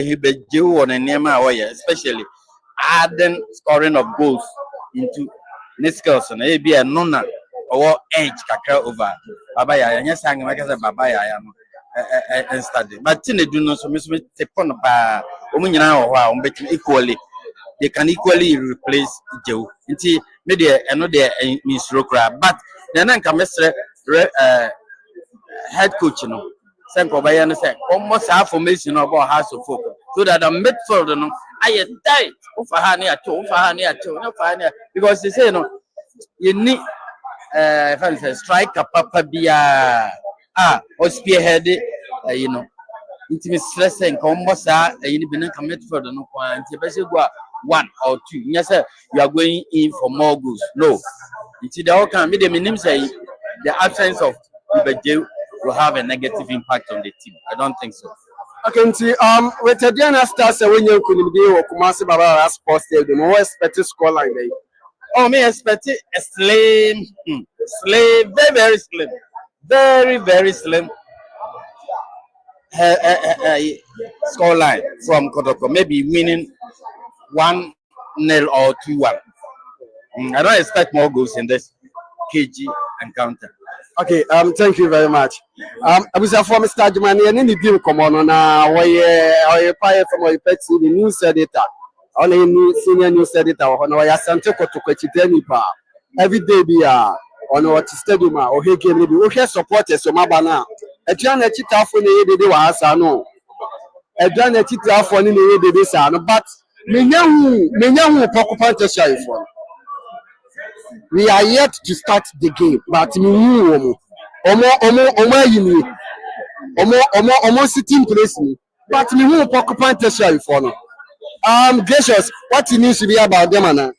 he be Jew on a Nema way, especially adding scoring of goals into Niskels and AB and Nona or edge kakra over Babaya, and yes, I'm like Babaya, I am and study. But Tina do not so miss me take on a bar, wow, equally. They can equally replace Joe. Inti media and not there Miss Rokra, but then I come head coach, Sanko Bayana said, almost half formation about House of Folk. So that the midfield, I died over Hania to, because they say, you need striker, Papa Bia, or spearheaded, intimate stress and almost you been commit for the no point. One or two. Yes, sir, you are going in for more goals. No, it's the outcome. The minimum say the absence of Ibeje will have a negative impact on the team. I don't think so. Okay, with Aduana Stars, when you couldn't be or Kumasi Baba Sports Stadium, more expected scoreline there. Oh, me expect a slim, very, very slim, very slim scoreline from Kotoko. Maybe winning 1-0 or 2-1. I don't expect more goals in this KG encounter. Okay, thank you very much. I was a former Mr. Jumani and any deal come on why you pay from your pets in the news editor. Only new senior news editor on our Asante Kotoko every day be on our stadium or he can be okay supporters so Mabana. A Janet Chita for the day was no. A Janet Chita for the day this but Menyahu Pokupanta Shy for. We are yet to start the game, but almost sitting place me. But me who occupy tertiary for no. Gracious, what news to be about them, Anna?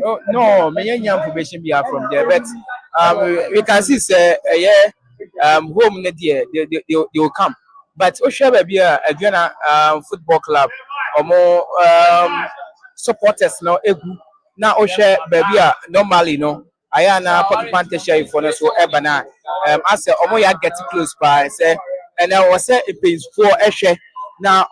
Oh, no, many information be from there, but we can see say home they will come. But Osha be a Aduana football club or more supporters no egu. Now Osha baby normally no. Ayana Pokemon share for us so ebana. I say omo get close by say and I was say it pays for Eshe now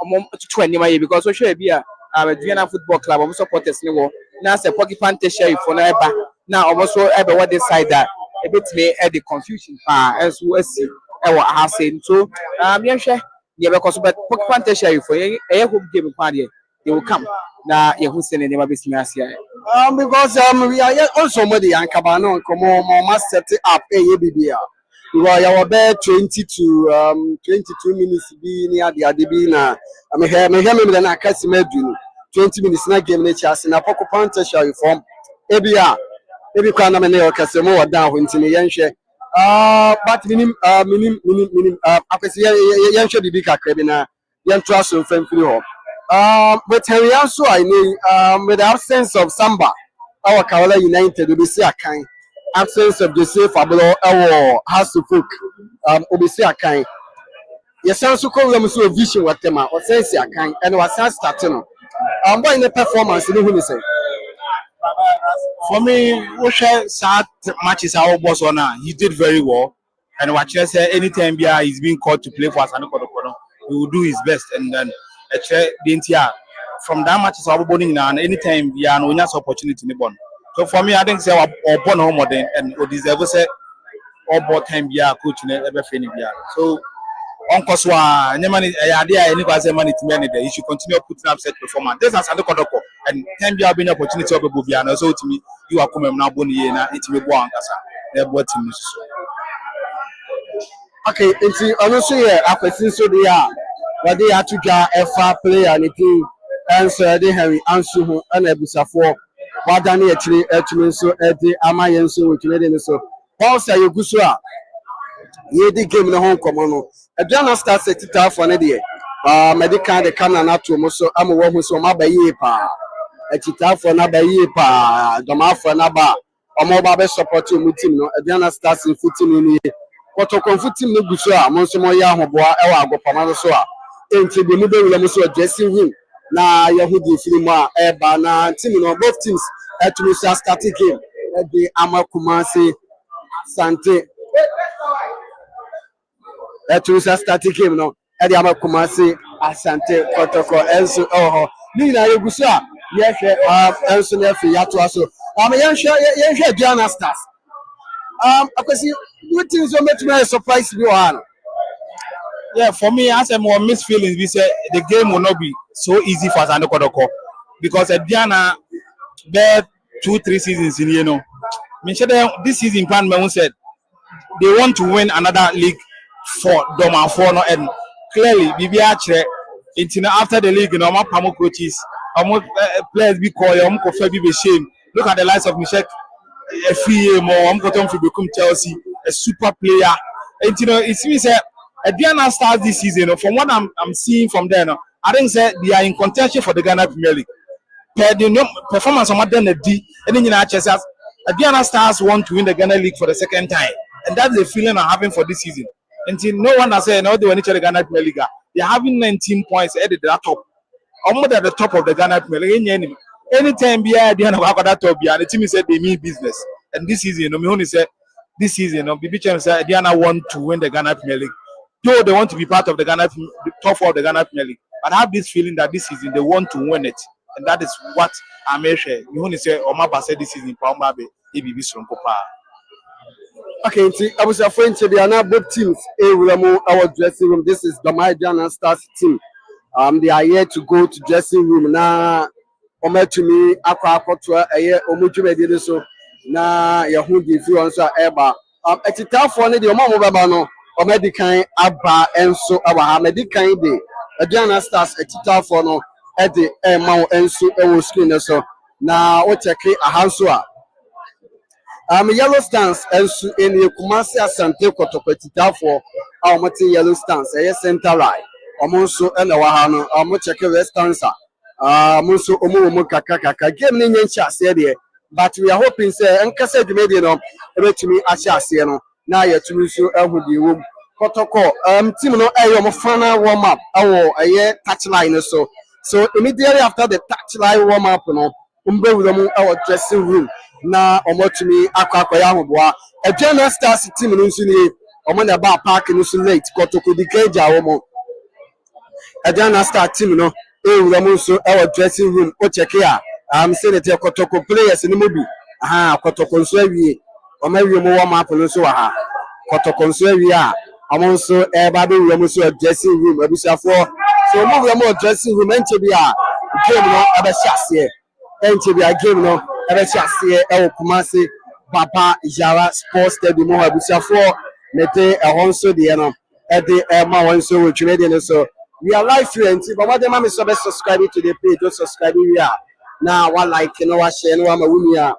20 because Osha be a Aduana football club of supporters no. Now say Pokemon share for no eba. Now also eba what they side that a bit me at the confusion as we see what I saying so yeah because but Pokemon share for a home game party they will come now you who send any business here. Because we are also modi and Cabano come on must set it up a BBR. We are about 20 to 22 minutes be near the Adibina. I mean, then I can't imagine 20 minutes na game nature in a poco panther shall form ABR. Maybe can I mean, Casamo down into the Yanshe. But minim, I can see Yanshe the bigger cabina, Yan Trust and Femfrio. But Henry also I know with the absence of Samba, our Kavala United will be see a kind absence of Joseph Abelo our House of Folk will be see a kind. Yes, also call them so vision what them or sense a kind and was starting. What in the performance you know say? For me, we share sad matches our boss on. He did very well, and what you say anytime he's being called to play for Asante Kotoko, he will do his best and then. From that match, is our bonding now. Anytime we are no opportunity in the so for me, I think say our born home and we deserve say all both time we are coaching everything we are. So on Koswa, any money idea any person money to me there. You should continue putting up set performance. This is Asante Kotoko and time we have been opportunity of Bubiana. So to me, you are coming now boni na it will go on kasa. They bought team. Okay, it's honestly I question so they are. But they had to get a far player and it answer they have answer who and a busafo. What Danny actually so at the Amayan so with Canadian so. Also, you go so. Ye the game in the home common. A Diana starts at it for an idea. Medical the can not to Mosso Amo so Mabaye pa. A chita for Nabaye pa, Doma for Naba, or mobile supporting with him. A Diana starts in 15 in the Kotoko 15 no Busua, Monsomoya Hoboa, Ewa go Pamano Soa. Into the middle of the dressing room. Now, Yahudi Filima, Ebana, team on both teams at to start the game at the Amakumasi Asante. At to start the game no at the Amakumasi Asante Kotoko Enso oh Nina Yegusa Yeshe Enso Nefi Yatuaso Yenshe Aduana Stars because you things will make me a surprise be one. Yeah, for me, as a more mixed feelings, we say the game will not be so easy for Asante Kotoko because Diana there 2-3 seasons in this season plan me said they want to win another league for Doma for no and clearly BBH after the league, my Pamo coaches, players be call be shame. Look at the likes of Michelle a free more to become Chelsea, a super player. And it seems that Diana starts this season. From what I'm seeing from there, I think that they are in contention for the Ghana Premier League. The performance of the D and then Diana Stars want to win the Ghana League for the second time, and that's the feeling I'm having for this season. Until no one has said no, they want to the Ghana Premier League. They're having 19 points at the top, almost at the top of the Ghana Premier League. Anytime Diana got that top, the team said they mean business. And this season, Mihoni said this season, BB said Diana want to win the Ghana Premier League. Though they want to be part of the top four of the Ghana Premier League, but I have this feeling that this season they want to win it. And that is what I'm sure. You only say Omaba said this season, Palmabe, ABB Strongkopa. Okay, I was afraid to be both teams. Our dressing room. This is the Diana Stars team. They are here to go to dressing room now. To me, Aqua Potua, a year, Omuju so now. Yahoo give you answer Eba. At the tough one, the Omo Babano, or Medicain, Abba, and so our Medicain day. Diana Stars at the tough one. At the Mount and so screen so now what a Hansua. Yellow stance and in the Kumasi Asante Kotoko for our Martin yellow stance, a center right. Omonso and Wahano, our Mocheke West stanza. Muso Omo Kaka, game Ninian said here. But we are hoping, sir, and Cassette Mediano, to me, Ashasiano. Now you're to Musu Elwood. Kotoko, Timono Ayo Fana warm up, a year touchline so. So immediately after the touchline warm up, our dressing room. Now, to me, Aquayamoboa, a Diana Stars team in Unsuni, Omana Bar Park in Usulate, Kotoko the Keja, a Diana Star team, no, our dressing room, Ochekia, Senator Kotoko players in the movie. Kotoko Swevi, or maybe warm up on Usuaha, Kotoko Swevia. I'm also a baby room, a dressing room, a busa for. So move more dressing room, and to be a game no other chassis, and to be a game no other chassis, El Kumasi, Papa, Jara, Sports, the more a busa for, Mete, a honso, the at the Emma one so with Canadian. So we are live friends, but what the mom is subscribing to the page, just subscribing. We are now one like, share, no one, a woman,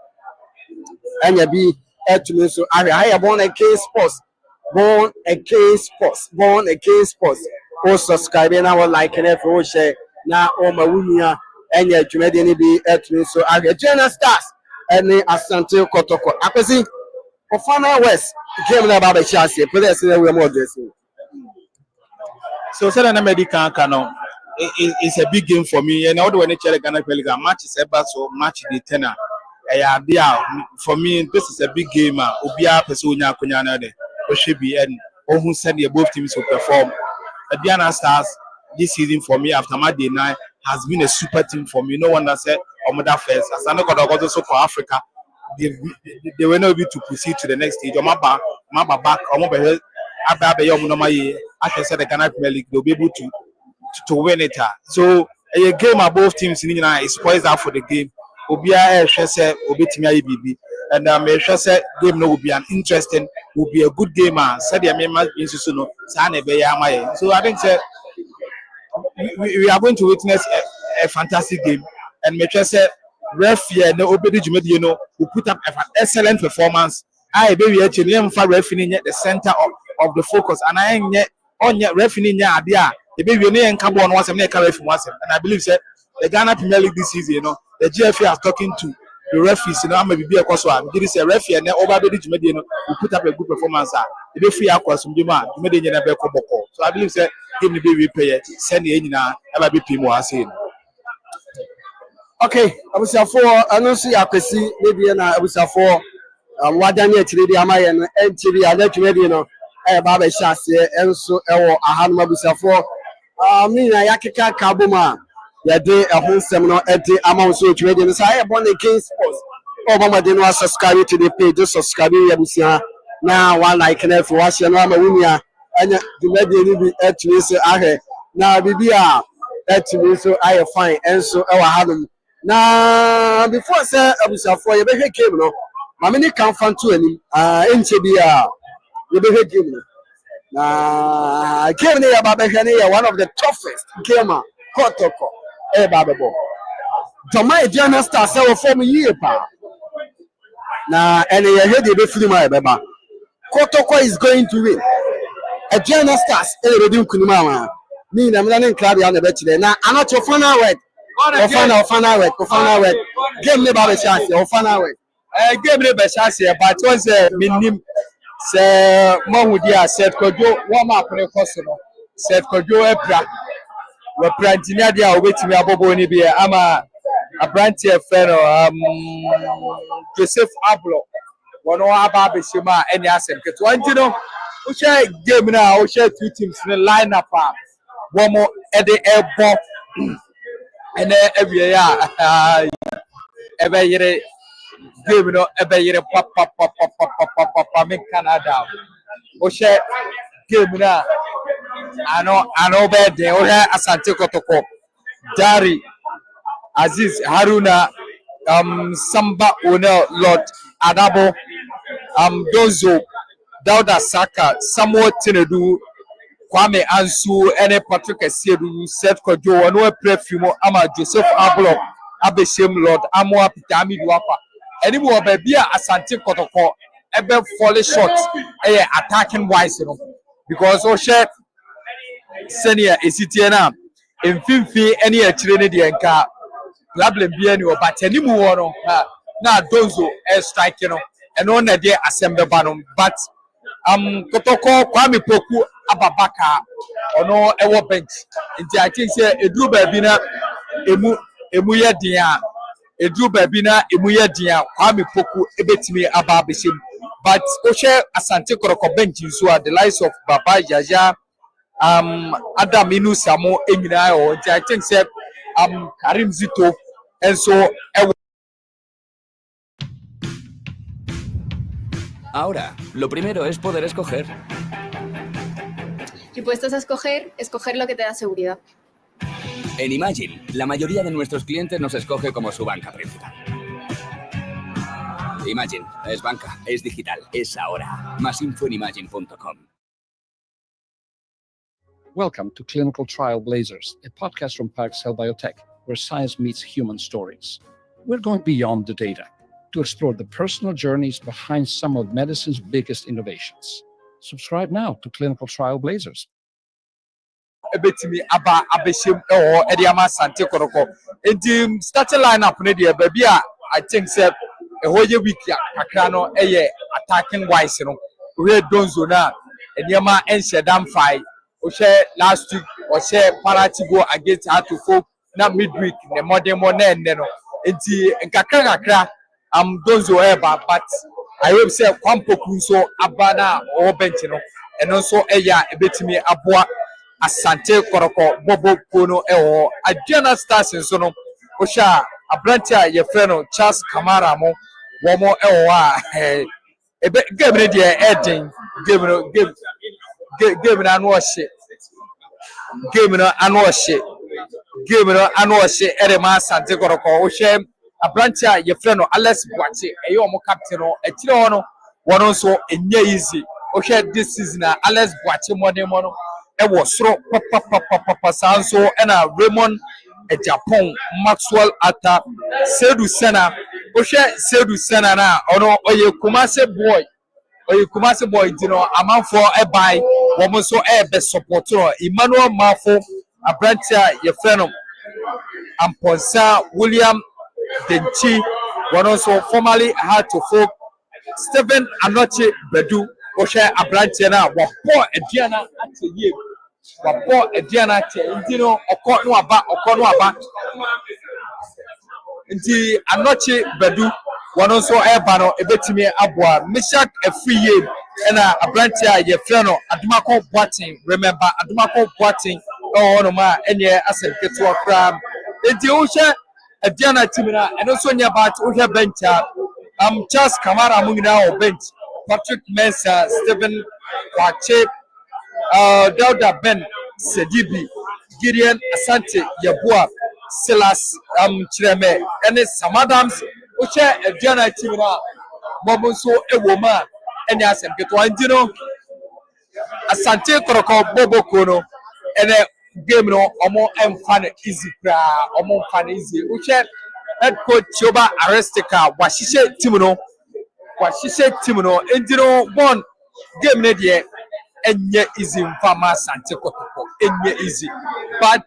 and you be at me. So I have born a case post. Born against sports. Oh, subscribe and our like and everyone share. Now, oh, my woman, and yet you made any be at me. So I get Diana Stars and Asante Kotoko. I can see Ofana West came about the chassis. Put us in a more dressing. So, Serena Medical Cano is a big game for me. And all the way to Ghana Pelican match is ever so much the tenor. For me, this is a big game. Ubia Pesunya Kunyana. Should be and who said both teams will perform. Diana Stars this season for me after my day 9 has been a super team for me. No one that said Omoda first. As I know also for Africa, they were not able to proceed to the next stage. Maba back, I can say the Ghana Premier League they'll be able to win it. So a game of both teams in England is poised out for the game. Obia Shese Obetimia EBB. And sure say game no will be an interesting, will be a good game. Said the members being so I think we are going to witness a fantastic game. And make sure say ref here no obedi Jumedi will put up an excellent performance. I baby actually referee at the center of the focus, and I ain't yet on yet referee idea. The baby and carbon once and I believe that the Ghana Premier League this season, the GFA is talking to the referees, I'm maybe a coswa. It is a referee and over the Jumedian will put up a good performance. The referee across from Juma, Jumedian and Beko. So I believe that give me baby player, send the engine, ever be people are saying. Okay, I was for I don't see I can see maybe I was for what Daniel to the Amayan and TV, I let you maybe Baba Shassi, and so I had my for Mina yakeka kabuma yɛde ɛho nsɛm no ɛde ama wo so otwuma de no sɛ ayɛ born again sports ɔba de no subscribe to the page subscribe yɛ abusua na one like na afi wahyɛ no ama wo nua ɛnyɛ dwumadie no bi atumi so ahwɛ na biribi a atumi so ayɛ fine ɛnso ɛwɔ hanom na before sɛ abusuafoɔ yɛbɛhwɛ game no maame ne kamfa nto anim ɛnkyɛ bi a yɛbɛhwɛ game no na game ne yɛ babɛhwɛ ne yɛ one of the toughest game a Kotoko babɛbɔ Jama Aduana Stars wɔ fam yie paa na ɛne yɛhwɛ deɛ ɛbɛfiri mu a yɛbɛba Kotoko is going to win Aduana Stars ɛna ɛbɛdi nkunim ama ne nyinam na ne nkrabea na ɛbɛkyerɛ na anato final word ɔfana word game ne ba bɛhyɛ aseɛ ɔfana word game ne bɛhyɛ aseɛ but wɔn sɛ menim sɛ mahudi a set kodwo wɔn ma apene kɔ so no set kodwo apira wɔpira ntini adeɛ a wɔbɛtumi abɔbɔ ne bi ama aberanteɛ fɛ no Joseph Ablo wɔn aba abɛhyɛ mu a ɛne asɛm ketewa nti no wohyɛ game no a wohyɛ two teams ne line up a wɔn ɛde ɛbɔ ɛnɛ awie a ɛbɛyere game no ɛbɛyere papa me Canada wohyɛ game no a ano bɛyɛ den wohyɛ Asante Kotoko Dari Aziz Haruna Samba Onel Lord Adabo Donzo Dauda Saka Samuel Tinedu Kwame Ansu ene Patrick Esiedu Seth Kojo ono perfume ama Joseph Ablo Abeshem Lord Amwa Pitami Duapa eni mo baabi a Asante Kotoko ebe volley shot attacking wise no because o share senior esitie na mfimfi ene akire ne de nka problem bi ani but eni mu wo no na Donzo strike no eno na de assemble ba no but Kotoko Kwame Poku ababaka ono ewo bench nti I think say eduru baabi na emu ye din a eduru baabi na emu ye din a Kwame Poku ebetimi aba abehim but o share Asante Kotoko bench so the likes of Baba Yaya Adam Inu Samo enyina o nti I think say Karim Zito enso ewo. Ahora, lo primero es poder escoger. Y puestos a escoger lo que te da seguridad. En Imagine, la mayoría de nuestros clientes nos escoge como su banca principal. Imagine, es banca, es digital, es ahora. Más info en imagine.com. Welcome to Clinical Trial Blazers, a podcast from Parexel Biotech, where science meets human stories. We're going beyond the data to explore the personal journeys behind some of medicine's biggest innovations. Subscribe now to Clinical Trial Blazers. Ebetimi aba abeshim edi ama Asante Kotoko. Enti starting lineup ne de baabi a I think say ehoye week kakra no attacking wise no. We Donzo na eniema enhye damfai. O share last week o share Paratigo against Atufo na midweek ne modern mo na enne no. Enti nkakra Donzo eba but I hope say Kwampoku so abana or bench no and so ebetimi aboa Asante Kotoko Bobo Kono Aduana Stars so no osha abrantia ye freno Charles Kamara mo womo game ne de edin game na no hye game no ma Asante Kotoko ohye abrantia ye freno Alex Boache omo captain no etire ho no so enye easy ohye this season Alex Boache modern mo no was soro papa sanso na Raymond Japan Maxwell Atta Sedu Sena ohye Sedu Sena na ono oye Kumase boy dino amanfo ebai wo mo so be support Emmanuel Mafo abrantia ye freno Amponsa William Denchi one also formerly had to folk Stephen Anoche Bedu ohye abrantia na wo po Aduana ateye wapo Aduana che ndino okọ no aba nti Anoche Bedu one also eba no ebetimi aboa Meshak Afriye na abrantia ye frɛ no Adumako Boating remember Adumako Boating Oh no ma, enye Asante to a crab. Enti wohwe Aduana team na eno so nya bat wohwe bench Charles Kamara mu nyina o bench. Patrick Mensah, Stephen Kwache, Dauda Ben, Sedibi, Gideon Asante, Yabua, Silas Chireme, and some Adams, which are a Diana Timina, Mobunso, a woman, and yes, and get one, Asante Koroko, Bobo Kono, and a game no, or more and fun easy, or more fun easy, which are head coach Choba Arestica, Washisha Timono, Washisha Timono, and bon game nedia. Enye easy mfama Asante Kotoko enye easy but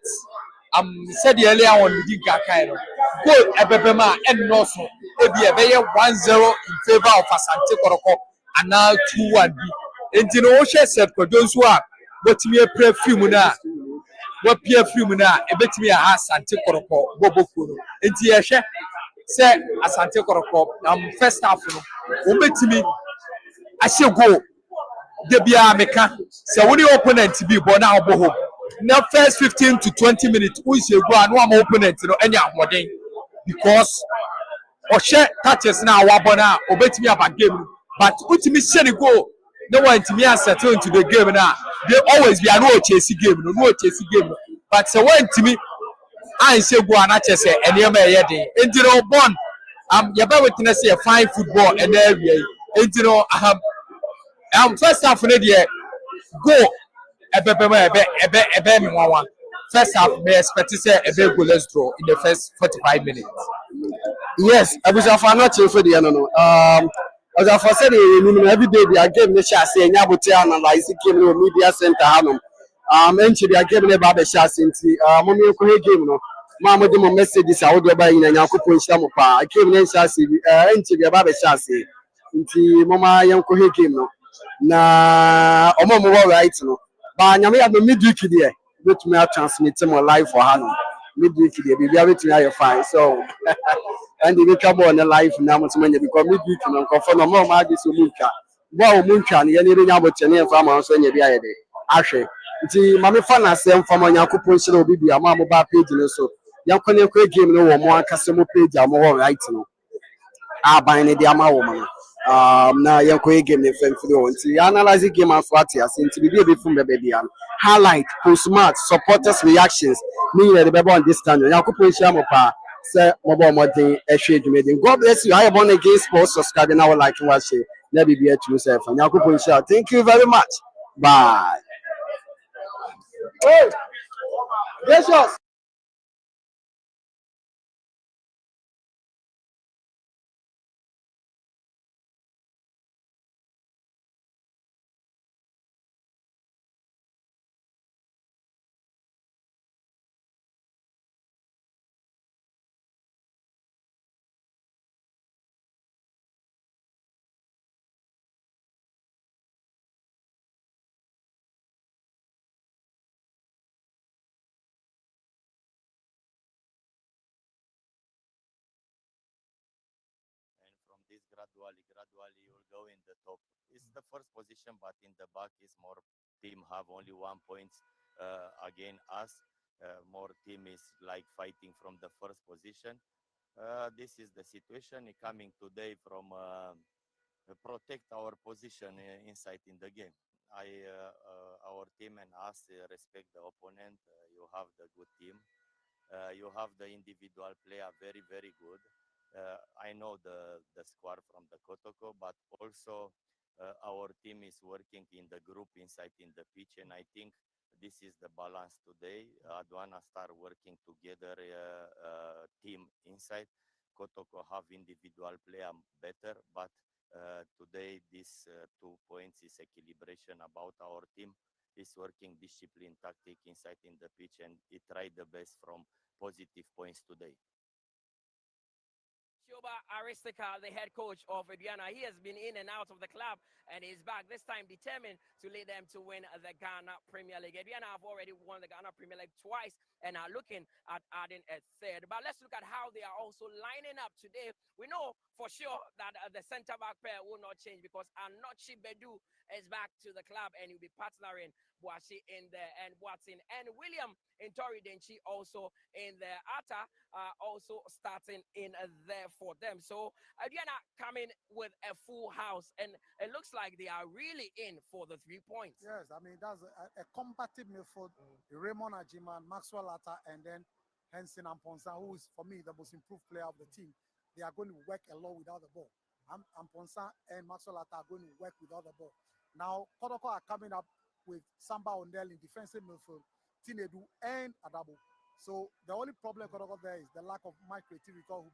said earlier on we did kind of goal ebebema and also ebi ebeye 1-0 in favor of Asante Kotoko and now 2-1 bi enti no wo hwe set kodonso a botimi perfume na what perfume na ebetimi a Asante Kotoko boboko no enti ye hwe say Asante Kotoko first half no wo betimi ahye goal the bia meka say when the opponent be born now go home na first 15 to 20 minutes we say go and one opponent no enya ahoden because o share touches na wa bona obetimi aba game but ultimi share the goal no one timi settle into the game na they always be no chase game no chase game but say when timi I say go and chase enema e yede entino born yaba witness say fine football and area entino first half ne dey go ebe me one first half me expect say ebe goalless draw in the first 45 minutes. Yes, abusuafo not chill for the no. As I said, every day they are game. They shall say, "Nyabuti analyze game no media center hanum." Enchi they are game ne ba be shall sinti. Mommy ko game no. Mama de mo messages a wo de ba yin Nyankopon hia mo pa. Game ne shall say, enchi they ba be shall say. Nti mama yen ko game no. Na omo mo right no. Ba nyame ya no midweek there. Betumi a transmit mo live for hanum. Midweek there be betumi ayo fine. So and the make on the life now much money because midweek no confirm no more ma this munka bo munka ne ye ne nya botene en fama so nya bia ye de ahwe nti ma me fa na asem fama Yakopon hire obi bia ma mo ba page no so yankone ko game no wo mo akase mo page am wo right no aban ne dia ma wo mo na yanko game ne femfiri wo nti analyze game afati ase nti bibi e be fun bebe bia highlight post match supporters reactions me ne be on this time Yakopon hire mo pa say mobile modern ehwe dwumedi. God bless you. I am born again sports subscribe now like what share na bibia to yourself. Yakopon hire. Thank you very much. Bye. Hey, gracious. And from this gradually you will go in the top. It's the first position, but in the back is more team have only 1 point again us. More team is like fighting from the first position. This is the situation coming today from protect our position inside in the game. Our team and us respect the opponent. You have the good team. You have the individual player very good. I know the squad from the Kotoko, but also our team is working in the group inside in the pitch, and I think this is the balance today. Aduana start working together, team inside. Kotoko have individual player better, but today these 2 points is equilibration about our team is working discipline tactic inside in the pitch, and it tried the best from positive points today. Shoba Aristica, the head coach of Aduana, he has been in and out of the club and is back this time determined to lead them to win the Ghana Premier League. Aduana have already won the Ghana Premier League twice and are looking at adding a third. But let's look at how they are also lining up today. We know for sure that the centre-back pair will not change because Anochi Bedu is back to the club and he'll be partnering Boashi in there and Watson and William in Tori Denchi also in there. Atta also starting in there for them. So Aduana coming with a full house and it looks like they are really in for the 3 points. Yes, I mean, that's a combative midfield. Raymond Ajiman, Maxwell Atta, and then Henson Amponsa, who is, for me, the most improved player of the team. They are going to work a lot without the ball. Amponsa and Maxwell Atta are going to work without the ball. Now, Kotoko are coming up with Samba Ondel in defensive midfield, Tinedu and Adabo. So the only problem Kotoko there is the lack of my creativity because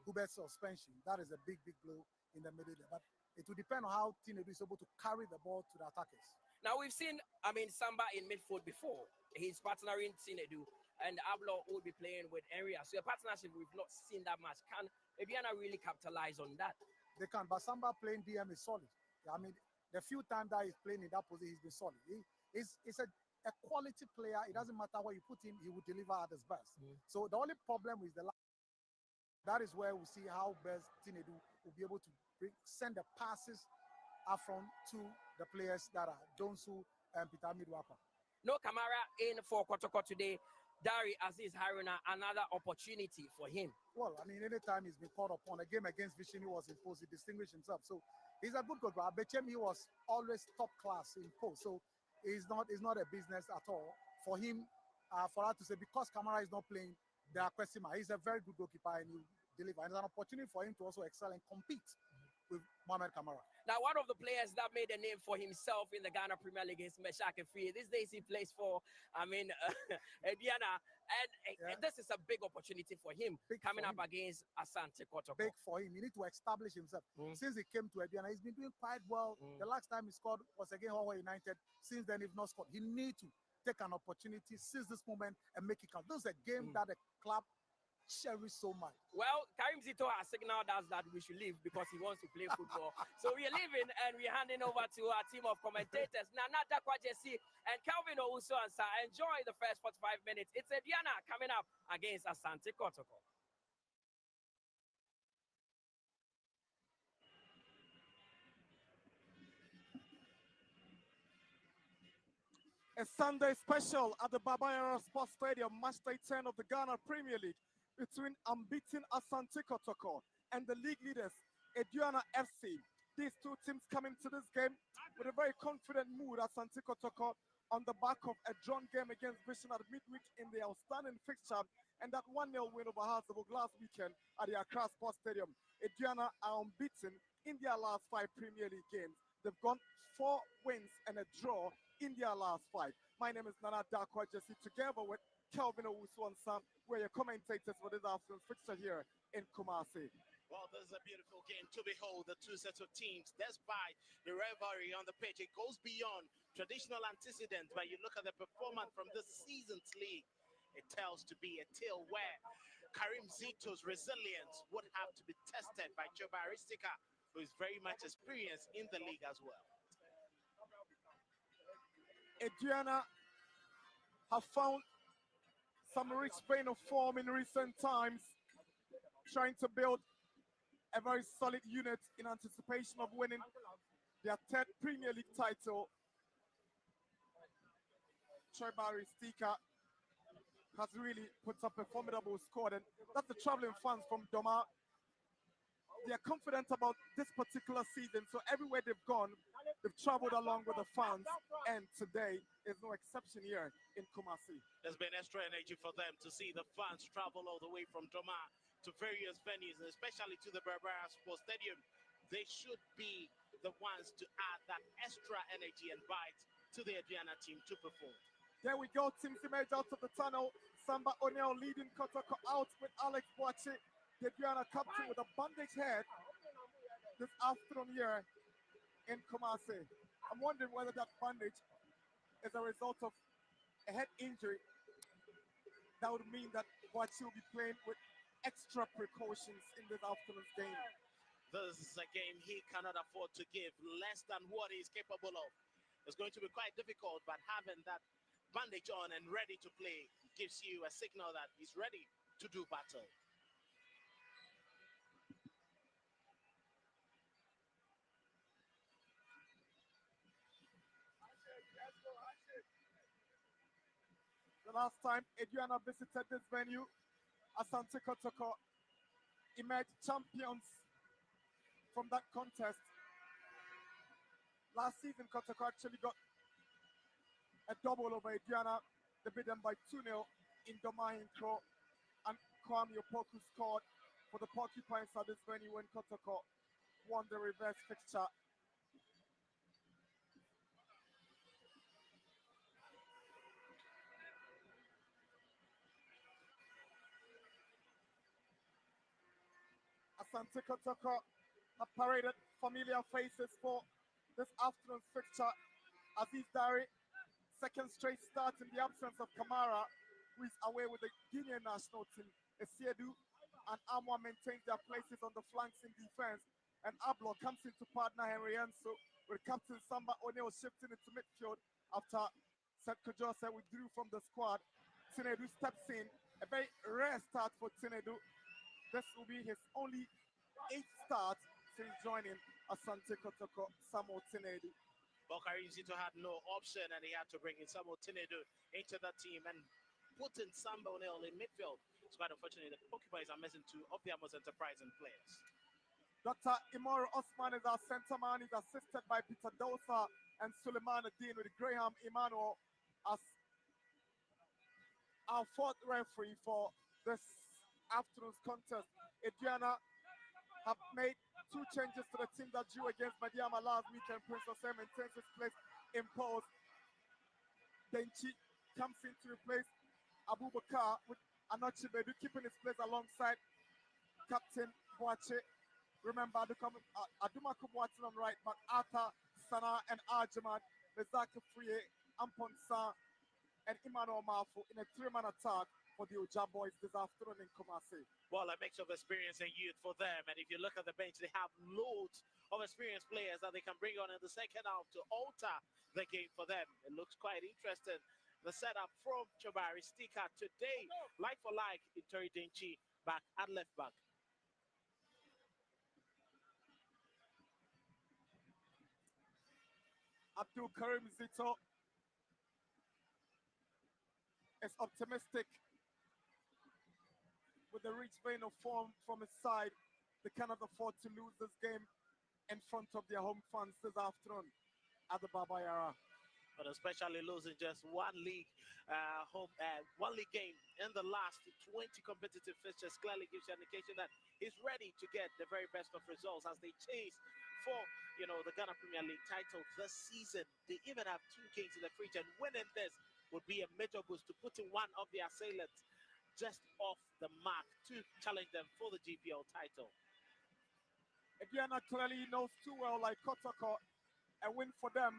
Hubert's suspension. That is a big, big blow in the middle there. But it will depend on how Tinedu is able to carry the ball to the attackers. Now we've seen, Samba in midfield before. He's partnering Tinedu and Ablo will be playing with Enria. So a partnership we've not seen that much. Can Aduana really capitalize on that? They can, but Samba playing DM is solid. I mean, the few times that he's playing in that position, he's been solid. He's a quality player. It doesn't matter what you put him, he will deliver at his best. So the only problem is that is where we see how best Tinedu will be able to send the passes up front to the players that are Donsu and Peter Midwapa. No Kamara in for Kotoko today. Dari Aziz Haruna, another opportunity for him. Well, I mean, anytime he's been called upon, a game against Vision, he was in post, he distinguished himself. So he's a good goalkeeper. I bet him he was always top class in post. So it's not a business at all for him, for us to say, because Kamara is not playing, they are question mark. He's a very good goalkeeper and he deliver. And it's an opportunity for him to also excel and compete with Mohamed Kamara. Now, one of the players that made a name for himself in the Ghana Premier League is Meshak Efie. These days he plays for, Aduana. And this is a big opportunity for him coming up against Asante Kotoko. Big for him. He needs to establish himself. Since he came to Aduana, he's been doing quite well. The last time he scored was against Hawaii United. Since then, he's not scored. He needs to take an opportunity, seize this moment, and make it count. This is a game that the club cherish so much. Well, Karim Zito has signaled us that we should leave because he wants to play football. So we are leaving and we're handing over to our team of commentators, Nanata Kwajesi and Calvin Ousu Ansa. Enjoy the first 45 minutes. It's Aduana coming up against Asante Kotoko. A Sunday special at the Babayara Sports Stadium, match day 10 of the Ghana Premier League between unbeaten Asante Kotoko and the league leaders, Aduana FC. These two teams coming to this game with a very confident mood. Asante Kotoko on the back of a drawn game against Vision at midweek in the outstanding fixture and that 1-0 win over Harzabug last weekend at the Accra Sports Stadium. Aduana are unbeaten in their last 5 Premier League games. They've gone 4 wins and a draw in their last 5. My name is Nana Dakwa Jesse, together with Kelvin Owusu Sam. We're your commentators for this afternoon's fixture here in Kumasi. Well, this is a beautiful game to behold, the two sets of teams. Despite the rivalry on the pitch, it goes beyond traditional antecedents. But you look at the performance from this season's league, it tells to be a tale where Karim Zito's resilience would have to be tested by Joba Aristika, who is very much experienced in the league as well. Aduana have found some rich vein of form in recent times, trying to build a very solid unit in anticipation of winning their 3rd Premier League title. Joba Aristika has really put up a formidable squad, and that's the traveling fans from Doma. They are confident about this particular season, so everywhere they've gone, they've traveled along with the fans, and today is no exception here in Kumasi. There's been extra energy for them to see the fans travel all the way from Doma to various venues, and especially to the Berbera Sports Stadium. They should be the ones to add that extra energy and bite to the Aduana team to perform. There we go, Team Simage out of the tunnel. Samba O'Neill leading Kotoko out with Alex Boachi, the Aduana captain, with a bandaged head this afternoon here in Kumasi. I'm wondering whether that bandage is a result of a head injury. That would mean that Boachi will be playing with extra precautions in this afternoon's game. This is a game he cannot afford to give less than what he's capable of. It's going to be quite difficult, but having that bandage on and ready to play gives you a signal that he's ready to do battle. The last time Aduana visited this venue, Asante Kotoko emerged champions from that contest. Last season, Kotoko actually got a double over Aduana. They beat them by 2-0 in Domahinkro, and Kwame Opoku scored for the Porcupines at this venue when Kotoko won the reverse fixture. Asante Kotoko have paraded familiar faces for this afternoon's fixture. Aziz Dari, second straight start in the absence of Kamara, who is away with the Guinean national team. Esiedu and Amwa maintain their places on the flanks in defense, and Ablo comes in to partner Henry Enso, with Captain Samba O'Neill shifting into midfield after Seth Kajose withdrew from the squad. Tinedu steps in, a very rare start for Tinedu. This will be his only 8th start since joining Asante Kotoko. Samuel Tinedu. Bokari Zito had no option, and he had to bring in Samuel Tinedu into the team and put in Samba O'Neill in midfield. It's quite unfortunate that Porcupines are missing two of their most enterprising players. Dr. Imoro Osman is our center man. He's assisted by Peter Dosa and Suleiman Adin, with Graham Emmanuel as our 4th referee for this afternoon's contest. Aduana have made 2 changes to the team that drew against Madiama last weekend. Prince Osei maintains his place in post. Denchi comes in to replace Abubakar, with Anochi Bedu keeping his place alongside Captain Boache. Remember, Adumaku Boache on right back, Arthur, Sana, and Arjaman, Mezaka Friye, Amponsa, and Emmanuel Mafu in a 3-man attack for the Oja boys this afternoon in Kumasi. Well, a mix of experience and youth for them. And if you look at the bench, they have loads of experienced players that they can bring on in the second half to alter the game for them. It looks quite interesting. The setup from Chobari Stika today, like for like, in Tori Denchi back at left back. Abdul Karim Zito is optimistic with the rich vein of form from his side. They cannot afford to lose this game in front of their home fans this afternoon at the Baba Yara. But especially losing just one league game in the last 20 competitive fixtures clearly gives you an indication that he's ready to get the very best of results as they chase for the Ghana Premier League title this season. They even have 2 games in the fridge, and winning this would be a major boost to putting one of the assailants just off the mark to challenge them for the GPL title. Aduana clearly knows too well, like Kotoko, a win for them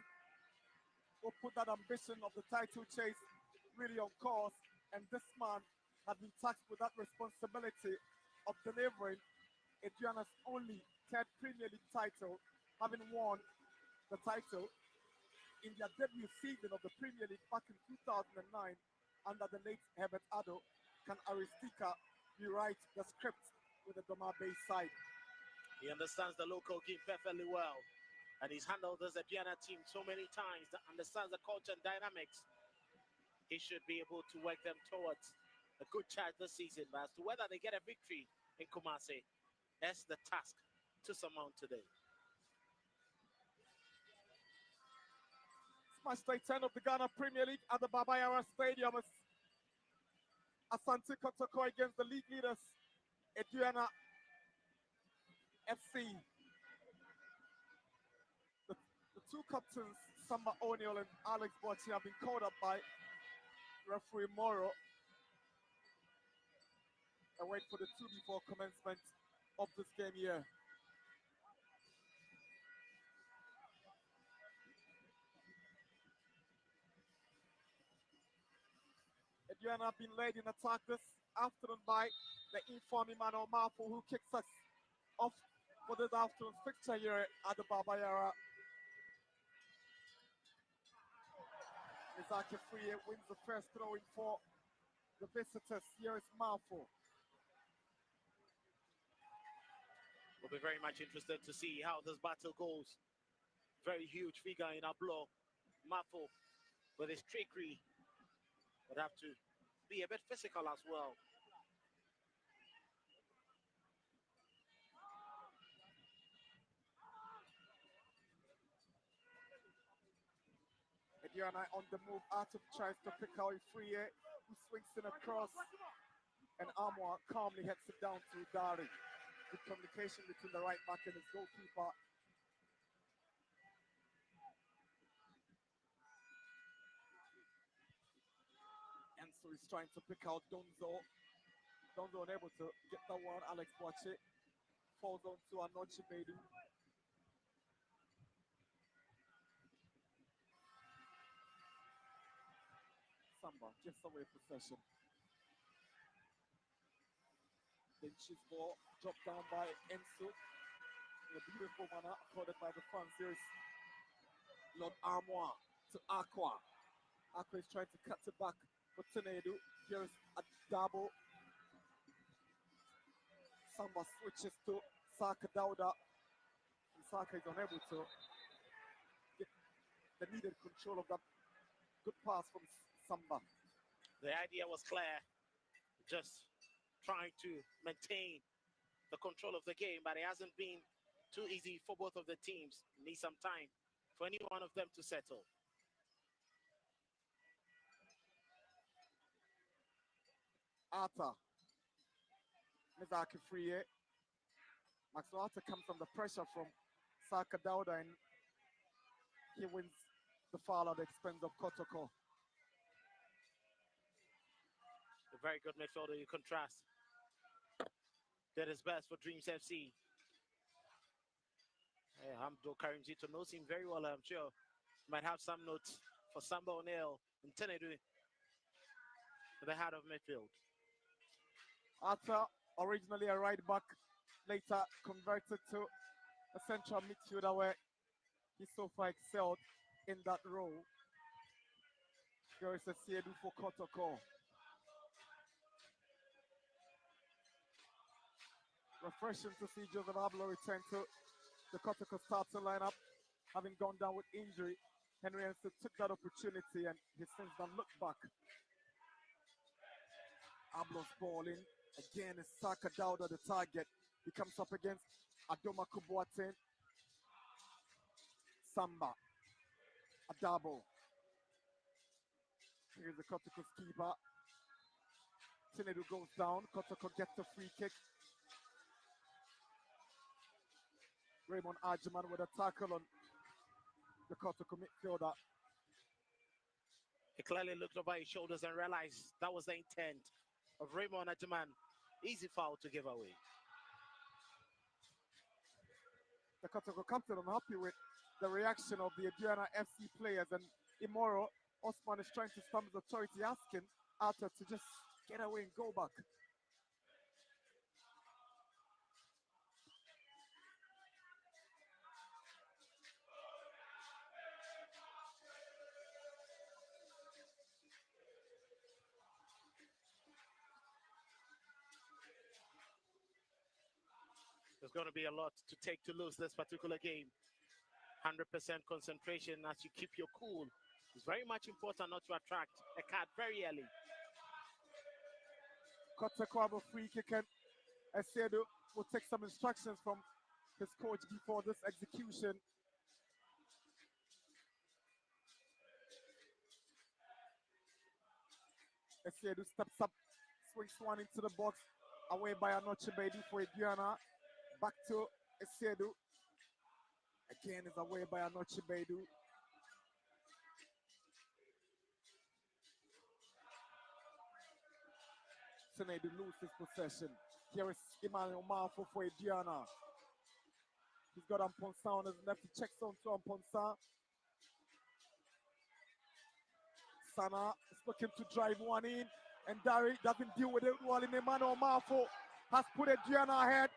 will put that ambition of the title chase really on course, and this man has been tasked with that responsibility of delivering Aduana's only 3rd Premier League title, having won the title in their debut season of the Premier League back in 2009 under the late Herbert Addo. Can Aristika rewrite the script with the Doma Bay side? He understands the local game perfectly well, and he's handled this Aduana team so many times that understands the culture and dynamics. He should be able to work them towards a good charge this season. But as to whether they get a victory in Kumasi, that's the task to surmount today. Match day 10 of the Ghana Premier League at the Baba Yara Stadium. Asante Kotoko against the league leaders, Aduana FC. The 2 captains, Samba O'Neill and Alex Boachi, have been called up by referee Moro. I wait for the 2 before commencement of this game here. Aduana have been led in attack this afternoon by the informing man or Marfo who kicks us off for this afternoon's fixture here at the Babayara. Isaac Free wins the first throw-in for the visitors. Here is Marfo. We'll be very much interested to see how this battle goes. Very huge figure in our block. Mafo, with his trickery, would have to be a bit physical as well. Aduana on the move. Arthur tries to pick out Free, who swings in across. And Amwa calmly heads it down to Dari. Good communication between the right back and his goalkeeper. And so he's trying to pick out Donzo. Donzo unable to get that one. Alex Boache falls on to Anochi Bedu. Samba just away possession. Then she's ball dropped down by Enzo. In a beautiful manner, accorded by the fans. Here's Lord Armoire to Aqua. Aqua is trying to cut it back for Tenedu. Here's a double. Samba switches to Saka Dauda. And Saka is unable to get the needed control of that good pass from Samba. The idea was clear, just trying to maintain the control of the game, but it hasn't been too easy for both of the teams. Need some time for any one of them to settle. Arthur. Mizaki Free. Maxwell Arthur comes from the pressure from Saka Dauda, and he wins the foul at the expense of Kotoko. A very good midfielder, you contrast. Did his best for Dreams FC. Hamdo Karimzito knows him very well, I'm sure. Might have some notes for Samba O'Neill and Tenedu to the heart of midfield. Arthur, originally a right back, later converted to a central midfielder where he so far excelled in that role. Here is a Siedu for Kotoko. Refreshing to see Joseph Ablo return to the Kotoko starting lineup, having gone down with injury. Henry Enso took that opportunity and he's since then looked back. Ablo's ball in. Again, is Saka Dauda the target. He comes up against Adoma Kubuaten. Samba. Adabo. Here's the Kotoko's keeper. Tinedu goes down. Kotoko gets the free kick. Raymond Ajiman with a tackle on the Kotoko midfielder. He clearly looked over his shoulders and realized that was the intent of Raymond Ajiman. Easy foul to give away. The Kotoko captain unhappy with the reaction of the Aduana FC players, and Imoro Osman is trying to stamp the authority, asking Arthur to just get away and go back. There's going to be a lot to take to lose this particular game. 100% concentration as you keep your cool. It's very much important not to attract a card very early. Kotoko have a free kick, and Esedu will take some instructions from his coach before this execution. Esedu steps up, swings one into the box, away by Anoche Bedu for Aduana. Back to Esedu. Again is away by Anoche Bedu. Tenedu loses possession. Here is Emmanuel Marfo for Aduana. He's got Amponsa on his left. He checks on to Amponsa. Sana is looking to drive one in, And Dari doesn't deal with it well in Emmanuel Marfo. Has put Aduana ahead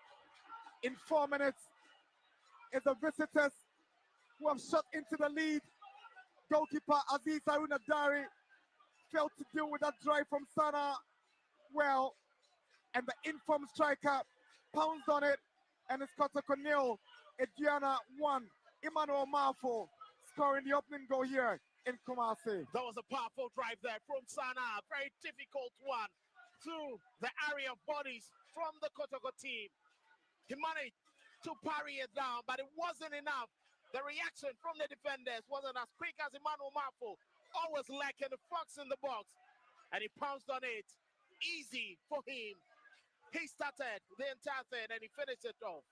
in 4 minutes. It's the visitors who have shot into the lead. Goalkeeper Aziz Haruna Dari failed to deal with that drive from Sana well. And the informed striker pounced on it. And it's Kotoko 0, Aduana 1. Emmanuel Marfo scoring the opening goal here in Kumasi. That was a powerful drive there from Sana. Very difficult one through the area of bodies from the Kotoko team. He managed to parry it down, but it wasn't enough. The reaction from the defenders wasn't as quick as Emmanuel Marfo. Always lacking the fox in the box. And he pounced on it. Easy for him. He started the entire thing and he finished it off.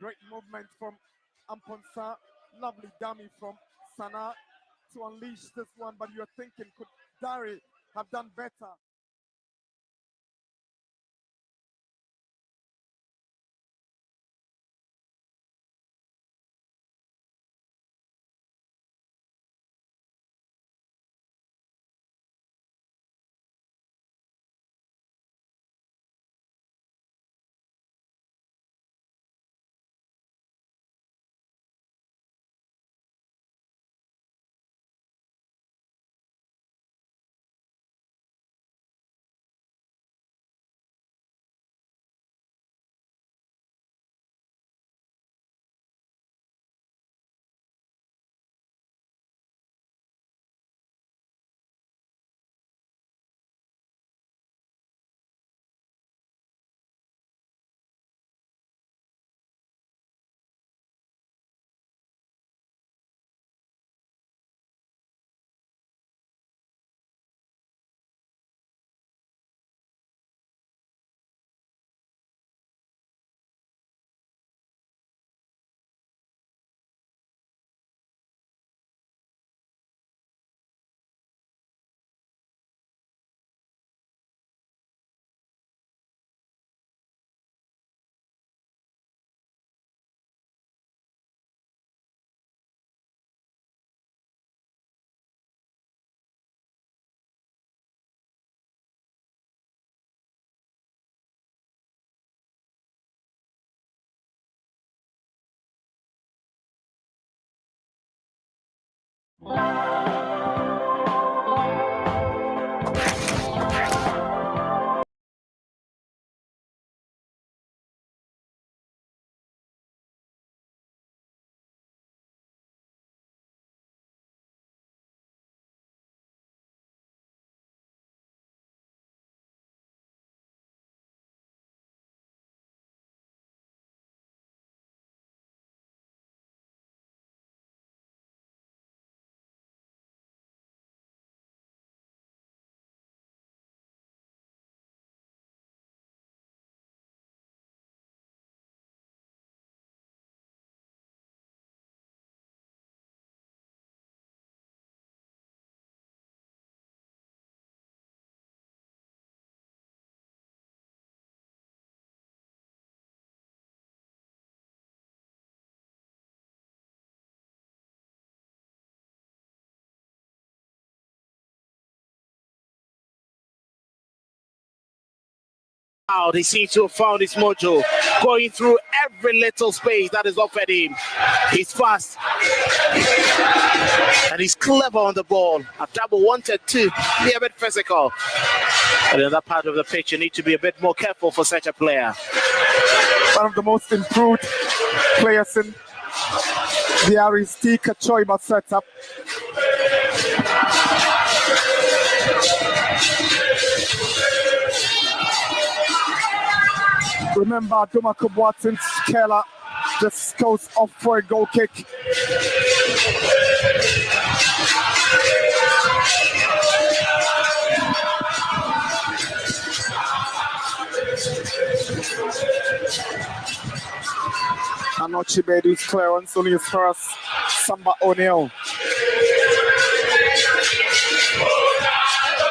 Great movement from Amponsa. Lovely dummy from Sana to unleash this one. But you're thinking, could Dari have done better? Wow, he seems to have found his mojo, going through every little space that is offered him. He's fast and he's clever on the ball. Adabo wanted to be a bit physical, but in that part of the pitch, you need to be a bit more careful for such a player. One of the most improved players in the Aristika Choiba setup. Remember, Dumako Watson's Keller just goes off for a goal kick. Anochibedu's clearance only his first. Samba O'Neill.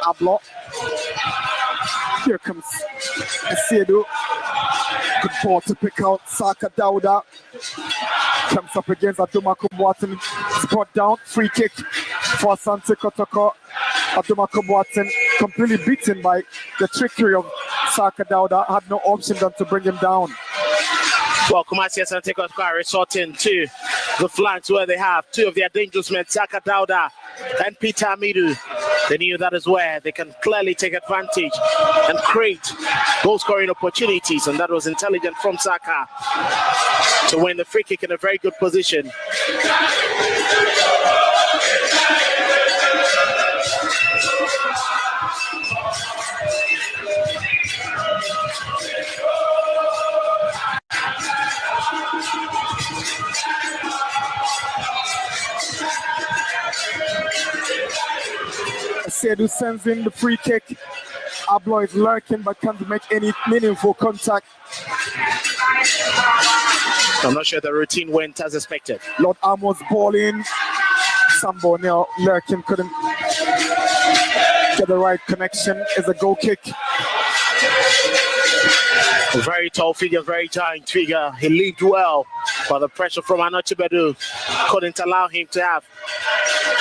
Ablo. Here comes Esedu. Good ball to pick out. Saka Dauda comes up against Aduma Kumwatan. It's brought down. Free kick for Asante Kotoko. Aduana Boateng completely beaten by the trickery of Saka Dauda, had no option than to bring him down. Well, Kumasi Asante Kotoko resorting to the flanks where they have two of their dangerous men, Saka Dauda and Peter Amidu. They knew that is where they can clearly take advantage and create goal-scoring opportunities, and that was intelligent from Saka to win the free kick in a very good position. Sedu sends in the free kick. Ablo is lurking but can't make any meaningful contact. I'm not sure the routine went as expected. Lord Amos ball in. Sambo now lurking, couldn't get the right connection. It's a goal kick. A very tall figure, very giant figure. He leaped well, but the pressure from Anochibedu couldn't allow him to have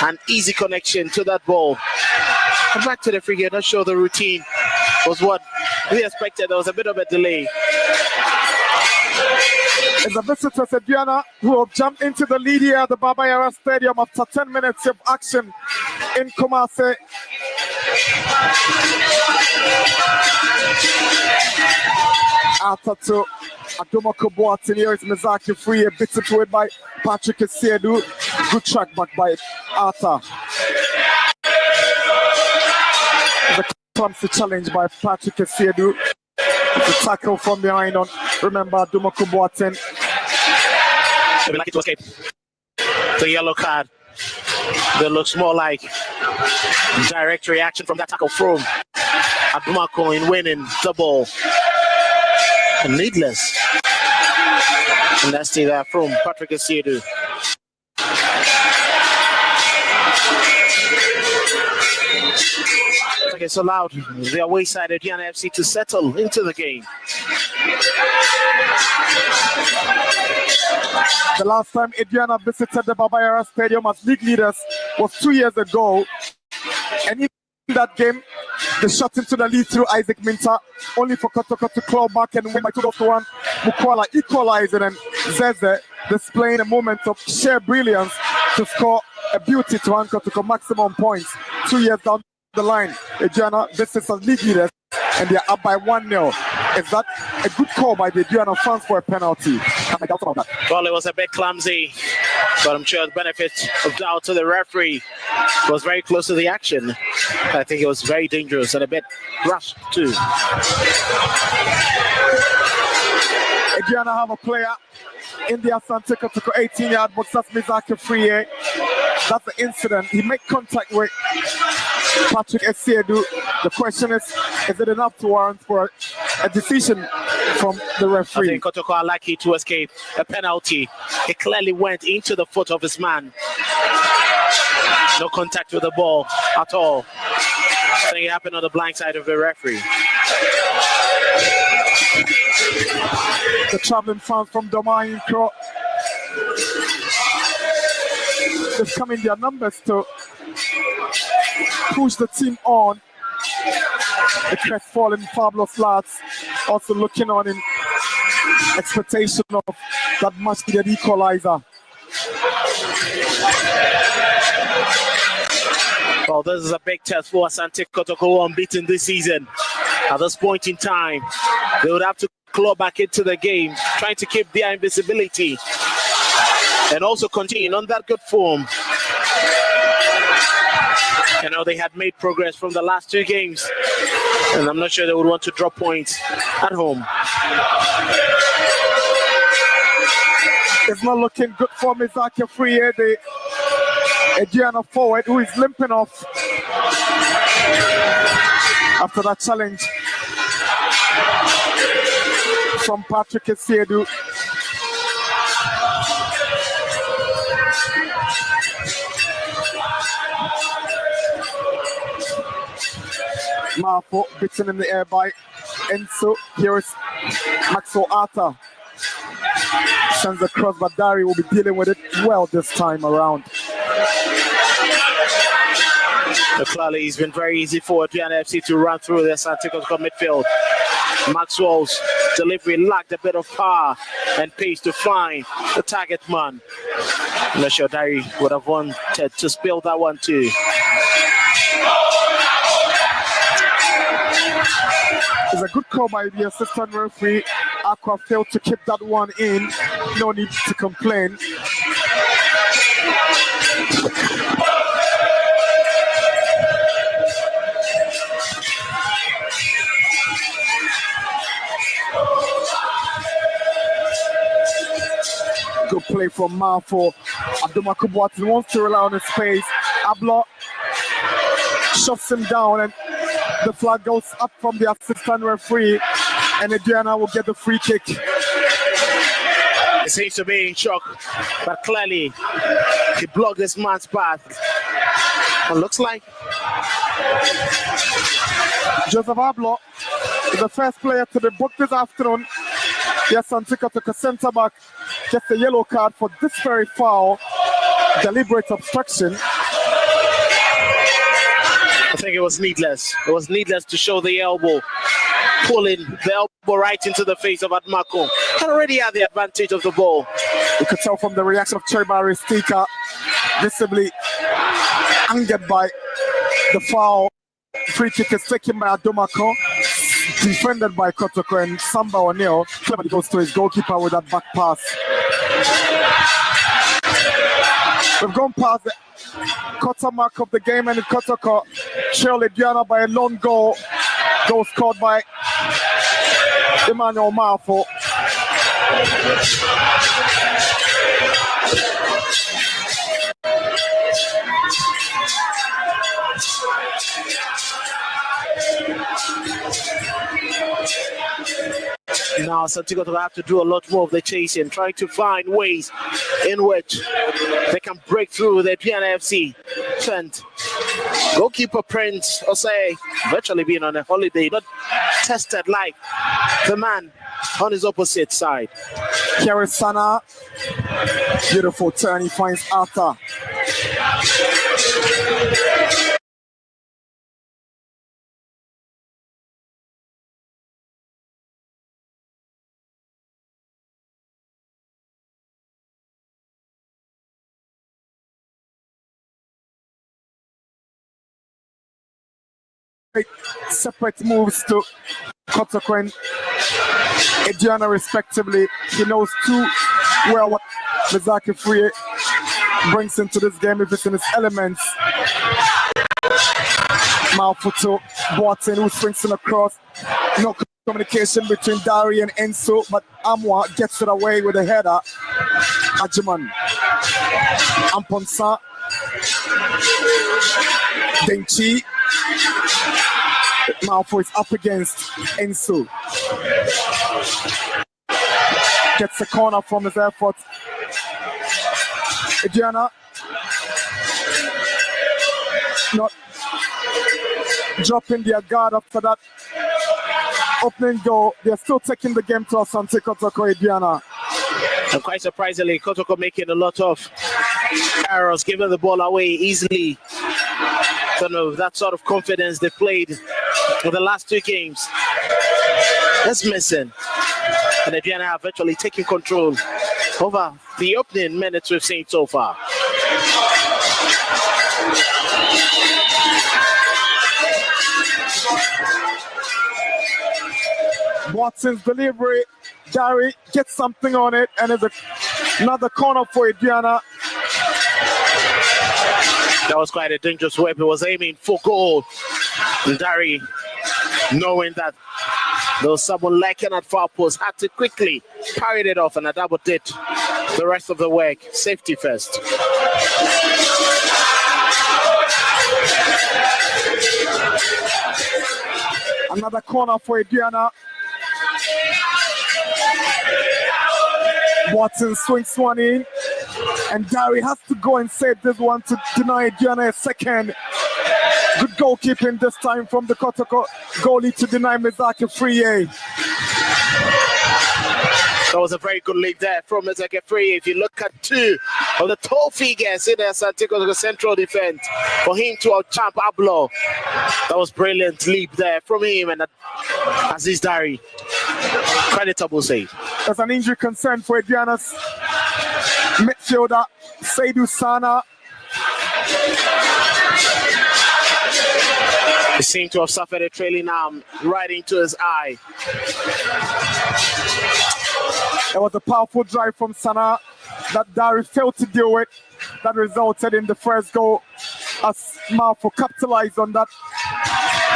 an easy connection to that ball. And back to the free kick, not sure the routine was what we expected. There was a bit of a delay. It's the visitors, Aduana, who have jumped into the lead here at the Baba Yara Stadium after 10 minutes of action in Kumasi. After to Aduana Boateng, here is Mizaki Free, beaten to it by Patrick Sedu. Good track back by Arthur. The clumsy challenge by Patrick Sedu. The tackle from behind on, remember, Aduana Boateng. They'd be lucky to escape the yellow card. That looks more like direct reaction from that tackle from Aduana in winning the ball. And needless. And that's there from Patrick Sedu. It's allowed the away side of Aduana FC to settle into the game. The last time Aduana visited the Baba Yara Stadium as league leaders was 2 years ago. And in that game, they shot into the lead through Isaac Minta, only for Kotoko to claw back and win by 2-1. Mukwala equalizing, and Zeze displaying a moment of sheer brilliance to score a beauty to anchor to maximum points 2 years down the line. Aduana visits as league leaders and they are up by 1-0. Is that a good call by the Aduana fans for a penalty? I doubt about that. Well, it was a bit clumsy, but I'm sure the benefit of doubt to the referee was very close to the action. I think it was very dangerous and a bit rushed too. Aduana have a player in the Asante Kotoko 18-yard box. That's Mizaki Free. That's the incident. He made contact with Patrick Sedu. The question is it enough to warrant for a decision from the referee? I think Kotoko are lucky to escape a penalty. He clearly went into the foot of his man. No contact with the ball at all. I think it happened on the blind side of the referee. The traveling fans from Domain Crow, they've come in their numbers to push the team on. The crestfallen fabulous lads also looking on in expectation of that much needed equalizer. Well, this is a big test for Asante Kotoko, unbeaten this season. At this point in time, they would have to claw back into the game, trying to keep their invisibility and also continue on that good form. You know, they had made progress from the last two games, and I'm not sure they would want to drop points at home. It's not looking good for Mizaki Free, the Aduana forward who is limping off after that challenge from Patrick Sedu. Marfo beaten in the air by Enzo. Here is Maxwell Arthur. Sends a cross, but Dari will be dealing with it well this time around. Clearly, it's been very easy for Aduana FC to run through the Asante Kotoko midfield. Maxwell's delivery lacked a bit of power and pace to find the target man. I'm not sure Dari would have wanted to spill that one too. It's a good call by the assistant referee. Aqua failed to keep that one in. No need to complain. Good play from Marfo. Abdumaku Boateng wants to rely on his pace. Ablo shuts him down and the flag goes up from the assistant referee and Aduana will get the free kick. He seems to be in shock, but clearly he blocked this man's path. It looks like Joseph Ablo is the first player to be booked this afternoon. Yes, Asante Kotoko centre back gets a yellow card for this very foul, deliberate obstruction. I think it was needless. It was needless to show the elbow, pulling the elbow right into the face of Admako. Had already had the advantage of the ball. You could tell from the reaction of Cheribari Stika, visibly angered by the foul. Free kick is taken by Adomako, defended by Kotoko, and Samba O'Neill cleverly goes to his goalkeeper with that back pass. We've gone past the quarter mark of the game, and Kotoko trailed Aduana by a long goal scored by Emmanuel Marfo. Now Asante Kotoko have to do a lot more of the chasing, trying to find ways in which they can break through the Aduana FC. And goalkeeper Prince Osei virtually being on a holiday, not tested like the man on his opposite side. Here is Sana. Beautiful turn, he finds Arthur. Separate moves to Kotoko and Aduana respectively. He knows too well what Mizaki Free brings into this game if it's in his elements. Malfuto Boateng who swings in across. No communication between Dari and Enso, but Amwa gets it away with a header. Ajiman Amponsa Denchi Malfoy is up against Enso. Gets a corner from his effort. Aduana not dropping their guard after that opening goal. They're still taking the game to Asante Kotoko Aduana. And quite surprisingly, Kotoko making a lot of errors, giving the ball away easily. Don't know, that sort of confidence they played for the last two games. That's missing. And Aduana have virtually taken control over the opening minutes we've seen so far. Watson's delivery, Dari gets something on it, and it's another corner for Aduana. That was quite a dangerous whip. He was aiming for goal. Dari, knowing that there was someone lacking at far post, had to quickly parry it off, and Adabo did the rest of the work. Safety first. Another corner for Aduana. Watson swings one in, and Dari has to go and save this one to deny Aduana a second. Good goalkeeping this time from the Kotoko goalie to deny Mizaki Free. That was a very good lead there from Mr. Free. If you look at two of the tall figures in the Asante Kotoko central defense, for him to outchamp Ablo, that was brilliant leap there from him, and Aziz Dari, creditable save. There's an injury concern for Aduana's midfielder, Seydou Sana. He seemed to have suffered a trailing arm right into his eye. There was a powerful drive from Sana that Dari failed to deal with. That resulted in the first goal as Malfo capitalized on that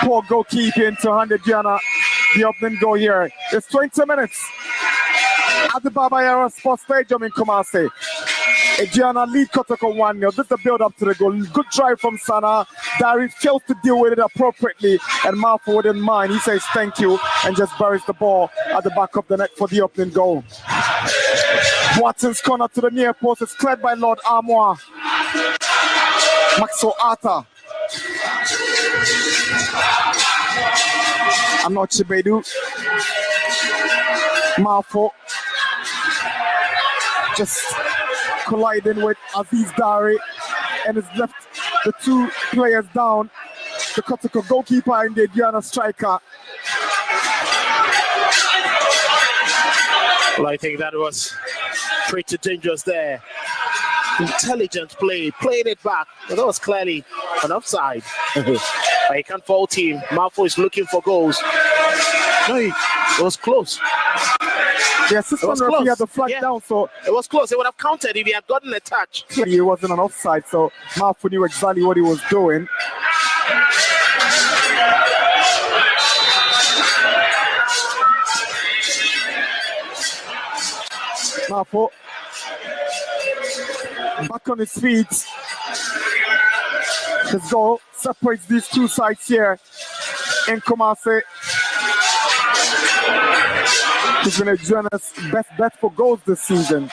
poor goalkeeping to hand Aduana the opening goal here. It's 20 minutes at the Baba Yara Sports Stadium in Kumasi. Aduana lead Kotoko 1-0. This is the build up to the goal. Good drive from Sana. Dari fails to deal with it appropriately, and Malfo wouldn't mind. He says thank you and just buries the ball at the back of the net for the opening goal. Watson's corner to the near post is cleared by Lord Armour. Maxo Arta. Anoche Bedu. Malfo just colliding with Aziz Dari and has left the two players down. The Kotoko goalkeeper and the Aduana striker. Well, I think that was pretty dangerous there. Intelligent play, playing it back, but that was clearly an offside. I can't fault him. Malfo is looking for goals. No, it was close. The assistant referee had the flag down, so it was close. It would have counted if he had gotten a touch. He wasn't an offside, so Malfo knew exactly what he was doing. Malfo back on his feet. His goal separates these two sides here in Kumasi. He's been Aduana's best bet for goals this season.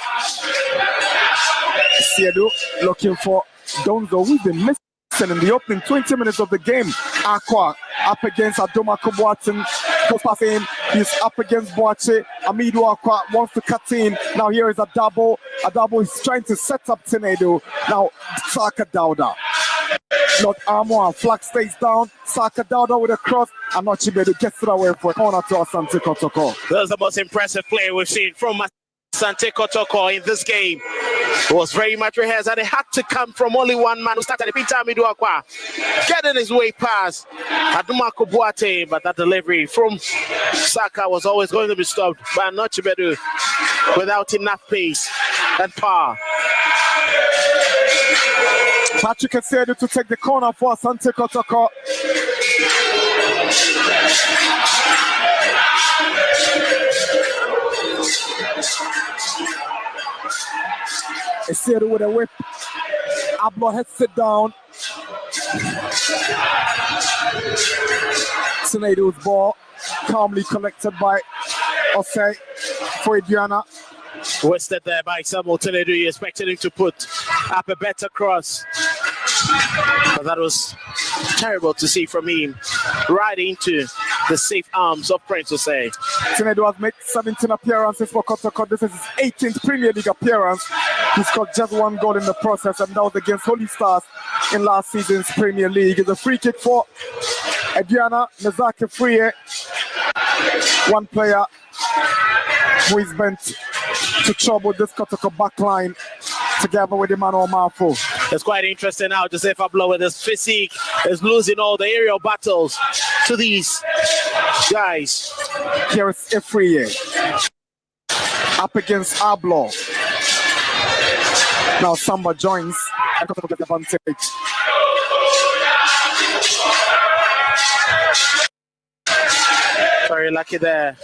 Siedu looking for Donzo, who's been missing in the opening 20 minutes of the game. Aqua up against Adoma Kubwatan. Goes past him. He's up against Boache. Amidu Aqua wants to cut in. Now here is Adabo. Adabo is trying to set up Tenedo. Now Saka Dauda. Lord Armour, flag stays down. Saka Dauda with a cross. Anochibedu gets it away for a corner to Asante Kotoko. That's the most impressive play we've seen from Asante Kotoko in this game. It was very much rehearsed, and it had to come from only one man who started. Peter Amiduakwa getting his way past Adumako Boate, but that delivery from Saka was always going to be stopped by Anochibedu without enough pace and power. Patrick Esedu to take the corner for Asante Kotoko. Esedu with a whip. Ablo heads it down. Sinedu's ball calmly collected by Osei for Aduana. Wasted there by Samuel Tenedu. You expected him to put up a better cross, but that was terrible to see from him, right into the safe arms of Prince Osei. Tenedu has made 17 appearances for Kotoko. This is his 18th Premier League appearance. He scored just one goal in the process, and that was against Holy Stars in last season's Premier League. It's a free kick for Aduana. Nazake Frie, one player who is bent to trouble this Kotoko backline together with Emmanuel Malfo. It's quite interesting now. Joseph Ablo with his physique is losing all the aerial battles to these guys. Here is Efriye up against Ablo. Now Samba joins and Kotoko gets the advantage. Very lucky there.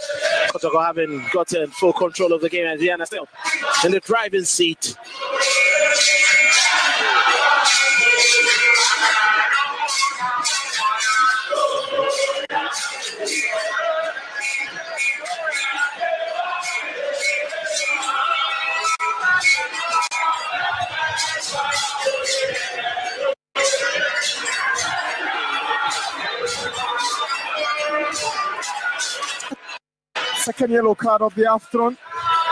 Kotoko having gotten full control of the game, and Diana still in the driving seat. Second yellow card of the afternoon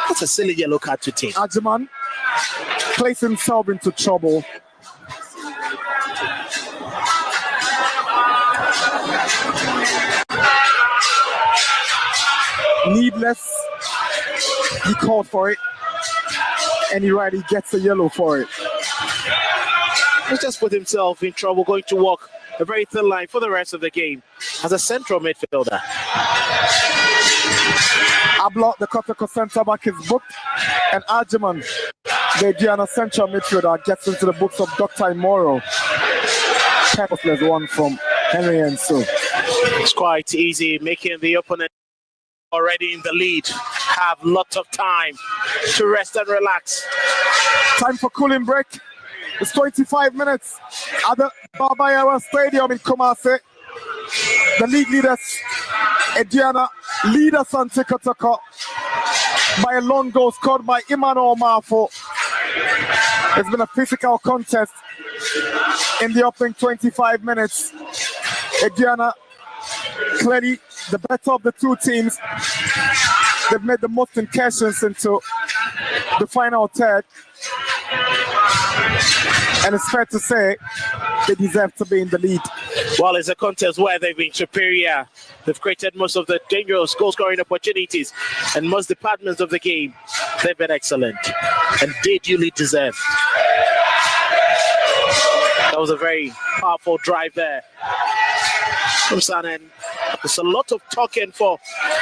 That's a silly yellow card to take. Aduana placed himself into trouble. Needless. He called for it. And he gets a yellow for it. He's just put himself in trouble, going to walk a very thin line for the rest of the game as a central midfielder. Ablo, the Kotoko centre back, is booked, and Aduana, the Aduana central midfielder, gets into the books of Dr. Imoro. Purposeless one from Henry and so. It's quite easy, making the opponent already in the lead have lots of time to rest and relax. Time for cooling break. It's 25 minutes at the Baba Stadium in Kumasi. The league leaders, Aduana, lead Asante Kotoko by a long goal scored by Emmanuel Mafo. It's been a physical contest in the opening 25 minutes. Aduana, clearly the better of the two teams. They've made the most incursions into the final third. And it's fair to say they deserve to be in the lead. Well, it's a contest where they've been superior. They've created most of the dangerous goal-scoring opportunities and most departments of the game. They've been excellent and they duly deserve. That was a very powerful drive there from Sanen. There's a lot of talking for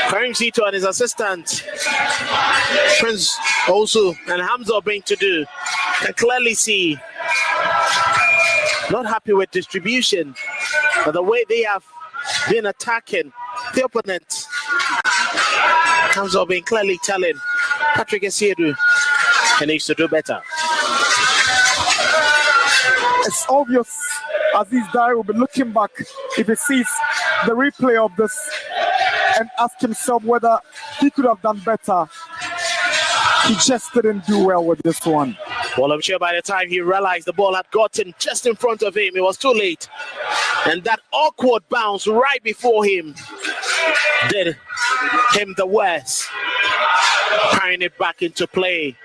Karim and his assistant, Prince also, and Hamza being to do. Can clearly see not happy with distribution, but the way they have been attacking the opponent. Hamza being clearly telling Patrick Esiedu he needs to do better. It's obvious Aziz Dari will be looking back if he sees the replay of this and ask himself whether he could have done better. He just didn't do well with this one. Well, I'm sure by the time he realized the ball had gotten just in front of him, it was too late. And that awkward bounce right before him did him the worst, carrying it back into play.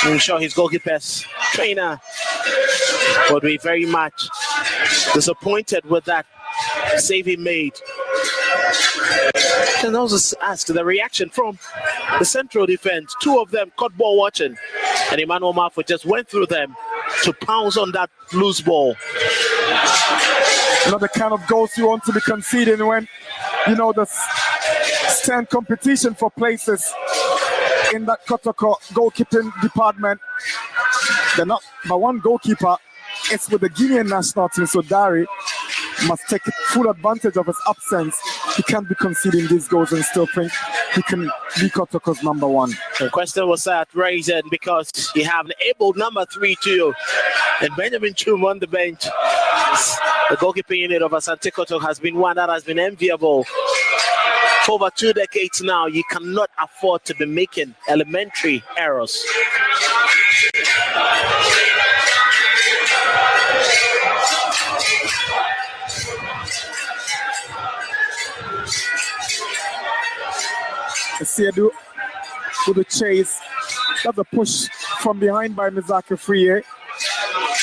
I'm sure his goalkeeper's trainer would be very much disappointed with that save he made. And also ask the reaction from the central defense. Two of them caught ball watching, and Emmanuel Mafo just went through them to pounce on that loose ball. Not the kind of goals you want to be conceding when you know the stand competition for places in that Kotoko goalkeeping department. They're not by one goalkeeper. It's with the Guinean national team, so Dari must take full advantage of his absence. He can't be conceding these goals and still think he can be Kotoko's number one. The question was raised because you have an able number 3 too, and Benjamin Chum on the bench. The goalkeeping unit of Asante Kotoko has been one that has been enviable for over 2 decades now. You cannot afford to be making elementary errors. Esiedu with the chase. That's a push from behind by Mizaki Friye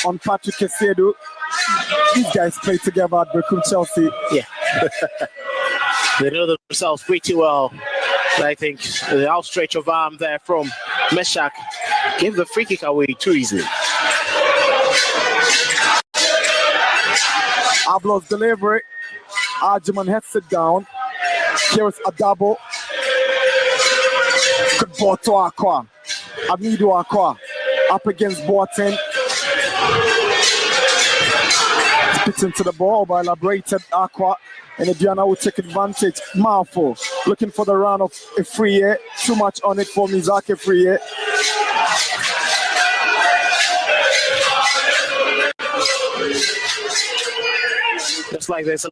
on Patrick Esiedu. These guys play together at Berkum Chelsea. Yeah. They know themselves pretty well. I think the outstretch of arm there from Meshak gave the free kick away too easily. Ablo's delivery. Aduana heads it down. Here's Adabo. Good ball to Akwa. Amidu Akwa up against Boateng. Spits into the ball by elaborated Akwa, and Aduana will take advantage. Mafo looking for the run of a free air. Too much on it for Mizaki Friye. Just like this.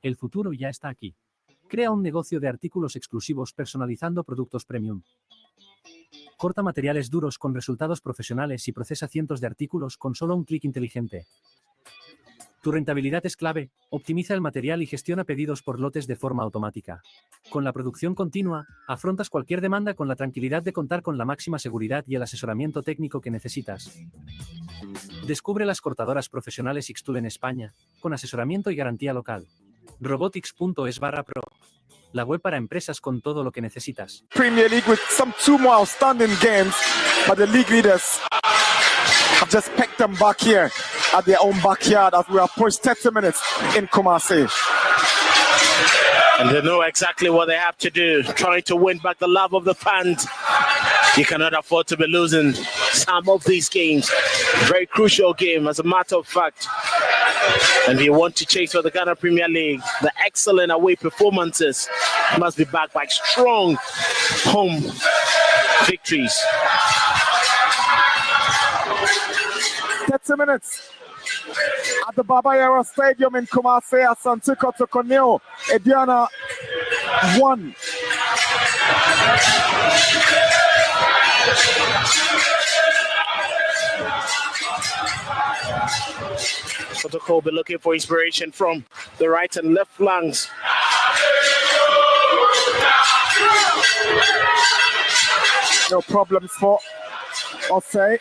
El futuro ya está aquí. Crea un negocio de artículos exclusivos personalizando productos premium. Corta materiales duros con resultados profesionales y procesa cientos de artículos con solo un clic inteligente. Tu rentabilidad es clave, optimiza el material y gestiona pedidos por lotes de forma automática. Con la producción continua, afrontas cualquier demanda con la tranquilidad de contar con la máxima seguridad y el asesoramiento técnico que necesitas. Descubre las cortadoras profesionales Xtool en España, con asesoramiento y garantía local. robotics.es/pro. La web para empresas con todo lo que necesitas. Premier League with some 2 more outstanding games, but the league leaders have just picked them back here at their own backyard as we approach 30 minutes in Kumasi. And they know exactly what they have to do, trying to win back the love of the fans. You cannot afford to be losing some of these games. Very crucial game, as a matter of fact. And if you want to chase for the Ghana Premier League, the excellent away performances must be backed by strong home victories. 30 minutes at the Babayara Stadium in Kumasi. Asante Kotoko 0, Aduana 1. Kotoko will be looking for inspiration from the right and left flanks. No problems for Osei.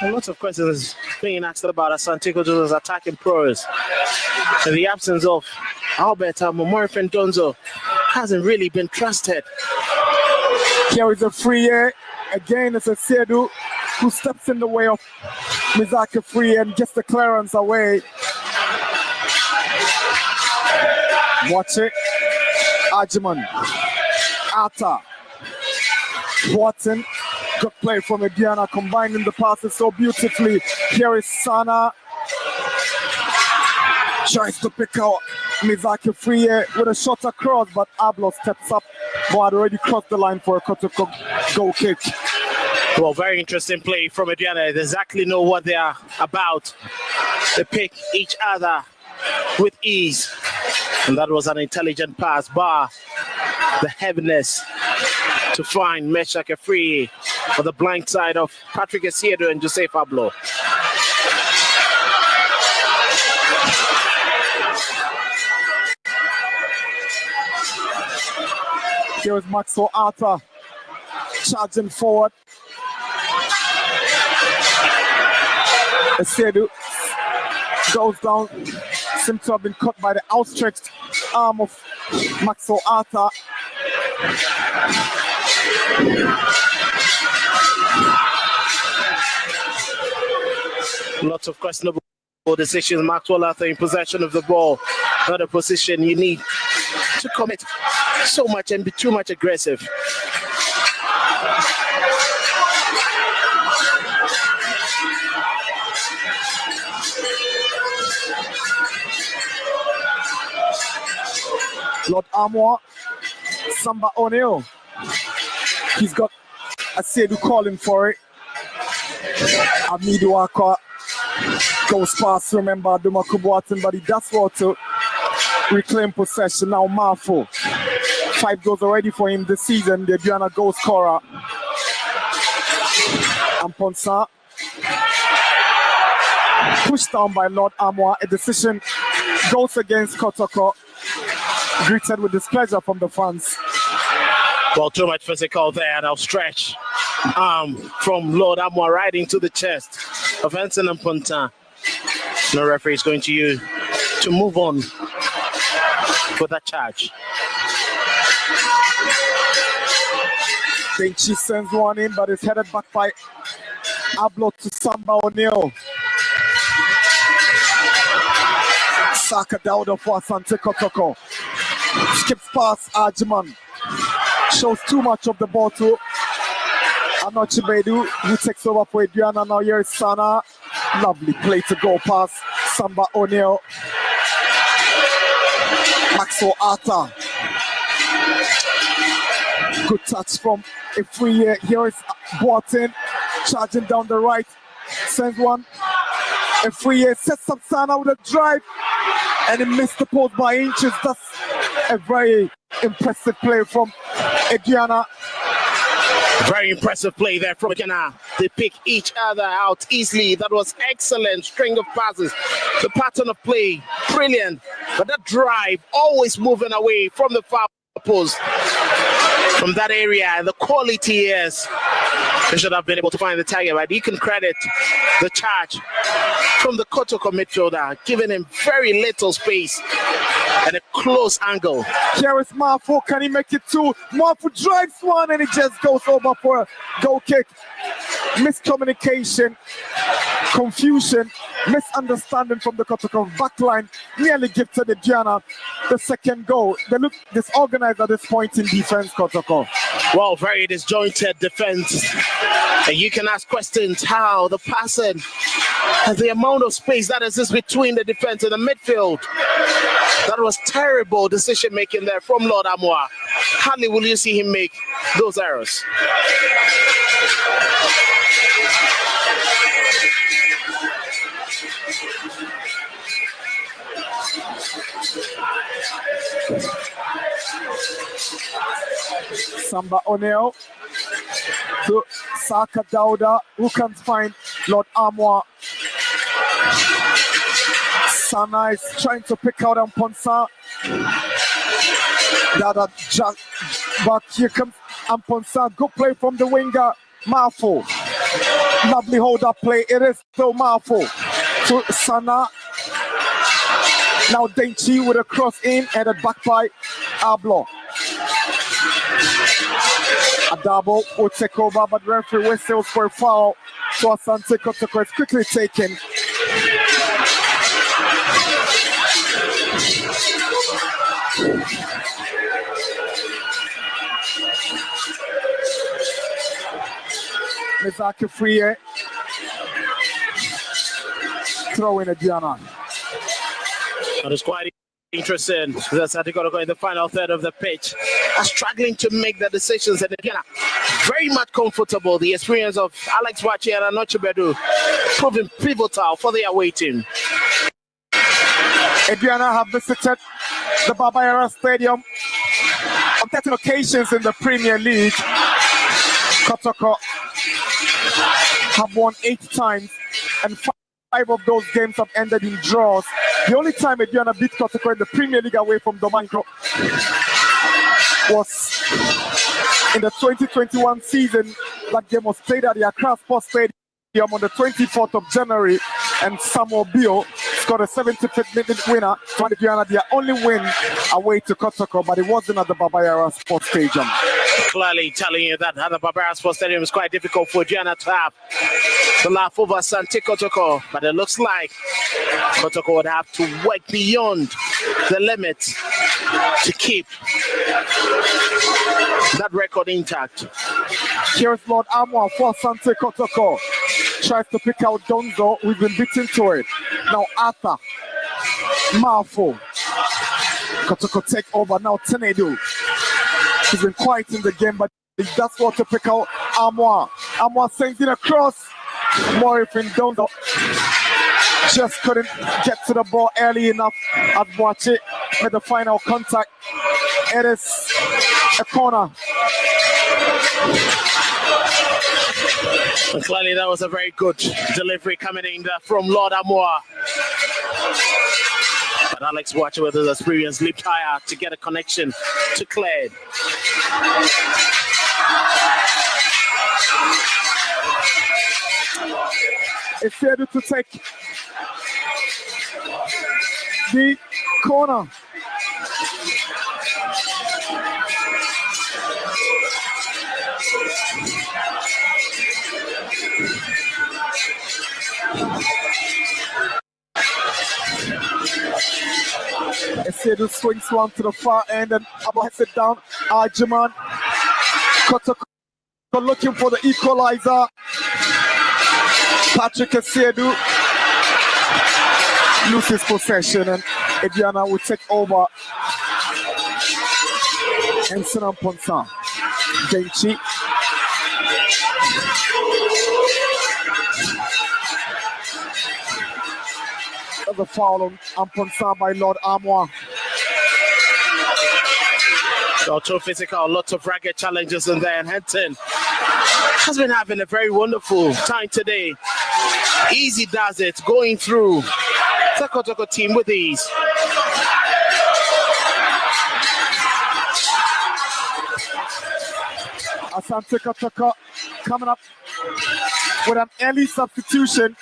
A lot of questions being asked about Asante Kotoko's attacking prowess. In the absence of Albert Morphin Donzo, hasn't really been trusted. Here is a free air. Again, it's a Sedu who steps in the way of Mizaki Free and gets the clearance away. Watch it. Ajiman. Atta. Watson. Good play from Aduana, combining the passes so beautifully. Here is Sana. Tries to pick out Mizaki Free with a shot across, but Ablo steps up. But had already crossed the line for a Kotoko goal kick. Well, very interesting play from Aduana. They exactly know what they are about. They pick each other with ease. And that was an intelligent pass, bar the heaviness to find Meshak Free on the blind side of Patrick Esiedo and Joseph Ablo. Here is Maxwell Arthur charging forward. Esiedo goes down, seems to have been caught by the outstretched arm of Maxwell Arthur. Lots of questionable decisions. Maxwell Arthur in possession of the ball. Not a position you need to commit so much and be too much aggressive. Lord Armour, Samba O'Neill. He's got Asedu calling for it. Amidu Akwa goes past, remember, Duma Kubuatin, but he does well to reclaim possession. Now Marfo. 5 goals already for him this season, the Aduana goal scorer. Amponsa pushed down by Lord Armour. A decision goes against Kotoko. Greeted with displeasure from the fans. Well, too much physical there. Now stretch from Lord Armour right into the chest of Anson and Ponta. No referee is going to use to move on with that charge. Benchy sends one in, but it's headed back by Ablo to Samba O'Neill. Saka Dauda for Asante Kotoko. Skips past Ajiman. Shows too much of the ball to Anochibedu, who takes over for Aduana. Now here is Sana. Lovely play to go past Samba O'Neill. Maxwell Arthur. Good touch from a free. Here is Boateng charging down the right. Sends one. A free sets up Sana with a drive. And he missed the post by inches. That's a very impressive play from Aduana. Very impressive play there from Ghana. They pick each other out easily. That was excellent string of passes. The pattern of play, brilliant. But that drive, always moving away from the far post. From that area, and the quality is, they should have been able to find the target, but you can credit the charge from the Kotoko midfielder, giving him very little space and a close angle. Here is Marfo. Can he make it two? Marfo drives one and it just goes over for a goal kick. Miscommunication, confusion, misunderstanding from the Kotoko backline nearly gifted Aduana the second goal. They look disorganized at this point in defense, Kotoko. Well, very disjointed defense. And you can ask questions how the passing and the amount of space that exists between the defense and the midfield. That was terrible decision making there from Lord Amoa. Hardly will you see him make those errors. Samba O'Neill to Saka Dauda, who can find Lord Amoa. Sana is trying to pick out Amponsa. Dada Jack, but here comes Amponsa. Good play from the winger, Marfo. Lovely hold up play. It is still Marfo to Sana. Now Denchi with a cross in, headed back by Ablo. Adabo will take over, but referee whistles for a foul. So Asante Kotoko is quickly taken. Mizaki Free throw in Aduana. That is quite interesting. That's Asante Kotoko in the final third of the pitch, struggling to make the decisions, and again, very much comfortable. The experience of Alex Wachi and Anoche Bedu proving pivotal for the away team. Aduana have visited the Babayara Stadium on 13 occasions in the Premier League. Kotoko have won 8 times, and 5 of those games have ended in draws. The only time Aduana beat Kotoko in the Premier League away from Domankro was in the 2021 season. That game was played at the Accra Sports Stadium on the 24th of January, and Samuel Bio scored a 75th minute winner for Aduana, their only win away to Kotoko, but it wasn't at the Babayara Sports Stadium. Clearly telling you that at the Babayara Sports Stadium is quite difficult for Aduana to have the laugh over Asante Kotoko, but it looks like Kotoko would have to work beyond the limit to keep that record intact. Here's Lord Amoa for Asante Kotoko. Tries to pick out Donzo. We've been beaten to it. Now Arthur. Marfo. Kotoko take over. Now Tenedo. He's been quiet in the game, but he does want to pick out Amoa. Amoa sends it across. Morifin Donzo just couldn't get to the ball early enough. Adwache made the final contact. It is a corner. And clearly that was a very good delivery coming in from Lord Amoa. But Alex Watcher with his experience leaped higher to get a connection to Claire. It's able to take the corner. Esedu swings one to the far end and Abba heads it down. Arjiman Kotoko looking for the equalizer. Patrick Esedu loses possession and Aduana will take over. And Sinan Ponsa. Denchi. The foul on Amponsa by Lord Amoa. Not too physical, lots of ragged challenges in there. And Henton has been having a very wonderful time today. Easy does it, going through the Kotoko team with ease. Asante Kotoko coming up with an early substitution.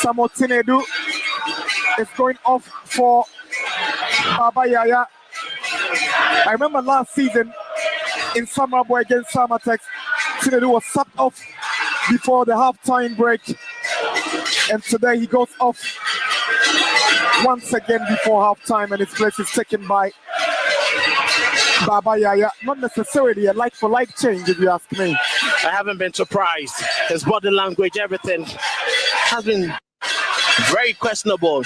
Samuel Tinedu is going off for Baba Yaya. I remember last season in Summer Boy against Samatex, Tinedu was subbed off before the halftime break, and today he goes off once again before halftime, and his place is taken by Baba Yaya. Not necessarily a like-for-like change, if you ask me. I haven't been surprised. His body language, everything has been very questionable.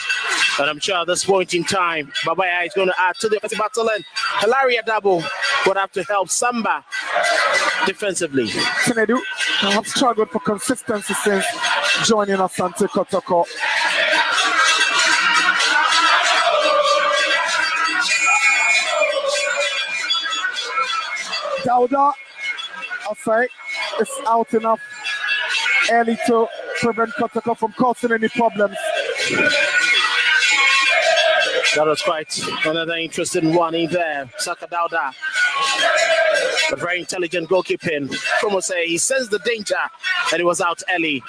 And I'm sure at this point in time, Baba Yaya is going to add to the battle, and Hilaria Dabo would have to help Samba defensively. Tinedu have struggled for consistency since joining Asante Kotoko. Dauda, I'll say, is out enough early to prevent Kotoko from causing any problems. That was quite another interesting one in there. Saka Dauda, but very intelligent goalkeeping. Como say, he sensed the danger and he was out early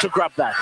to grab that.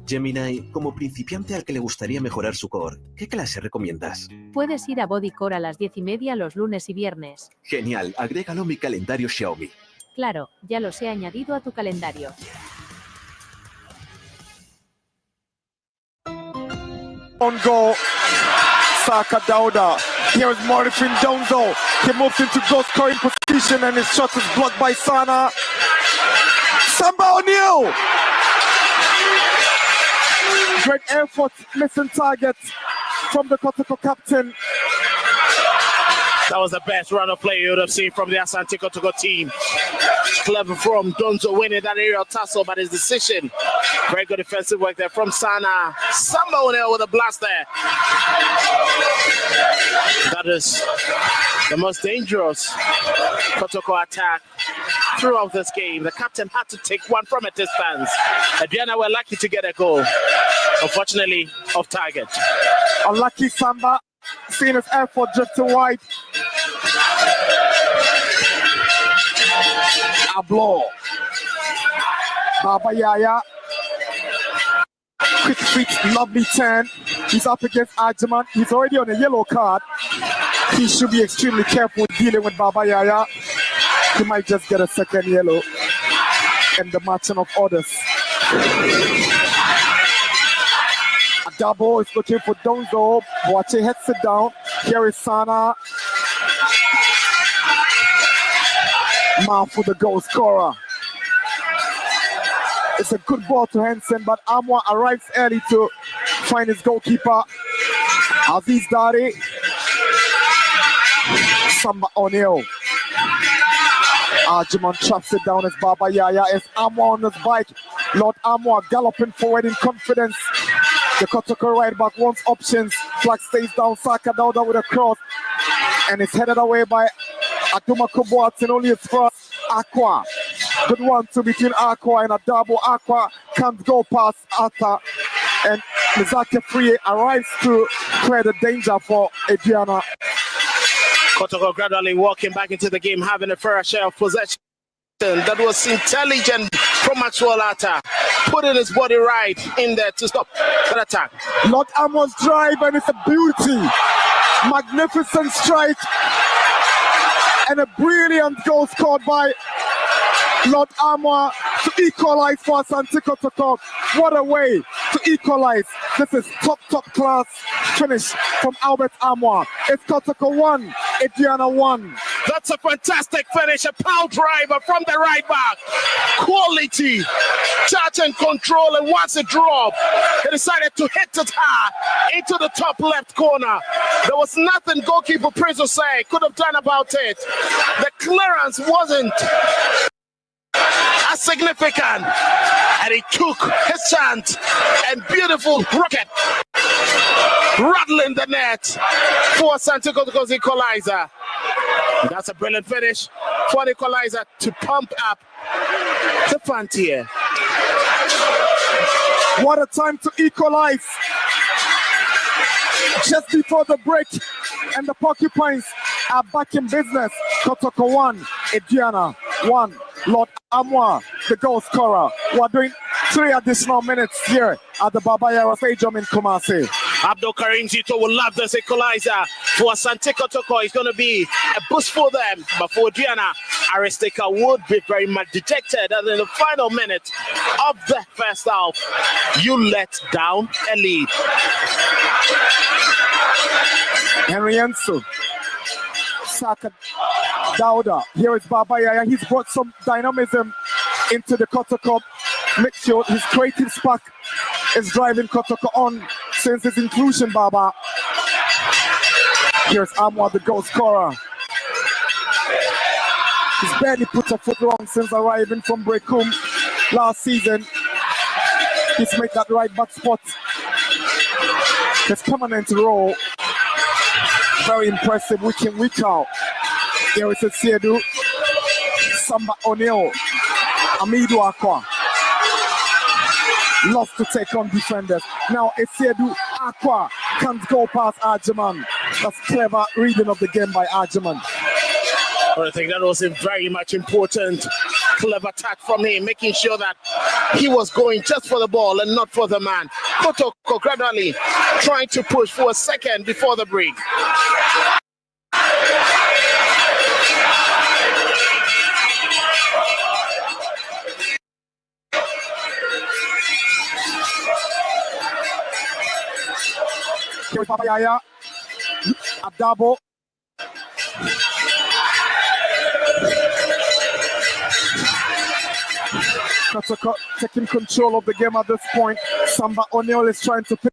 Gemini, como principiante al que le gustaría mejorar su core, ¿qué clase recomiendas? Puedes ir a Body Core a las 10:30 los lunes y viernes. Genial, agrégalo a mi calendario Xiaomi. Claro, ya los he añadido a tu calendario. On goal, Saka Dauda. Here is Morrison Donzo. He moves into goal scoring position and his shot is blocked by Sana. Samba O'Neal. Great effort, missing target from the Kotoko captain. That was the best run of play you would have seen from the Asante Kotoko team. Clever from Donzo winning that aerial tussle, but his decision. Very good defensive work there from Sana. Samba O'Neal with a blast there. That is the most dangerous Kotoko attack throughout this game. The captain had to take one from a distance. Aduana were lucky to get a goal. Unfortunately, off target. Unlucky Samba, seeing his effort drift to wide. Ablo. Baba Yaya. Quick feet, lovely turn. He's up against Ajiman. He's already on a yellow card. He should be extremely careful dealing with Baba Yaya. He might just get a second yellow and the matching of orders. Adabo is looking for Donzo. Boache heads it down. Here is Sana. Mafu, the goal scorer. It's a good ball to Henson, but Amwa arrives early to find his goalkeeper. Aziz Dari. Samba O'Neal. Arjuman traps it down as Baba Yaya. As Amwa on his bike. Lord Amwa galloping forward in confidence. The Kotoko right back wants options. Flag stays down. Saka Dauda with a cross. And it's headed away by Atuma Kobuatin. Only it's first. Aqua. Good 1-2 between Aqua and Adabo. Aqua can't go past Ata. And Mizake Free arrives to clear the danger for Aduana. Kotoko gradually walking back into the game, having a fair share of possession. That was intelligent from Maxwell Ata, putting his body right in there to stop that attack. Lord Ammon's drive, and it's a beauty. Magnificent strike. And a brilliant goal scored by Lord Amwa to equalize for Asante Kotoko. What a way to equalize. This is top class finish from Albert Amwa. It's Kotoko 1, Aduana 1. That's a fantastic finish. A power driver from the right back. Quality, touch and control. And once it dropped, he decided to hit it hard into the top left corner. There was nothing goalkeeper Prince say could have done about it. The clearance wasn't as significant, and he took his chance and beautiful rocket rattling the net for Asante Kotoko's equalizer. That's a brilliant finish for the equalizer to pump up the frontier. What a time to equalize. Just before the break, and the Porcupines are back in business. Kotoko 1, Aduana 1. Lord Amwa, the goal scorer. We're doing 3 additional minutes here at the Baba Yara Stadium in Kumasi. Abdul Karim Zito will love this equalizer for Asante Kotoko. It's going to be a boost for them. But for Aduana, Aristika would be very much dejected as in the final minute of the first half, you let down a lead. Henry Ensu. Saka Dauda. Here is Baba Yaya. He's brought some dynamism into the Kotoko midfield. His creative spark is driving Kotoko on since his inclusion, Baba. Here's Amwa, the goal scorer. He's barely put a foot wrong since arriving from Brekum last season. He's made that right back spot. His permanent role. Very impressive week in, week out. Here is Siedu, Samba O'Neill, Amidu Aqua. Loves to take on defenders. Now Siedu Aqua can't go past Arjaman. That's clever reading of the game by Arjaman. I think that was a very much important, clever touch from him, making sure that he was going just for the ball and not for the man. Kotoko gradually trying to push for a second before the break. Here's Baba Yaya, Adabo. Kotoko taking control of the game at this point. Samba O'Neill is trying to pick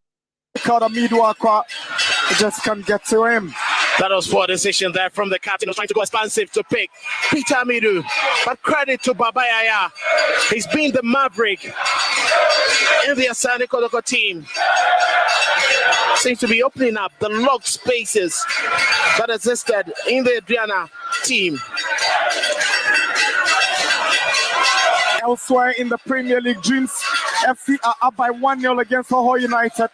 out Amidu Aqua. Just can't get to him. That was poor decision there from the captain. He was trying to go expansive to pick Peter Amidu. But credit to Baba Yaya. He's been the maverick in the Asante Kotoko team. Seems to be opening up the locked spaces that existed in the Aduana team. Elsewhere in the Premier League, Dreams FC are up by 1-0 against Hoho United.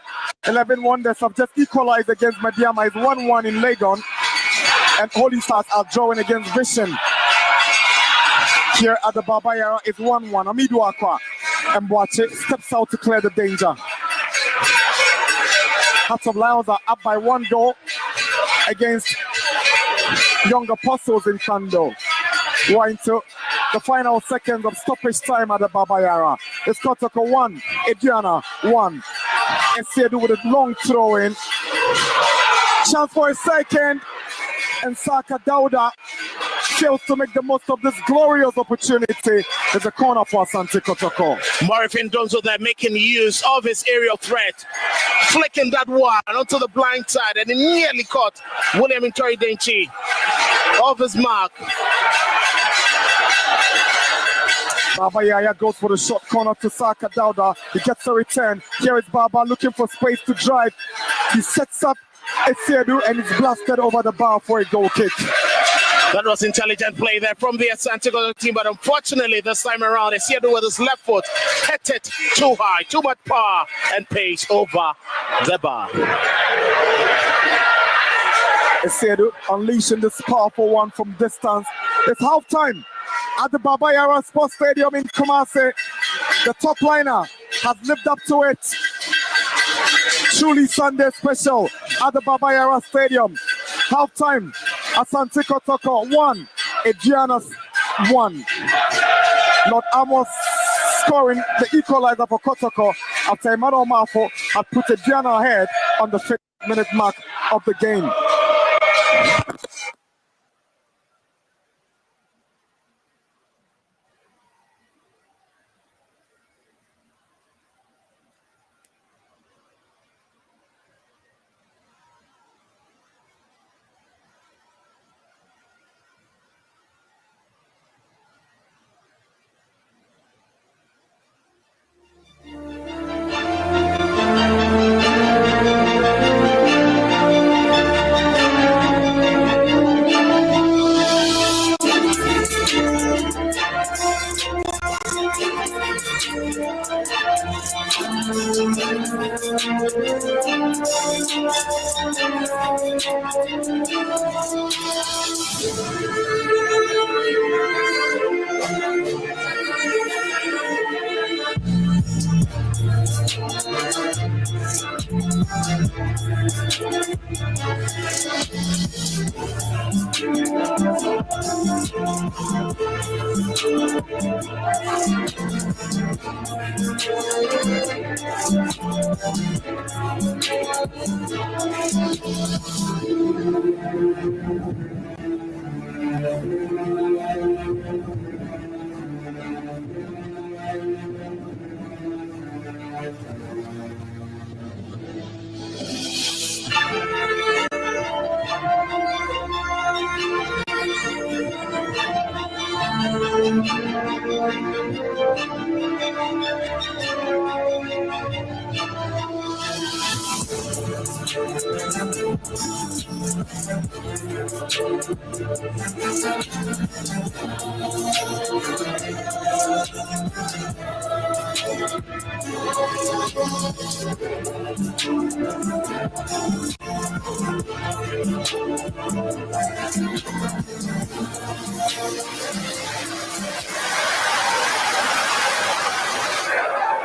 11 Wonders have just equalized against Madiama. It's 1-1 in Legon. And Holy Stars are drawing against Vision. Here at the Baba Yara, it's 1-1. Amidu Aqua and Boache steps out to clear the danger. Hearts of Lions are up by 1 goal against Young Apostles in Kando. We're into the final seconds of stoppage time at the Baba Yara. It's Kotoko 1, Aduana 1. Esiedu with a long throw in. Chance for a second. And Saka Dauda fails to make the most of this glorious opportunity. There's a corner for Asante Kotoko. Morifin Donzo there making use of his aerial threat, flicking that one onto the blind side, and he nearly caught William Intori Denchi off his mark. Baba Yaya goes for the short corner to Saka Dauda. He gets a return. Here is Baba looking for space to drive. He sets up Esiedu and it's blasted over the bar for a goal kick. That was intelligent play there from the Asante Kotoko team, but unfortunately this time around, Esiedu with his left foot hit it too high, too much power, and pace over the bar. Esiedu unleashing this powerful one from distance. It's halftime at the Baba Yara Sports Stadium in Kumasi. The top liner has lived up to it. Truly Sunday special at the Baba Yara Stadium. Halftime, Asante Kotoko 1, Aduana 1. Lord Amos scoring the equalizer for Kotoko after Emmanuel Mafo had put Aduana ahead on the 5th minute mark of the game.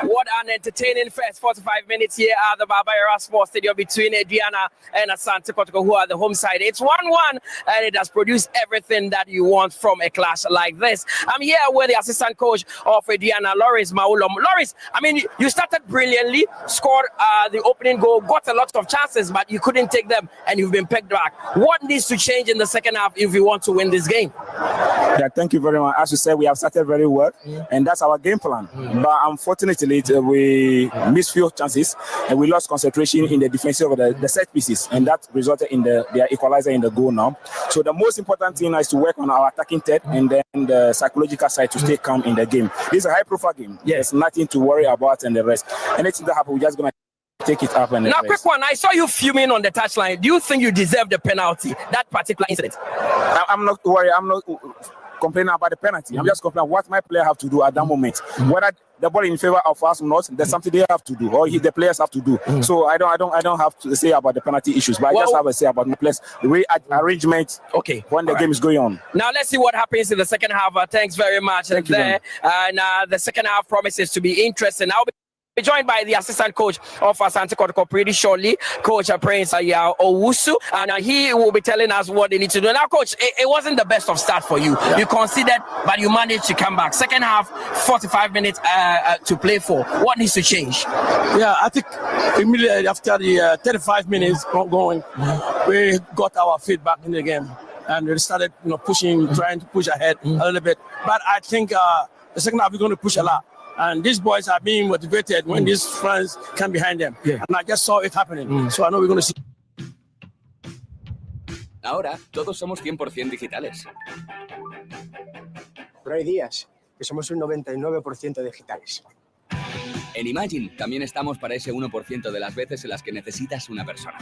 What an entertaining first 45 minutes here at the Barbaera Sports Stadium between Aduana and Asante Kotoko, who are the home side. It's 1-1, and it has produced everything that you want from a clash like this. I'm here with the assistant coach of Aduana, Loris Maulom. Loris, I mean, you started brilliantly, scored the opening goal, got a lot of chances, but you couldn't take them, and you've been pegged back. What needs to change in the second half if you want to win this game? Yeah, thank you very much. As you said, we have started very well, and that's our game plan. But unfortunately, we missed few chances, and we lost concentration in the defensive of the set pieces, and that resulted in their equalizer in the goal now. So the most important thing is to work on our attacking third and then the psychological side to stay calm in the game. This is a high-profile game. There's nothing to worry about and the rest. Anything that happens, we're just going to take it up. And now, quick one. I saw you fuming on the touchline. Do you think you deserve the penalty, that particular incident? I'm not worried. I'm not complaining about the penalty. I'm just complaining what my player have to do at that moment. Whether the ball in favor of us or not, there's something they have to do, or the players have to do. So I don't have to say about the penalty issues, but I just have to say about my players, the way arrangement. Okay. When the game is going on. Now let's see what happens in the second half. Thanks very much. Thank you, and the second half promises to be interesting. I'll be joined by the assistant coach of Asante Kotoko pretty shortly, Coach Prince Owusu, and he will be telling us what they need to do. Now, Coach, it wasn't the best of start for you. You conceded, but you managed to come back. Second half, 45 minutes to play for. What needs to change? Yeah, I think immediately after the 35 minutes going, we got our feet back in the game, and we started, pushing, trying to push ahead a little bit. But I think the second half we're going to push a lot. And these boys are being motivated when these friends come behind them. And I just saw it happening. So I know we're going to see. Ahora, todos somos 100% digitales. Pero hay días que somos un 99% digitales. En Imagine también estamos para ese 1% de las veces en las que necesitas una persona.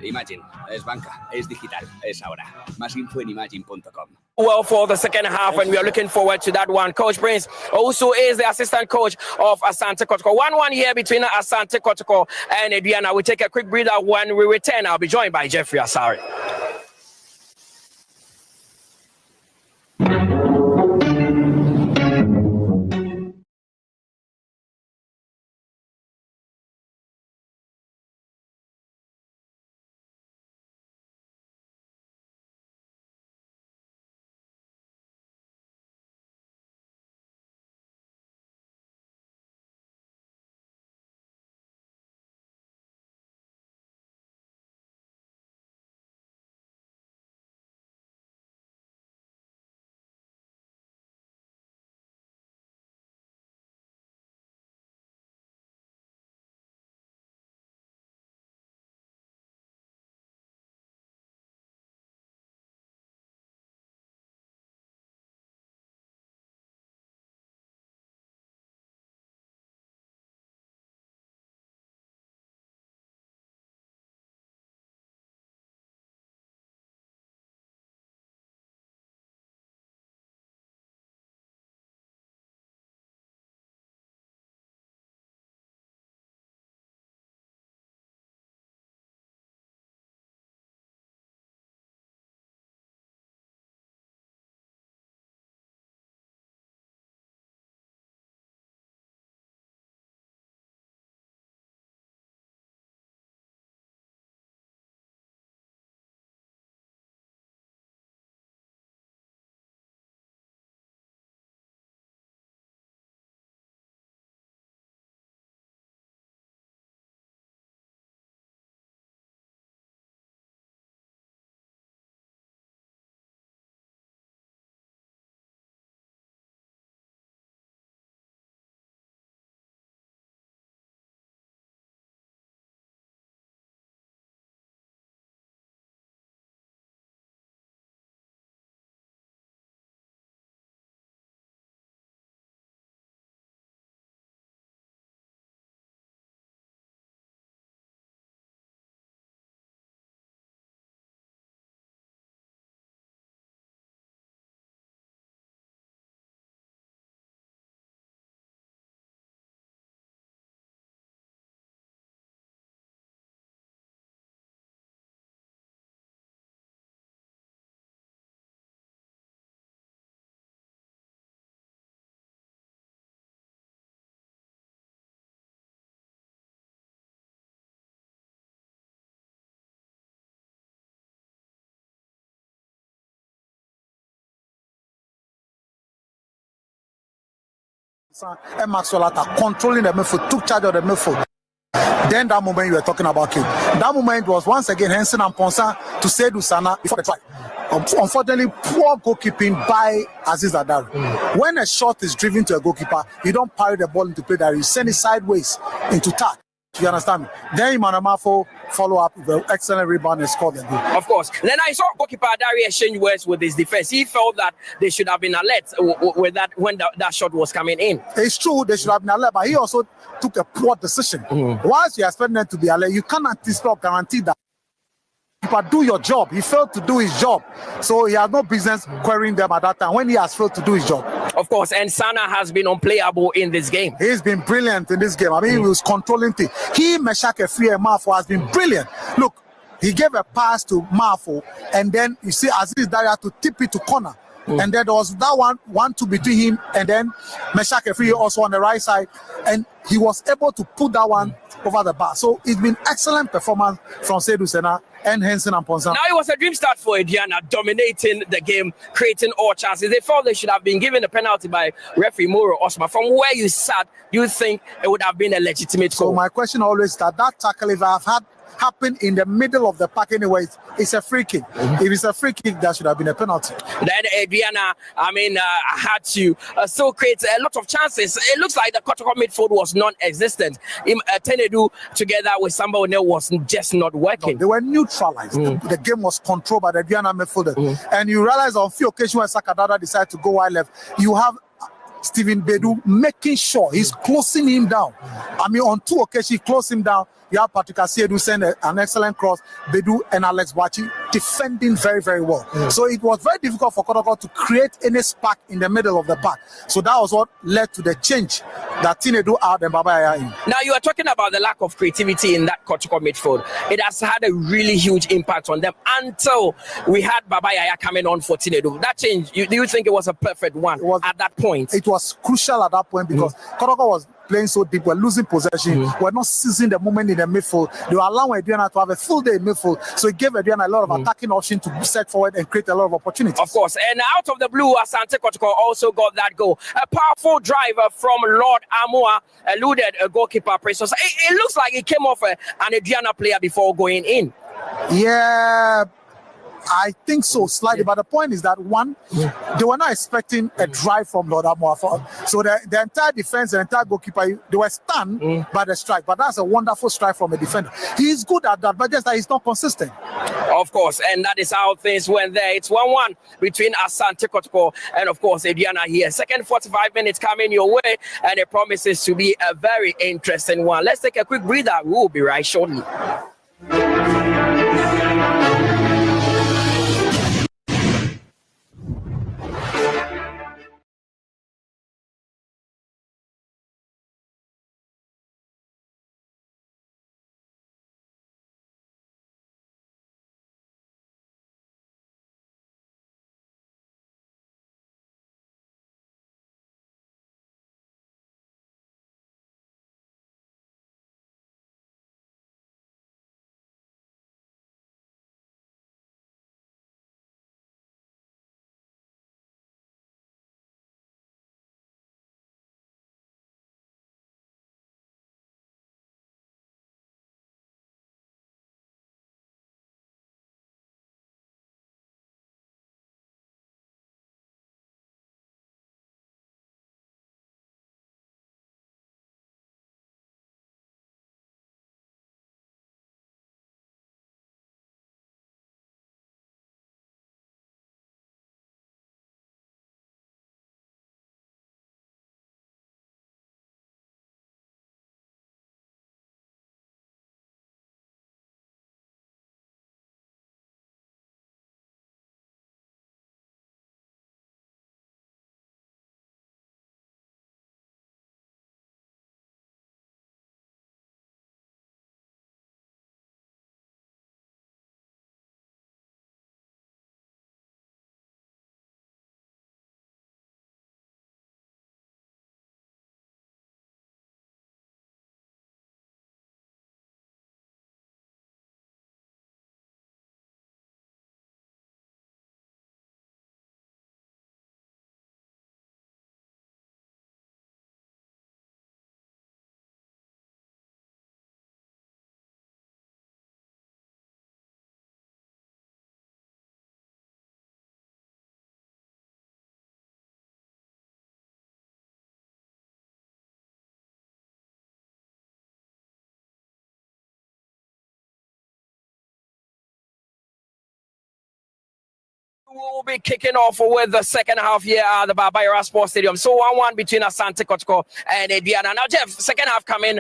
Imagine, es banca, es digital, es ahora. Más info en imagine.com. Well, for the second half, and we are looking forward to that one. Coach Prince also is the assistant coach of Asante Kotoko. 1-1 here between Asante Kotoko and Aduana. We take a quick breather. When we return, I'll be joined by Jeffrey Asari. and Maxwell Atta controlling the midfield, took charge of the midfield. Then that moment you were talking about King. That moment was once again Henson and Ponsa to Seydou Sana before the try. Unfortunately, poor goalkeeping by Aziz Adari. When a shot is driven to a goalkeeper, you don't parry the ball into play that you send it sideways into touch. You understand me? Then Imanamafo follow up with an excellent rebound and score the goal. Of course. Then I saw goalkeeper Adari exchange words with his defense. He felt that they should have been alert with that when that shot was coming in. It's true they should have been alert, but he also took a poor decision. Whilst you expect them to be alert, you can't anticipate or guarantee that. But do your job. He failed to do his job, so he has no business querying them at that time when he has failed to do his job. Of course, and Sana has been unplayable in this game. He's been brilliant in this game. I mean, he was controlling things. He, Meshake Free and Mafo has been brilliant. Look, he gave a pass to Mafo, and then you see Aziz Daria to tip it to corner. And then there was that 1-2 between him and then Meshake Free also on the right side, and he was able to put that one over the bar. So it's been excellent performance from Seydou Sena and Henson and Ponsa. Now it was a dream start for Aduana, dominating the game, creating all chances. They felt they should have been given a penalty by referee Moro Osman. From where you sat, you think it would have been a legitimate goal? So my question always is that tackle, if I've had happen in the middle of the park anyway, it's a free kick. If it's a free kick, that should have been a penalty. Then Aduana, had to still create a lot of chances. It looks like the Kotoko midfield was non-existent. Tenedu together with Samba O'Neil was just not working. No, they were neutralized. The game was controlled by the Aduana midfielder. And you realize on few occasions when Sakadada decided to go wide left, you have Stephen Bedu making sure he's closing him down. I mean, on 2 occasions, he closed him down. You have Patrick Asiedu send an excellent cross. Bedu and Alex Bachi defending very, very well. So it was very difficult for Kotoko to create any spark in the middle of the park. So that was what led to the change that Tinedu out and Baba Yaya in. Now you are talking about the lack of creativity in that Kotoko midfield. It has had a really huge impact on them until we had Baba Yaya coming on for Tinedu. That change, do you think it was a perfect one at that point? It was crucial at that point because Kotoko was playing so deep, we're losing possession, we're not seizing the moment in the midfield. They were allowing Aduana to have a full day in midfield, so it gave Aduana a lot of attacking options to set forward and create a lot of opportunities. Of course, and out of the blue, Asante Kotoko also got that goal. A powerful driver from Lord Amua eluded a goalkeeper pressure. So it looks like it came off an Aduana player before going in. Yeah, I think so, slightly. But the point is that one, they were not expecting a drive from Lord Amua. So the entire defense, the entire goalkeeper, they were stunned by the strike. But that's a wonderful strike from a defender. He's good at that, but just that he's not consistent. Of course, and that is how things went there. It's 1-1 between Asante Kotoko and, of course, Aduana here. Second 45 minutes coming your way, and it promises to be a very interesting one. Let's take a quick breather. We'll be right shortly. We'll be kicking off with the second half here at the Barbayara Sports Stadium. So 1-1 between Asante Kotoko and Aduana. Now, Jeff, second half coming.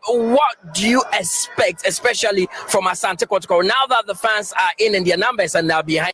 What do you expect, especially from Asante Kotoko, now that the fans are in their numbers and they're behind?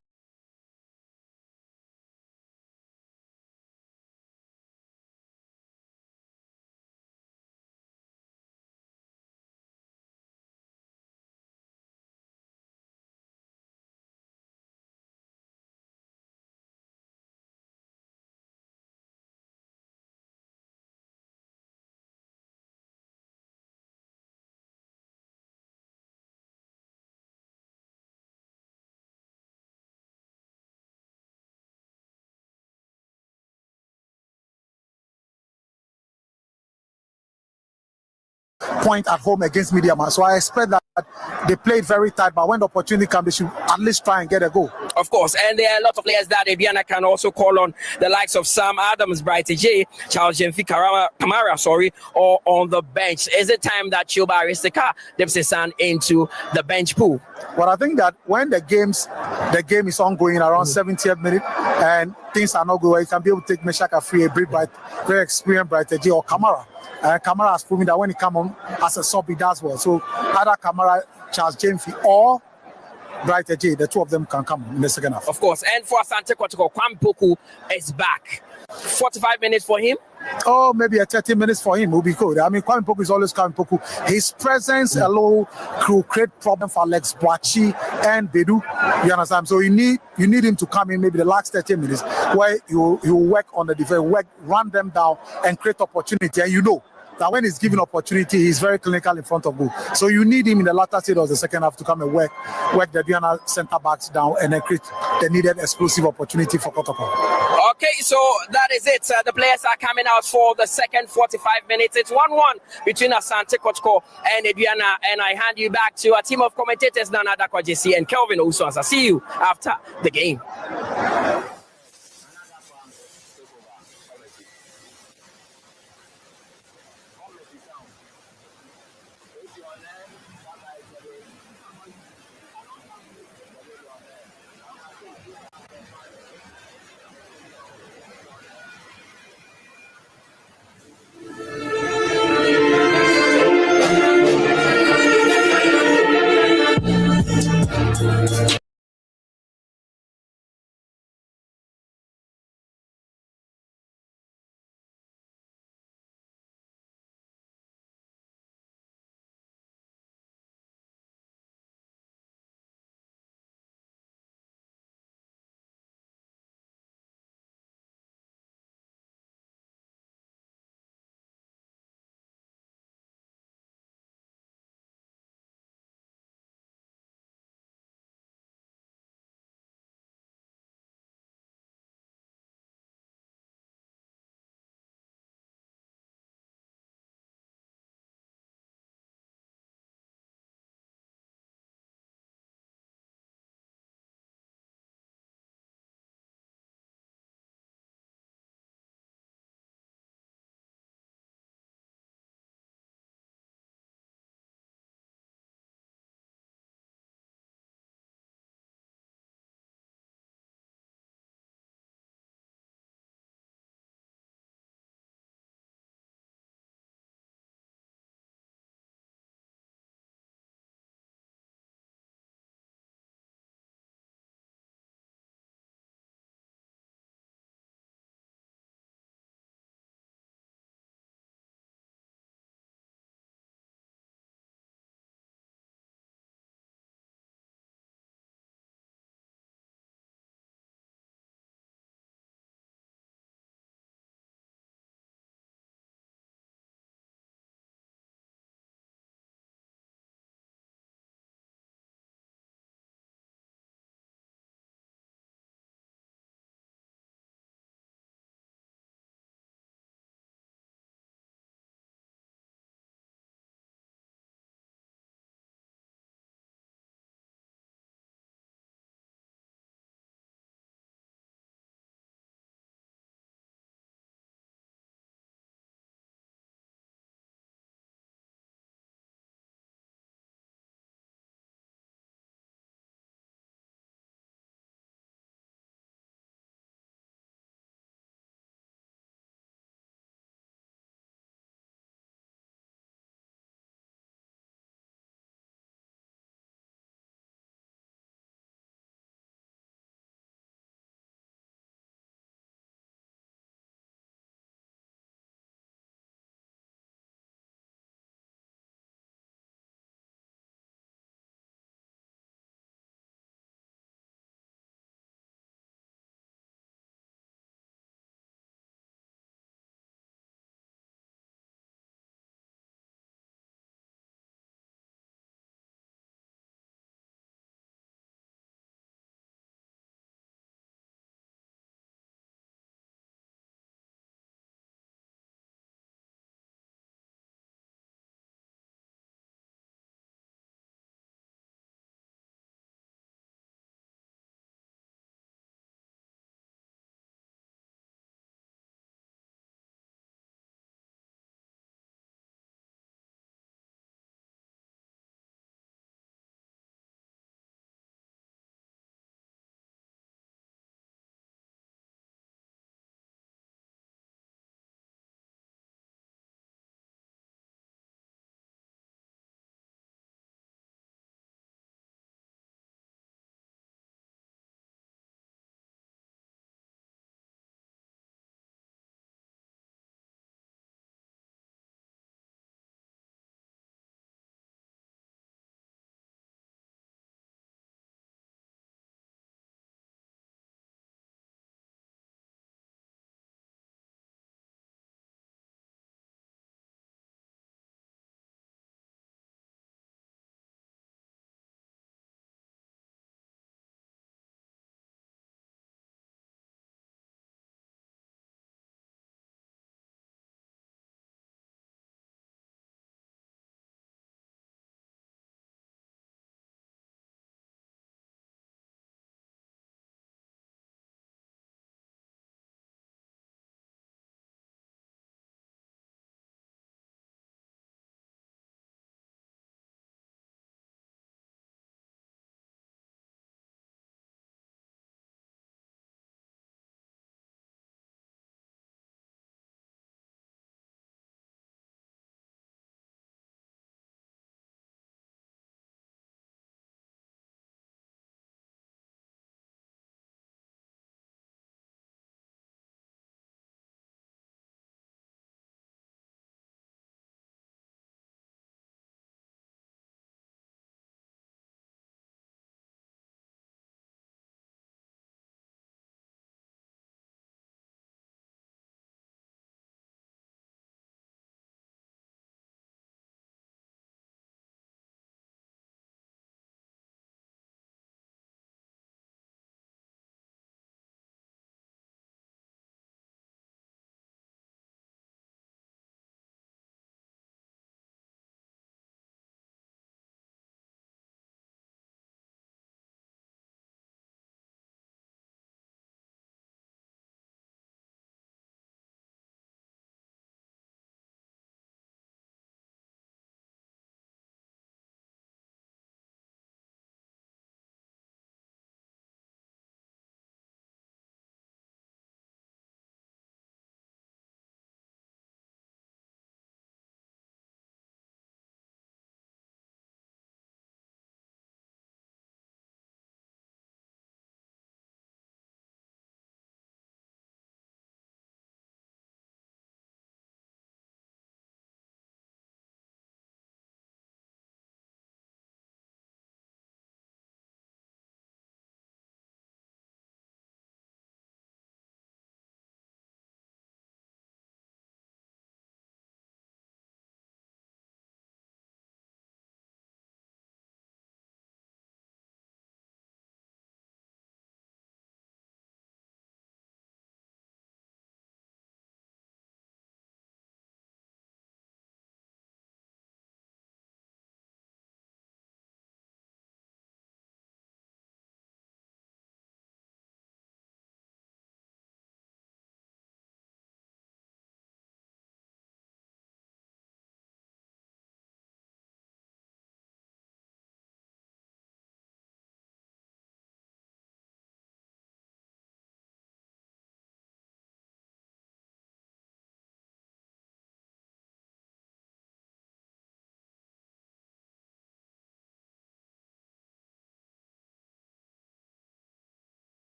Point at home against Mediaman. So I expect that they played very tight, but when the opportunity comes, they should at least try and get a goal. Of course, and there are a lot of players that Aduana can also call on, the likes of Sam Adams, Bright J, Charles Jemfi Kamara, or on the bench. Is it time that Chuba Aristika dips his hand into the bench pool? Well, I think that when the game is ongoing around 70th minute and things are not good, you can be able to take Meshaka free, a very experienced Bright J or Kamara. Kamara has proven that when he comes on as a sub, he does well. So either Kamara, Charles Jemfi, or Bright J, the two of them can come in the second half. Of course. And for Asante Kotoko, Kwame Poku is back. 45 minutes for him? Oh, maybe a 30 minutes for him will be good. I mean, Kwame Poku is always Kwame Poku. His presence alone could create problem for Alex Boachi and Bedu. You understand? So you need him to come in maybe the last 30 minutes where you work on the defense, run them down and create opportunity. And you know that when he's given opportunity, he's very clinical in front of goal. So you need him in the latter stage of the second half to come and work the Aduana centre backs down and then create the needed explosive opportunity for Kotoko. Okay, so that is it. The players are coming out for the second 45 minutes. It's 1-1 between Asante Kotoko and Aduana. And I hand you back to a team of commentators, Nana Dakwa JC and Kelvin Usoasa. See you after the game.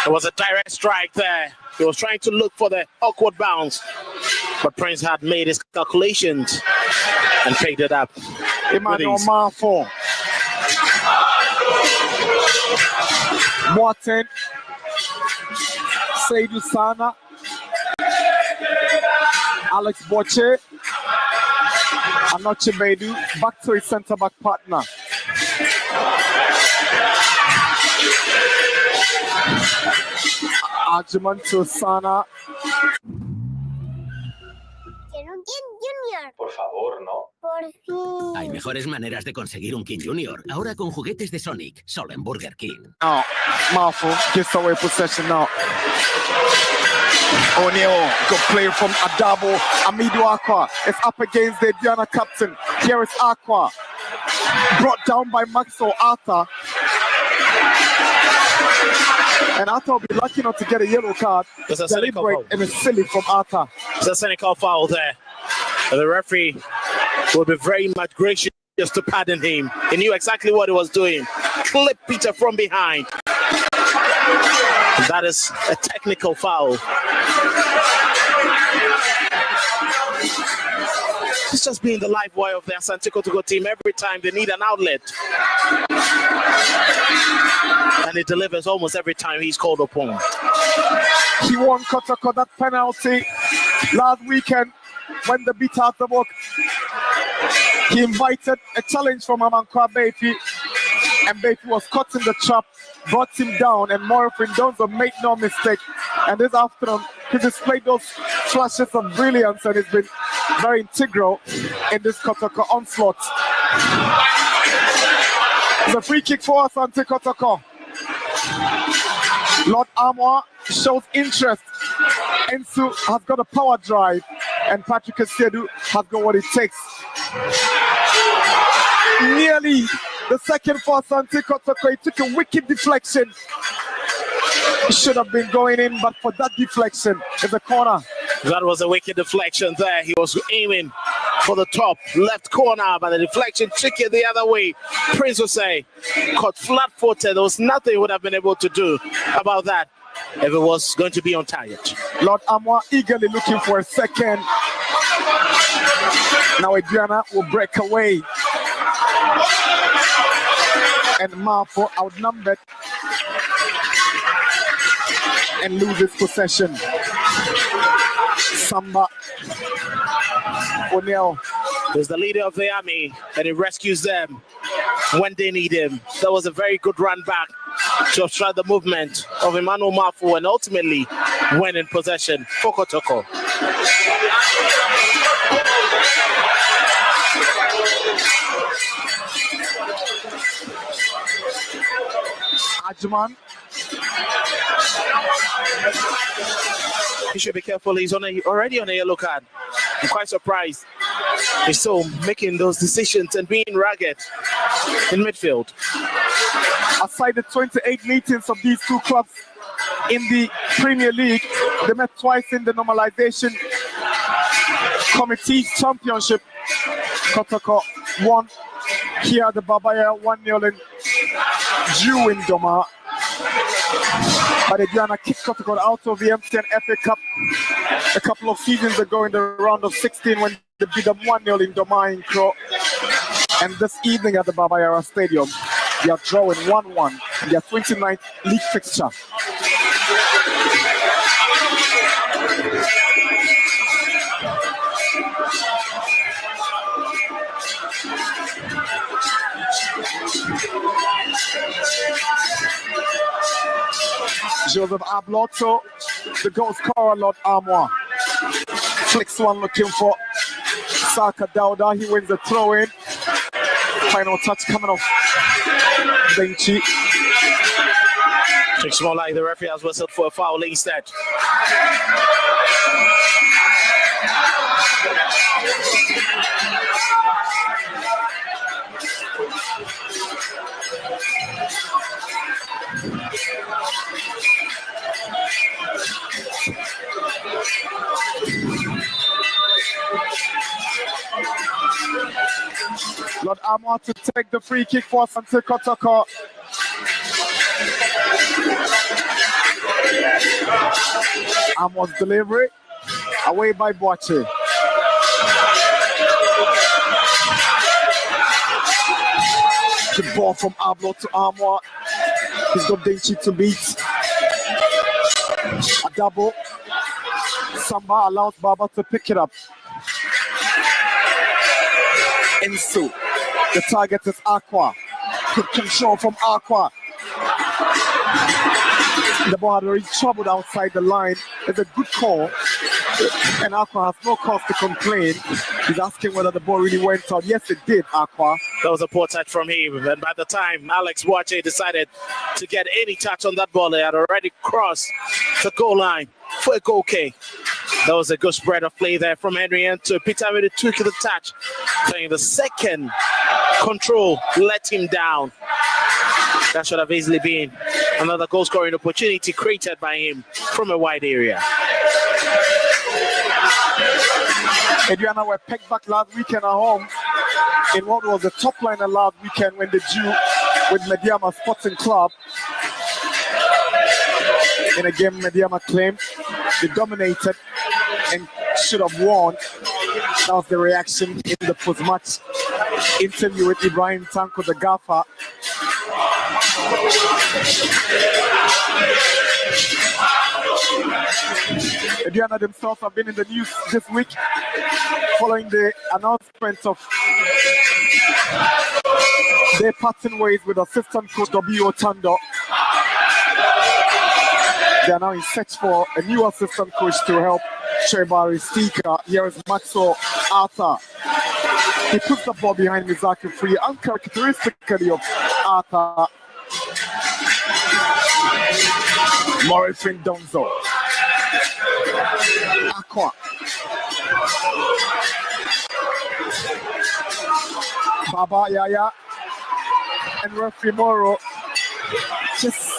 It was a direct strike there. He was trying to look for the awkward bounce, but Prince had made his calculations and picked it up. Emmanuel Marfo. Martin. Seydou Sana. Alex Boche. Anoche Bedu. Back to his centre-back partner. Arjuman to Sana. Por favor, no. Por fin. Hay mejores maneras de conseguir un King Junior. Ahora con juguetes de Sonic, solo en Burger King. Now, Marfo gets away possession now. O'Neal, good play from Adabo. Amidu Aqua is up against the Aduana captain. Here is Aqua. Brought down by Maxwell Arthur. And Arthur will be lucky not to get a yellow card. It's a cynical and it's silly from Arthur. It's a cynical foul there. And the referee will be very much gracious to pardon him. He knew exactly what he was doing. Clip Peter from behind. That is a technical foul. It's just being the live wire of the Asante Kotoko team every time they need an outlet. And he delivers almost every time he's called upon. He won Kotoko that penalty last weekend when the beat out the book. He invited a challenge from Amankwa Befi, and Befi was caught in the trap, brought him down, and Morphin Donzo made no mistake. And this afternoon, he displayed those flashes of brilliance, and it's been very integral in this Kotoko onslaught. The free kick for Asante Kotoko. Lord Armour shows interest. Ensu has got a power drive, and Patrick Asiedu has got what it takes. Nearly the second for Asante Kotoko. He took a wicked deflection. It should have been going in, but for that deflection in the corner. That was a wicked deflection there. He was aiming for the top left corner, but the deflection took it the other way. Prince Jose caught flat-footed. There was nothing he would have been able to do about that if it was going to be on target. Lord Amwa eagerly looking for a second. Now Aduana will break away. And Marfo outnumbered and loses possession. Samba O'Neal is the leader of the army, and he rescues them when they need him. That was a very good run back to obstruct the movement of Emmanuel Marfo, and ultimately win in possession for Kotoko. Ajman. He should be careful. He's already on a yellow card. I'm quite surprised he's still making those decisions and being ragged in midfield. Aside the 28 meetings of these two clubs in the Premier League, they met twice in the normalization committee championship. Kotoko won here at the Babaya 1-0 in drew in Doma. But Aduana kicked Kotoko out of the MTN FA Cup a couple of seasons ago in the round of 16 when they beat them 1-0 in Doma in Kro. And this evening at the Babayara Stadium, they are drawing 1-1 in their 29th league fixture. Joseph Ablotto, the goal scorer, Lord Armour. Flicks one looking for Saka Dauda. He wins the throw in. Final touch coming off Benchy. Looks more like the referee has whistled for a foul instead. Lord Armour to take the free kick for Asante Kotoko. Amos delivery. Away by Boache. Good ball from Ablo to Armour. He's got Denchi to beat. A double. Samba allows Baba to pick it up. Ensu. The target is Aqua. Good control from Aqua. The ball had already troubled outside the line. It's a good call. And Aqua has no cause to complain. He's asking whether the ball really went out. Yes, it did, Aqua. That was a poor touch from him. And by the time Alex Boache decided to get any touch on that ball, they had already crossed the goal line for a goal kick. That was a good spread of play there from Henry to Peter with a tweak of the touch. Playing the second control, let him down. That should have easily been another goal scoring opportunity created by him from a wide area. Aduana were pegged back last weekend at home in what was the top liner last weekend when they drew with Mediama Sporting Club. In a game Mediama claimed they dominated and should have won. That was the reaction in the post-match interview with Ibrahim Tanko, the gaffer. Aduana themselves have been in the news this week following the announcement of their parting ways with assistant coach W. Otando. They are now in search for a new assistant coach to help Shebari Stika. Here is Maxwell Arthur. He puts the ball behind Mizaki Free, uncharacteristically of Arthur. Morrison Donzo. Aqua. Baba Yaya and referee Moro just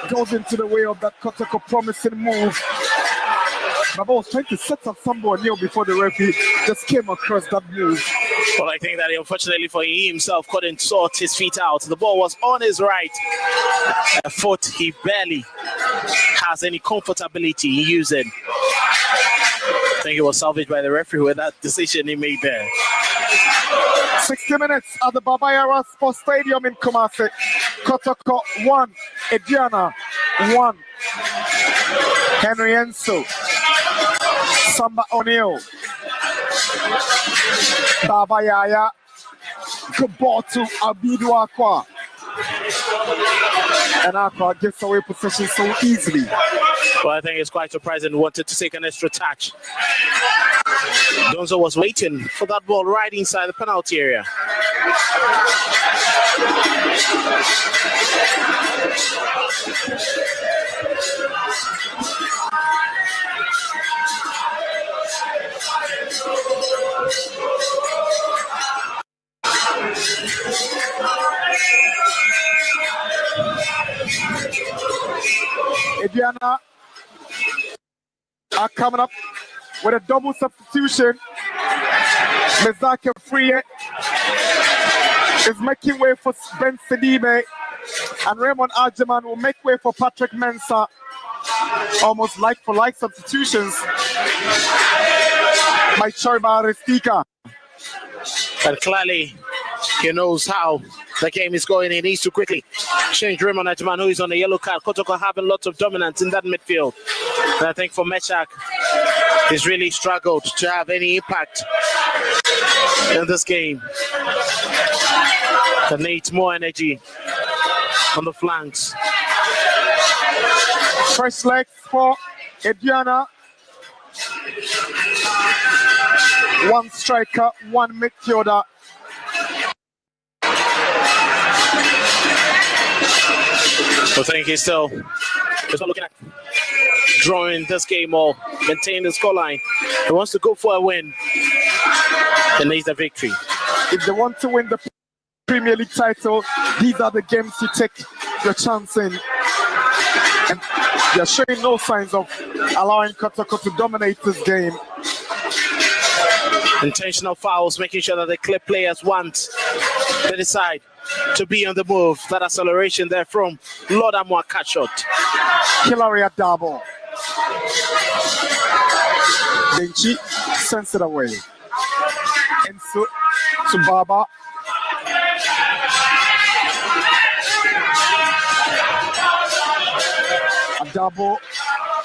goes into the way of that Kotoko promising move. Baba was trying to set up somebody new before the referee just came across that move. Well, I think that unfortunately for he himself couldn't sort his feet out. The ball was on his right. A foot he barely has any comfortability in using. I think it was salvaged by the referee with that decision he made there. 60 minutes at the Babayara Sports Stadium in Kumasi. Kotoko 1, Aduana 1. Henry Enso, Samba O'Neill, Baba Yaya, good ball to Abidu Aqua. And Aqua gives away possession so easily. Well, I think it's quite surprising. Wanted to take an extra touch. Donzo was waiting for that ball right inside the penalty area. Aduana are coming up with a double substitution. Mezake Free is making way for Ben Sidibe, and Raymond Arjaman will make way for Patrick Mensah. Almost like for like substitutions by Choiba Restika. But clearly, he knows how the game is going. He needs to quickly change Raymond Arjaman, who is on a yellow card. Kotoko having lots of dominance in that midfield. And I think for Meshach, he's really struggled to have any impact in this game. He needs more energy on the flanks. Fresh legs for Aduana. One striker, one midfielder. I think he's not looking at drawing this game or maintaining the scoreline. He wants to go for a win. He needs a victory. If they want to win the Premier League title, these are the games you take your chance in. And they're showing no signs of allowing Kotoko to dominate this game. Intentional fouls, making sure that the clear players want they decide to be on the move. That acceleration there from Lord Amwa cut shot. Hilary Adabo. Denchi sends it away. Ensu to Baba. A double.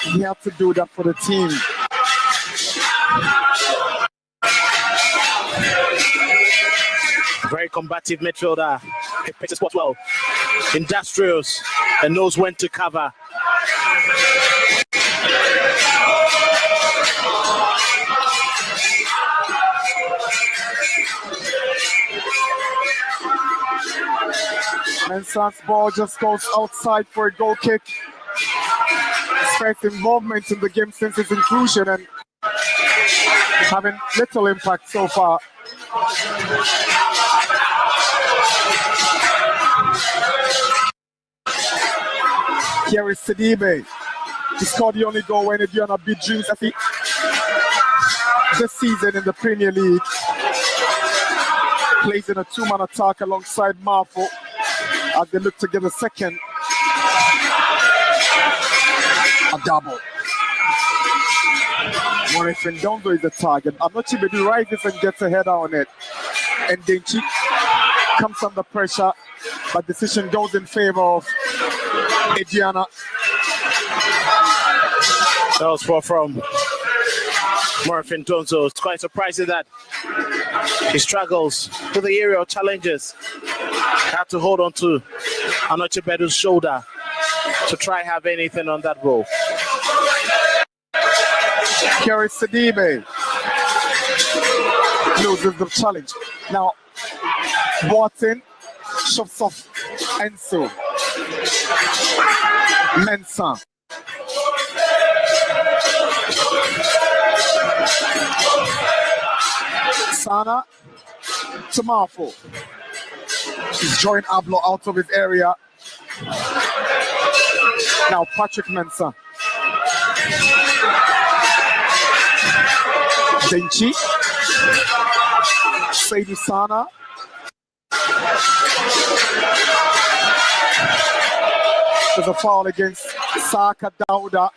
He had to do that for the team. Very combative midfielder. He picks the spot well. Industrious and knows when to cover. Mensah's ball just goes outside for a goal kick. His first involvement in the game since his inclusion and having little impact so far. Here is Sidibe. He scored the only goal when Aduana beat Dreams this season in the Premier League. Plays in a two-man attack alongside Marfo as they look to get a second. A double. Morrison Dondo is the target. Anochi Bedu rises and gets a header on it. And Denchi comes under pressure, but decision goes in favor of Aduana. That was far from Morrison Donzo. It's quite surprising that he struggles with the aerial challenges. Had to hold on to Anochi Bedu's shoulder to try have anything on that ball. Kerry Sidibe loses the challenge. Now, Boateng shoves off Enso. Mensah. Sana to Marfo. He's drawing Ablo out of his area. Now Patrick Mensah. Denchi. Sadie Sana. There's a foul against Saka Dauda.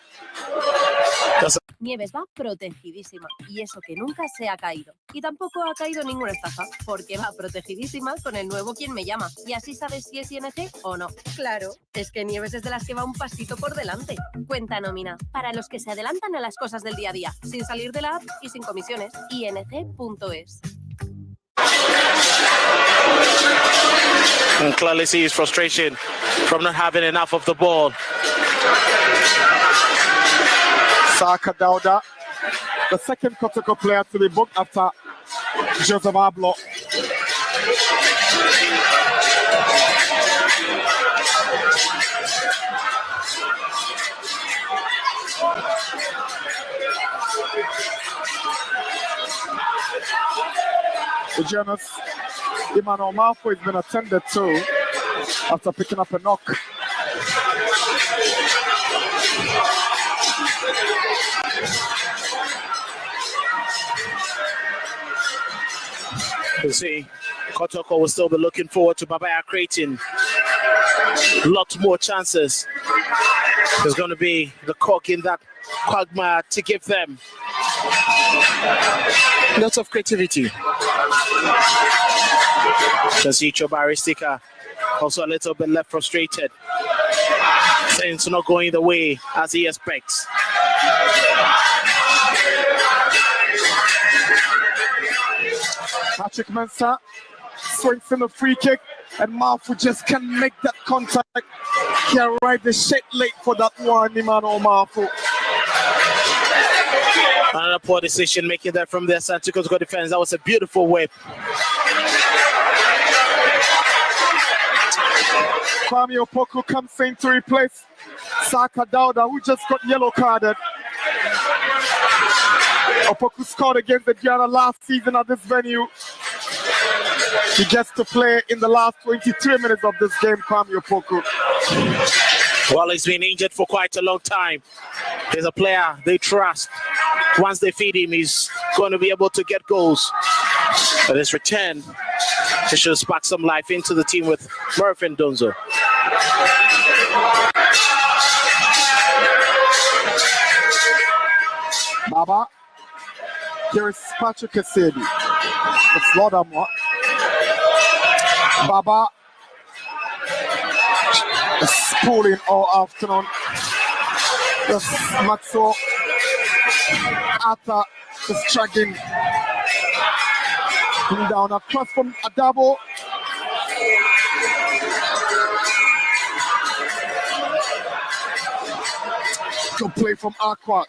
Nieves va protegidísima y eso que nunca se ha caído. Y tampoco ha caído ninguna estafa, porque va protegidísima con el nuevo Quien Me Llama. Y así sabes si es ING o no. Claro, es que Nieves es de las que va un pasito por delante. Cuenta nómina, para los que se adelantan a las cosas del día a día, sin salir de la app y sin comisiones. ING.es. And clearly see his frustration from not having enough of the ball. Saka Dauda, the second Kotoko player to be booked after Joseph Ablo. The journalist Emmanuel Marfo has been attended to after picking up a knock. You see, Kotoko will still be looking forward to Babaya creating lots more chances. There's going to be the cork in that quagmire to give them lots of creativity. You see Chobaristika also a little bit left frustrated. Things not going the way as he expects. Patrick Mensah swings in the free kick, and Marfo just can't make that contact. He arrived the shit late for that one, Emmanuel Marfo. Another poor decision making there from the Asante Kotoko defense. That was a beautiful whip. Kwame Opoku comes in to replace Saka Dauda, who just got yellow carded. Opoku scored against Aduana last season at this venue. He gets to play in the last 23 minutes of this game, Kwame Opoku. Well, he's been injured for quite a long time. He's a player they trust. Once they feed him, he's going to be able to get goals. But his return, he should spark some life into the team with Morrison Donzo. Baba. Here is Patrick Kasedi. It's Lodamwa. Baba is spooling all afternoon. Just Maxo Atta is dragging him down across from Adabo. Good play from Aqua.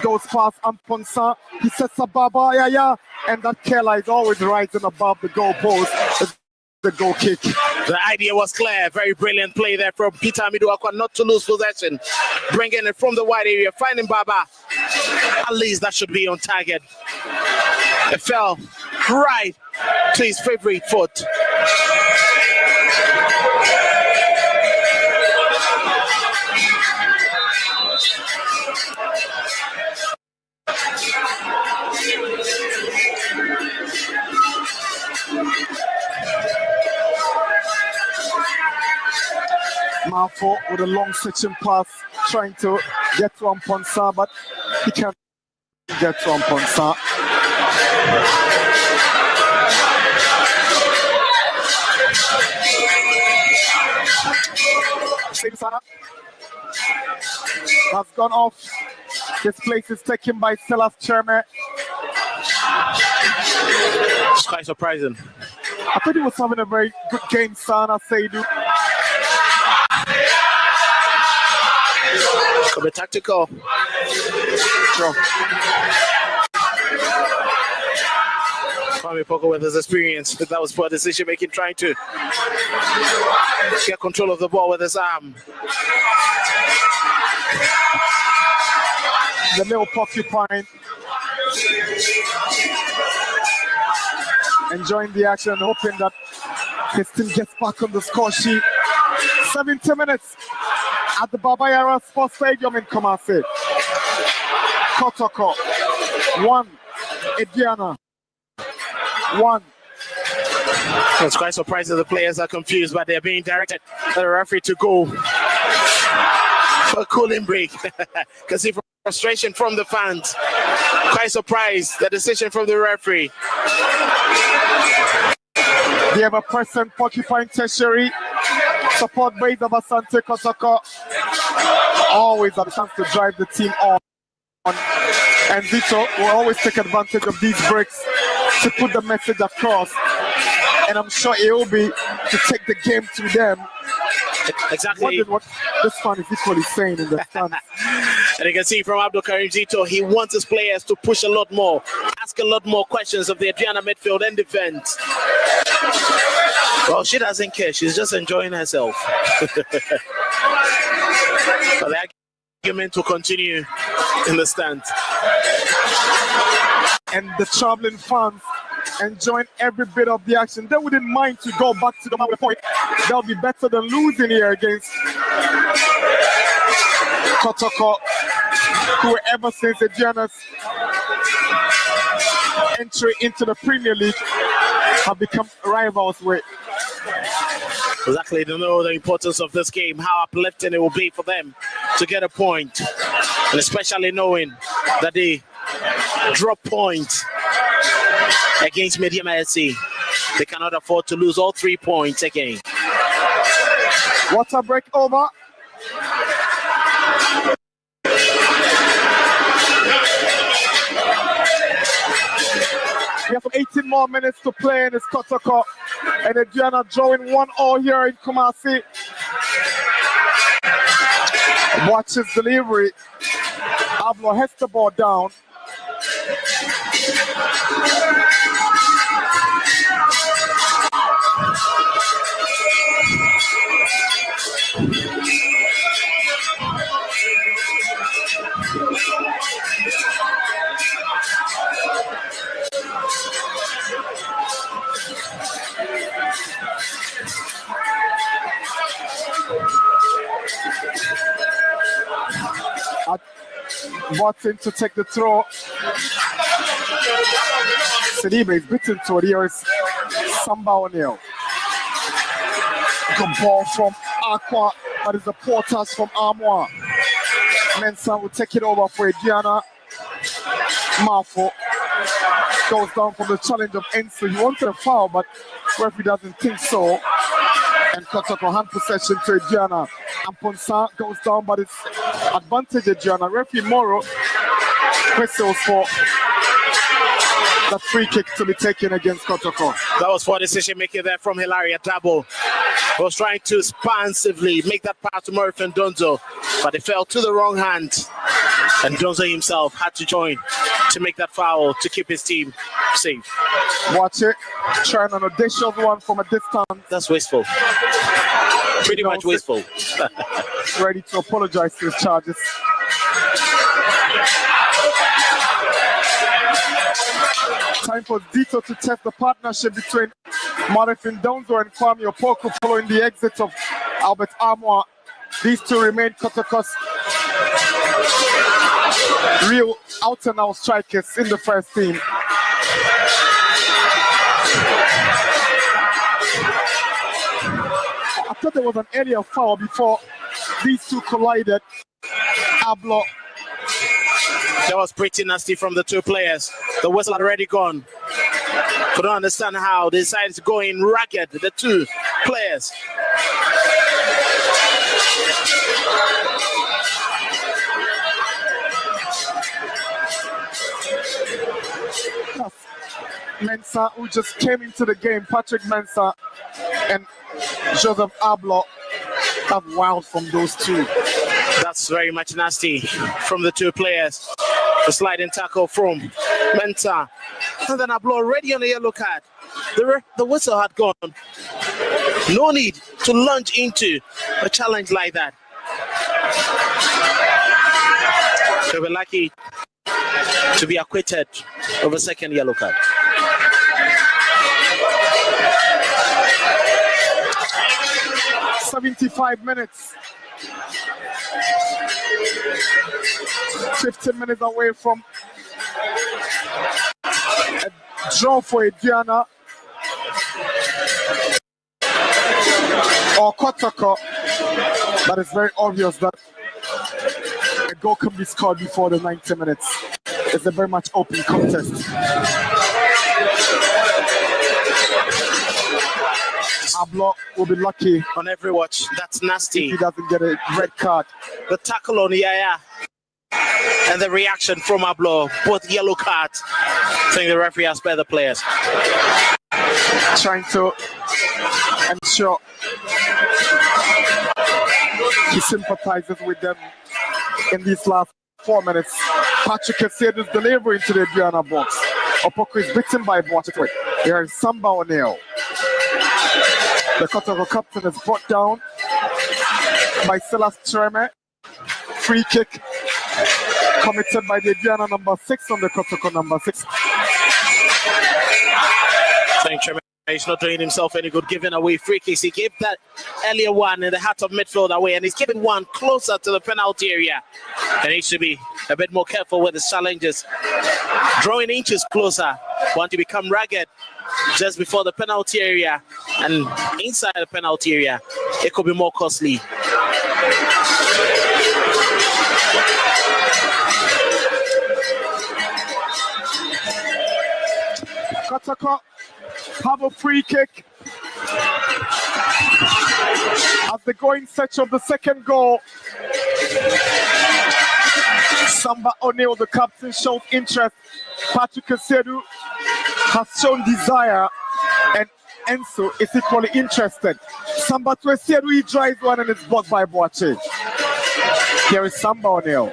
Goes past Amponsa. He sets up Baba Yaya. And that Kela is always rising above the goalpost. The goal kick. The idea was clear. Very brilliant play there from Peter Amidu-Aqua not to lose possession. Bringing it from the wide area. Finding Baba. At least that should be on target. It fell right to his favorite foot. Malfo with a long section pass, trying to get to Amponsa, but he can't get to Amponsa. Has gone off. This place is taken by Silas Cherme. It's quite surprising. I thought he was having a very good game, Sana Seidu. Could be tactical. Sure. Kwame Poko with his experience. That was poor decision making, trying to get control of the ball with his arm. The little porcupine enjoying the action, hoping that his team gets back on the score sheet. 70 minutes at the Babayara Sports Stadium in Kumasi. Kotoko 1, Aduana 1. It's quite surprising the players are confused, but they're being directed by the referee to go for a cooling break. Can see frustration from the fans. Quite surprised the decision from the referee. The ever-present Porcupine Tertiary support base of Asante Kotoko. Always have a chance to drive the team on. And Vito will always take advantage of these breaks to put the message across. And I'm sure it will be to take the game to them. Exactly. What this fan is equally saying in the stands. And you can see from Abdul Karim Zito, he wants his players to push a lot more, ask a lot more questions of the Aduana midfield and defense. Well, she doesn't care. She's just enjoying herself. But the argument will continue in the stands. And the traveling fans enjoying every bit of the action. They wouldn't mind to go back to the point. That'll be better than losing here against Kotoko, who ever since Aduana's entry into the Premier League have become rivals with. Exactly, they know the importance of this game, how uplifting it will be for them to get a point, and especially knowing that they drop points against Medium SC. They cannot afford to lose all 3 points again. Water break over. We have 18 more minutes to play in this Kotoko. And Aduana drawing 1-0 here in Kumasi. Watch his delivery. Ablo has the ball down. Watson to take the throw. Sidibe is beaten to it. Here is Samba O'Neill. Good ball from Aqua. That is a poor touch from Armoire. Mensah will take it over for Aduana. Marfo goes down from the challenge of Enso. He wanted a foul, but referee doesn't think so. And Kotoko hand possession to Aduana. And Ponsa goes down, but it's advantage Aduana. Referee Moro whistles for the free kick to be taken against Kotoko. That was for decision making there from Hilaria Dabo. Was trying to expansively make that pass to Murphy and Donzo, but it fell to the wrong hand. And Donzo himself had to join to make that foul to keep his team safe. Watch it. Trying an audacious one from a distance. That's wasteful. Pretty much wasteful. Ready to apologize for his charges. Time for Dito to test the partnership between Marifin Donzo and Kwame Opoko following the exit of Albert Armour. These two remain Kotoko's real out-and-out strikers in the first team. I thought there was an earlier foul before these two collided. Ablo. That was pretty nasty from the two players. The whistle had already gone. Couldn't understand how they decided to go in ragged, the two players. Mensah, who just came into the game, Patrick Mensah and Joseph Ablo have wowed from those two. That's very much nasty from the two players. The sliding tackle from Mensah. And then Ablo already on the yellow card. The whistle had gone. No need to launch into a challenge like that. So we're lucky to be acquitted of a second yellow card. "75 minutes. 15 minutes away from a draw for Aduana or Kotoko, but it's very obvious that a goal can be scored before the 90 minutes. It's a very much open contest. Ablo will be lucky on every watch. That's nasty. If he doesn't get a red card. The tackle on Yaya and the reaction from Ablo, both yellow cards. I think the referee has spared the players. Trying to ensure he sympathizes with them in these last 4 minutes. Patrick Kasedu's delivery into the Aduana box. Opoko is beaten by Boatitwe. Here is Samba O'Neill. The Kotoko captain is brought down by Silas Treme. Free kick committed by the Aduana number 6 on the Kotoko number 6. I think Treme is not doing himself any good giving away free kicks. He gave that earlier one in the heart of midfield away, and he's giving one closer to the penalty area. And he needs to be a bit more careful with his challenges. Drawing inches closer, want to become ragged just before the penalty area, and inside the penalty area, it could be more costly. Kotoko have a free kick as they go in search of the second goal. Samba O'Neill, the captain, shows interest. Patrick Kasedu has shown desire, and Enso is equally interested. Samba Kasedu, he drives one and it's blocked by Boache. Here is Samba O'Neill.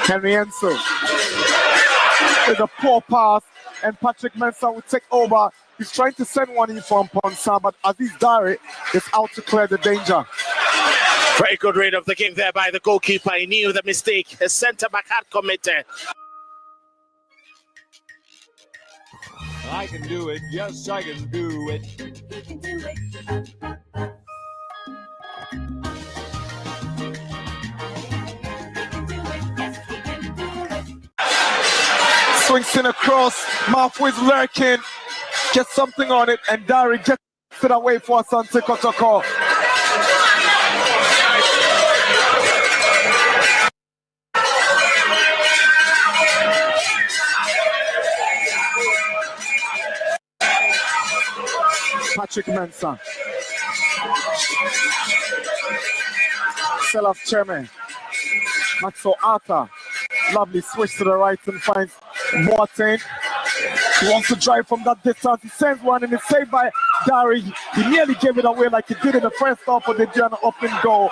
Henry Enso with a poor pass, and Patrick Mensah will take over. He's trying to send one in from Ponsa, but Aziz Dare is out to clear the danger. Very good read of the game there by the goalkeeper. He knew the mistake his centre-back had committed. I can do it. Yes, I can do it. You can do it. Swings in across, Marfo is lurking, gets something on it, and Dari gets it away for Asante Kotoko. Patrick Mensah. Selaf Cheme. Maxwell Arthur. Lovely switch to the right and finds Boateng. He wants to drive from that distance. He sends one and it's saved by Dari. He nearly gave it away like he did in the first half, but they did an open goal.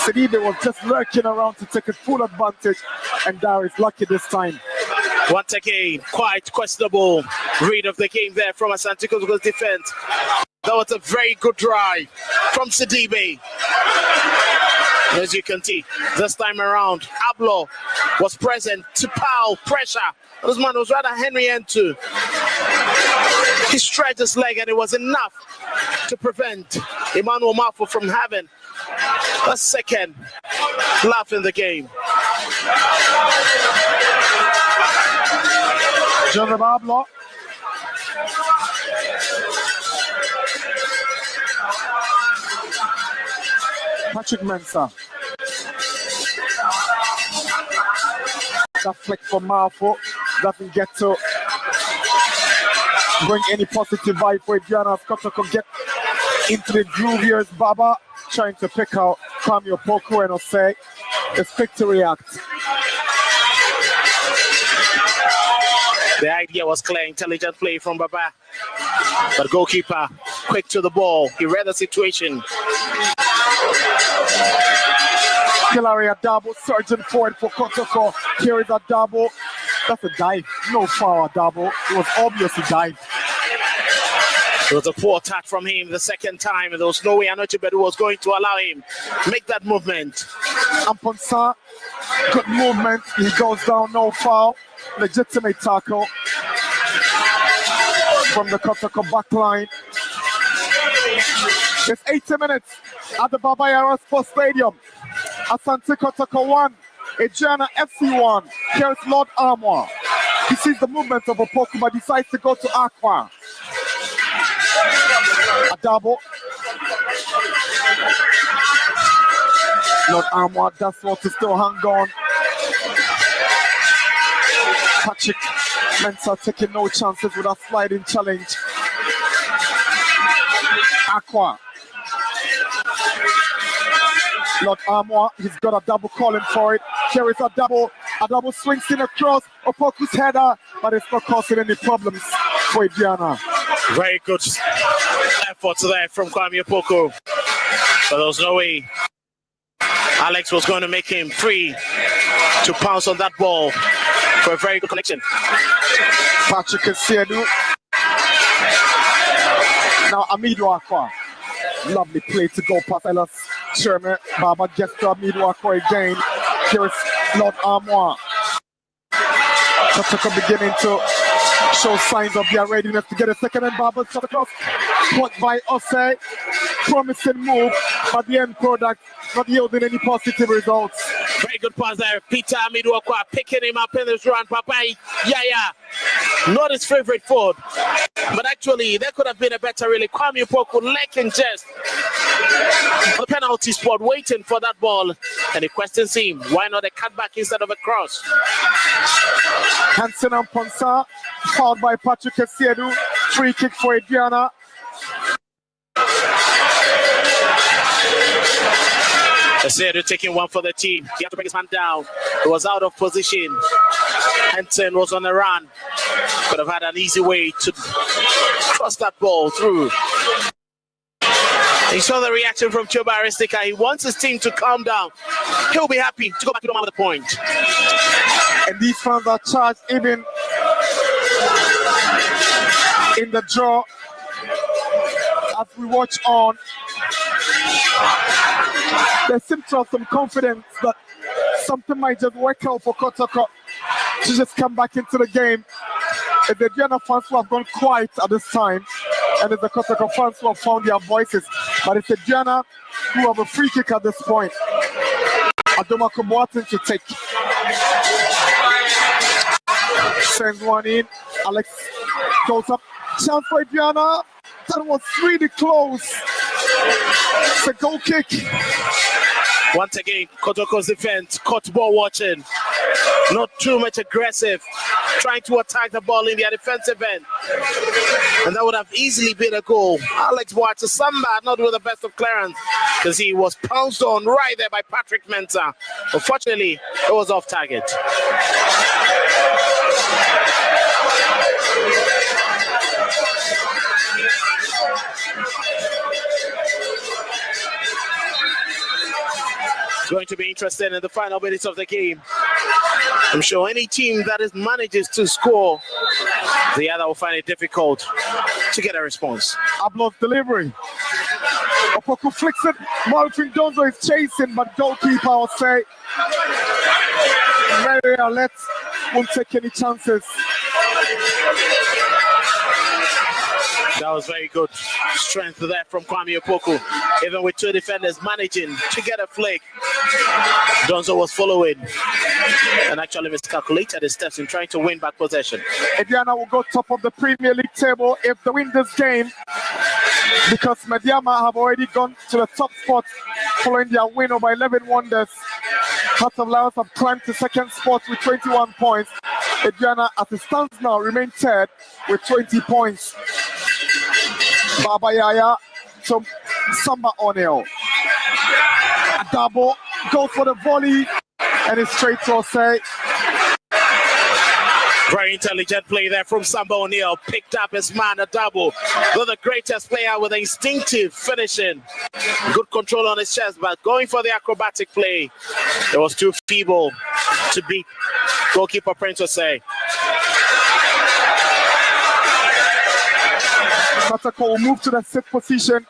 Sidibe was just lurking around to take a full advantage, and Dari's lucky this time. Once again, quite questionable read of the game there from Asante Kotoko's defense. That was a very good drive from Sidibe. As you can see, this time around, Ablo was present to power pressure. This man was rather Henry Entu. He stretched his leg and it was enough to prevent Emmanuel Mafo from having a second laugh in the game. Joseph Ablo. Patrick Mensah. That flick for Mafo doesn't get to bring any positive vibe for Aduana. Kotoko get into the groove. Here's Baba trying to pick out Kwame Opoku and Osei. It's quick to react. The idea was clear, intelligent play from Baba. But goalkeeper, quick to the ball. He read the situation. Hillary a double, surging forward for Kotoko. Here is a double. That's a dive. No foul, a double. It was obvious he dived. It was a poor touch from him the second time, and there was no way Anochibedu was going to allow him make that movement. Amponsa, good movement. He goes down, no foul. Legitimate tackle from the Kotoko back line. It's 80 minutes at the Baba Yara Sports Stadium. Asante Kotoko 1, Aduana FC 1. Here's Lord Armour. He sees the movement of Opoku but decides to go to Aqua. A double. Lord Armour does want to still hang on. Patrick Mensah taking no chances with a sliding challenge. Aqua. Lord Armour, he's got a double calling for it. Here is a double swings in across Opoku's header, but it's not causing any problems for Aduana. Very good effort there from Kwame Opoku. But there was no way Alex was going to make him free to pounce on that ball for a very good connection. Patrick Kasiedu. Now Amidu Aqua. Lovely play to go past Ellis Sherman. Baba gets to Amidu Aqua again. Here's Lord Armour. Kotoko beginning to show signs of their readiness to get a second, and Baba shot across. Caught by Osei. Promising move, but the end product not yielding any positive results. Very good pass there. Peter Amiduakwa picking him up in this run. Papai Yaya, not his favorite forward, but actually there could have been a better really. Kwame Opoku lacking just on the penalty spot, waiting for that ball, and he questions him. Why not a cutback instead of a cross? Hansen and Ponsa fouled by Patrick Kasiedu. Free kick for Aduana. Kasiedu taking one for the team. He had to bring his man down. He was out of position. Hansen was on the run. Could have had an easy way to cross that ball through. He saw the reaction from Choba Aristika. He wants his team to calm down. He'll be happy to go back to the man with the point. And these fans are charged even in the draw. As we watch on, there seems to have some confidence that something might just work out for Kotoko to just come back into the game. If the Aduana fans who have gone quiet at this time, and it's the Kotoko fans who have found their voices, but it's Aduana who have a free kick at this point. Adoma Kubuatin to take. Sends one in. Alex goes up. Chance for Aduana. That was really close. It's a goal kick. Once again, Kotoko's defense, caught ball watching. Not too much aggressive trying to attack the ball in their defensive end. And that would have easily been a goal. Alex Boache Samba not with the best of clearance because he was pounced on right there by Patrick Mensah. Unfortunately, it was off target. It's going to be interesting in the final minutes of the game. I'm sure any team that manages to score, the other will find it difficult to get a response. Ablo's delivery. Opoku flicks it. Malfin Donzo is chasing, but goalkeeper will say, very alert, won't take any chances. That was very good strength there from Kwame Opoku. Even with two defenders managing to get a flick, Donzo was following and actually miscalculated his steps in trying to win back possession. Aduana will go top of the Premier League table if they win this game, because Mediama have already gone to the top spot following their win over 11 Wonders. Hearts of Lions have climbed to second spot with 21 points. Aduana, as it stands now, remain third with 20 points. Baba Yaya to Samba O'Neil. Adabo goes for the volley and it's straight to Osei. Very intelligent play there from Samba O'Neil. Picked up his man, Adabo. Though the greatest player with instinctive finishing. Good control on his chest, but going for the acrobatic play. It was too feeble to beat goalkeeper Prince Osei. Kotoko will move to the sixth position.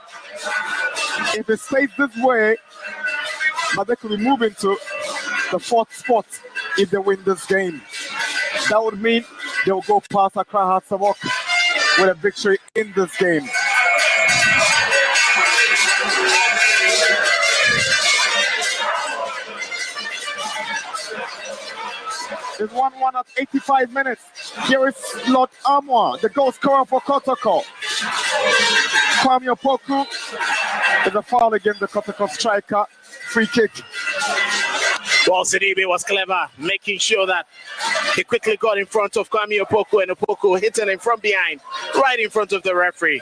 If it stays this way, but they could be moving to the fourth spot if they win this game. That would mean they will go past Accra Hearts of Oak with a victory in this game. It's 1-1 at 85 minutes. Here is Lord Amwa, the goal scorer for Kotoko. Kwame Opoku is a foul against the Kotoko striker. Free kick. Well, Sidibe was clever, making sure that he quickly got in front of Kwame Opoku, and Opoku hitting him from behind, right in front of the referee.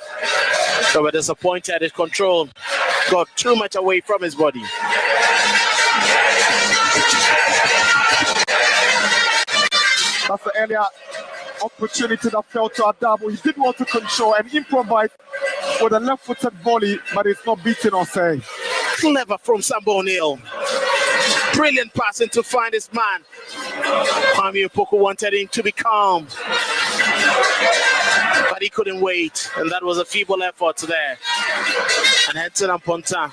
So we're disappointed. His control got too much away from his body. That's the earlier opportunity that fell to Adabo. He did want to control and improvise with a left-footed volley, but it's not beaten Osei. Clever from Samba O'Neil. Brilliant passing to find his man. Kwame Opoku wanted him to be calm, but he couldn't wait, and that was a feeble effort there. And Henson and Ponta.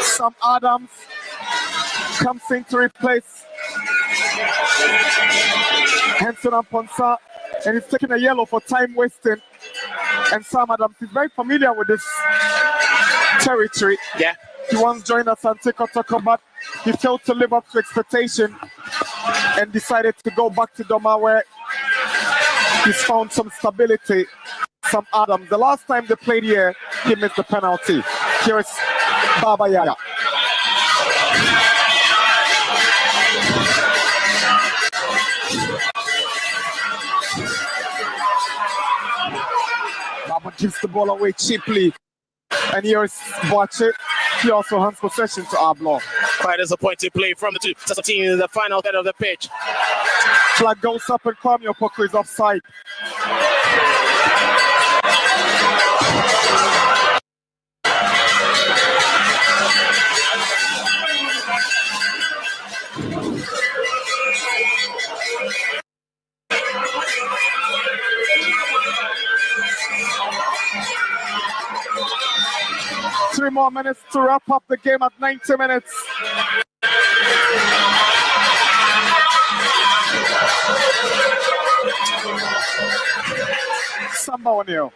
Sam Adams comes in to replace Henson and Ponsa, and he's taking a yellow for time wasting. And Sam Adams is very familiar with this territory. Yeah. He once joined Asante Kotoko, but he failed to live up to expectation and decided to go back to Doma, where he's found some stability. Sam Adams. The last time they played here, he missed the penalty. Here is Baba Yaya. Baba gives the ball away cheaply. And here is Boache. He also hands possession to Ablo. Quite disappointing play from the two teams in the final third of the pitch. Flag goes up and Kwame Opoku is offside. Three more minutes to wrap up the game at 90 minutes. Samba O'Neil.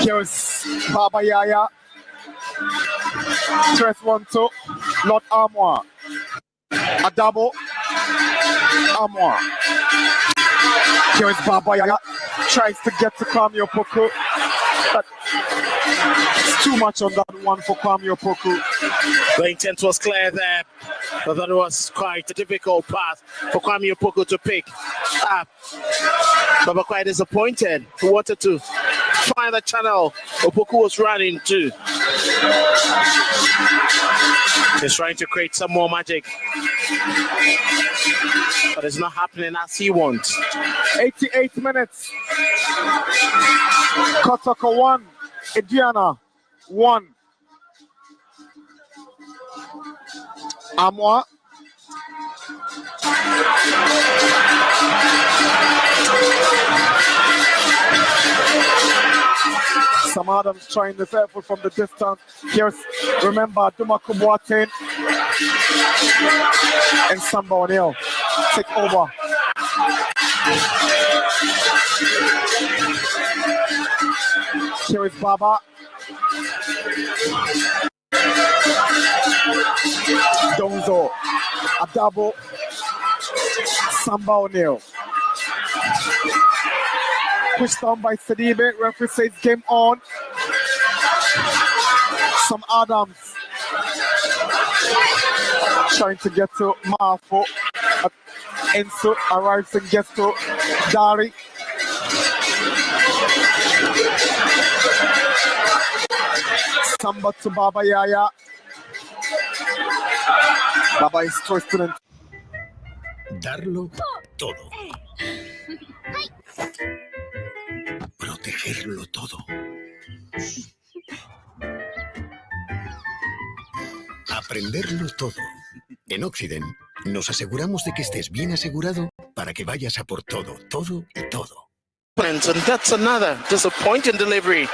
Here's Baba Yaya. 3-1-2. Lord Amwa. Adabo. Amwa. Here's Baba Yaya. Tries to get to Kwame Opoku. But it's too much on that one for Kwame Opoku. The intent was clear there. I thought it was quite a difficult pass for Kwame Opoku to pick up. But quite disappointed. He wanted to find the channel Opoku was running to. He's trying to create some more magic. But it's not happening as he wants. 88 minutes. Kotoko 1, Aduana 1. Amwa. Sam Adams trying this effort from the distance. Here's, remember, Duma Kubwatin and Samba O'Neal take over. Here is Baba. Donzo, a double. Samba O'Neal. Pushed down by Sidibe. Referee says game on. Sam Adams trying to get to Mafo. Enso arrives and gets to Dari. Samba to Baba Yaya. Baba is twisting and Darlo todo. Protegerlo todo. Aprenderlo todo. En Occident nos aseguramos de que estés bien asegurado para que vayas a por todo, todo y todo. And that's another disappointing delivery.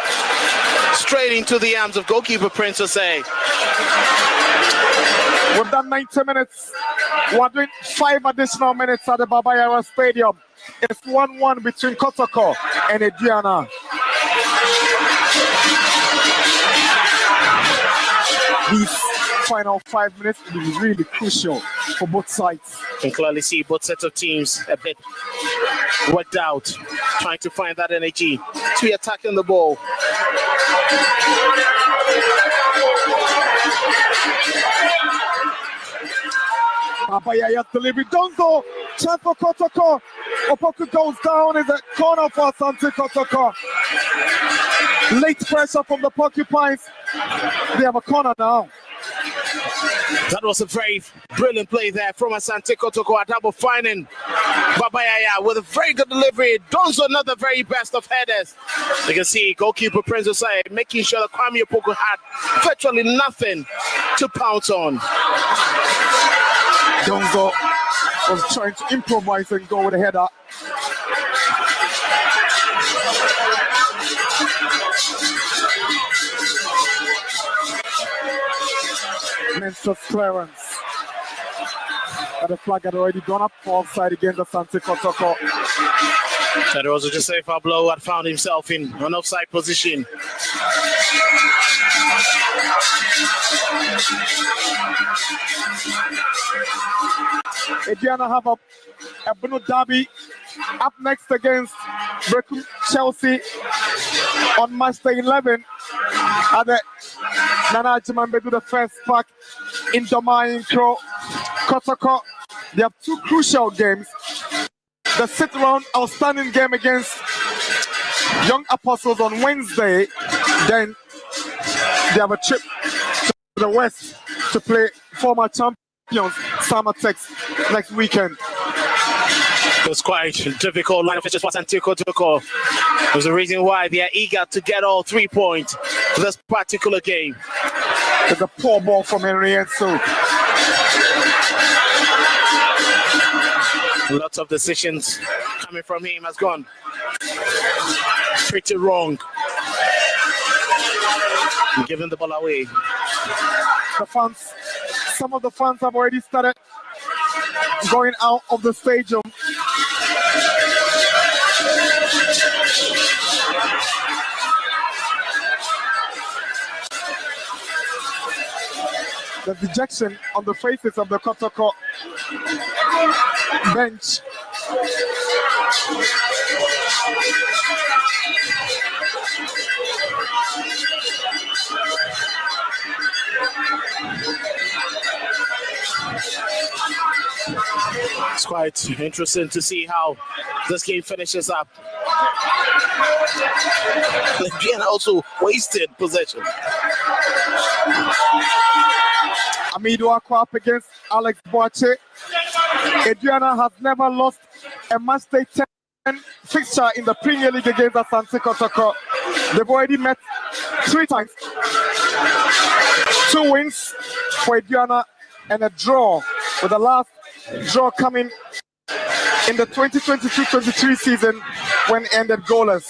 Straight into the arms of goalkeeper Princess A. We've done 90 minutes. We're doing 5 additional minutes at the Baba Yara Stadium. It's 1-1 between Kotoko and Aduana. These final 5 minutes will be really crucial for both sides. You can clearly see both sets of teams a bit worked out, trying to find that energy to be attacking the ball. Abaya delivery. Donzo, chance for Kotoko. Opoku goes down in the corner for Asante Kotoko. Late pressure from the Porcupines. They have a corner now. That was a very brilliant play there from Asante Kotoko. A double finding Babayaya with a very good delivery. Donzo, another very best of headers. You can see goalkeeper Prince Osai making sure that Kwame Opoku had virtually nothing to pounce on. Donzo was trying to improvise and go with a header. Mensa's clearance. But the flag had already gone up for offside against Asante Kotoko. That was just a Pablo had found himself in an offside position. Aduana have a Bruno Derby up next against Brecon Chelsea on match day 11 at the Nana Jimambe do the first pack in Domain Crow Kotoko. They have 2 crucial games. The sit round outstanding game against Young Apostles on Wednesday. Then they have a trip to the west to play former champions Samatex next weekend. It was quite a difficult line of fixtures for Asante Kotoko. There's a reason why they are eager to get all 3 points for this particular game. There's a poor ball from Henry Enso. Lots of decisions coming from him has gone pretty wrong. Giving the ball away. The fans, some of the fans have already started going out of the stadium. The dejection on the faces of the Kotoko bench. It's quite interesting to see how this game finishes up. Aduana also wasted possession. Amido Akwa up against Alex Boache. Aduana has never lost a match day 10 fixture in the Premier League against Asante Kotoko. They've already met 3 times. 2 wins for Aduana and a draw, with the last draw coming in the 2022-23 season when it ended goalless.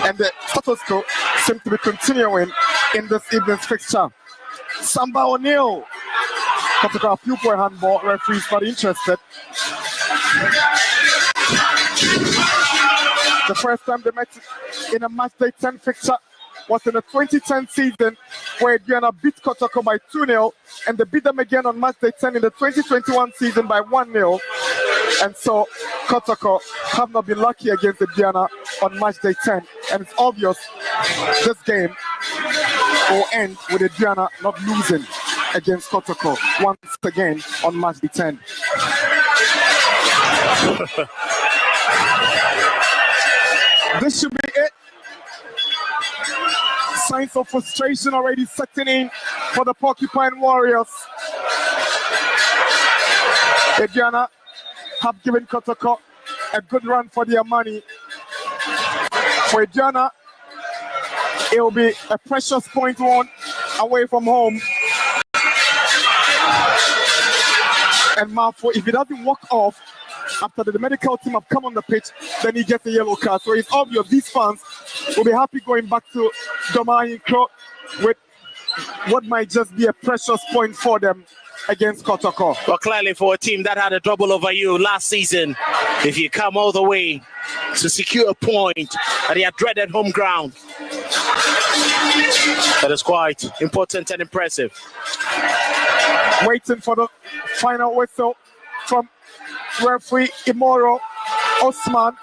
And the status quo seems to be continuing in this evening's fixture. Samba O'Neill. Kotoko, a few point handball, referees not interested. The first time they met in a match day 10 fixture was in the 2010 season, where Aduana beat Kotoko by 2-0, and they beat them again on match day 10 in the 2021 season by 1-0. And so Kotoko have not been lucky against Aduana on match day 10, and it's obvious this game will end with Aduana not losing against Kotoko once again on match day 10. This should be it. Signs of frustration already setting in for the Porcupine Warriors. Aduana have given Kotoko a good run for their money. For Aduana, it will be a precious point one away from home. And Marfo, if he doesn't walk off after the medical team have come on the pitch, then he gets a yellow card. So it's obvious these fans will be happy going back to Domain Crow with what might just be a precious point for them against Kotoko. Well, clearly for a team that had a double over you last season, if you come all the way to secure a point at their dreaded home ground, that is quite important and impressive. Waiting for the final whistle from referee Imoro Osman.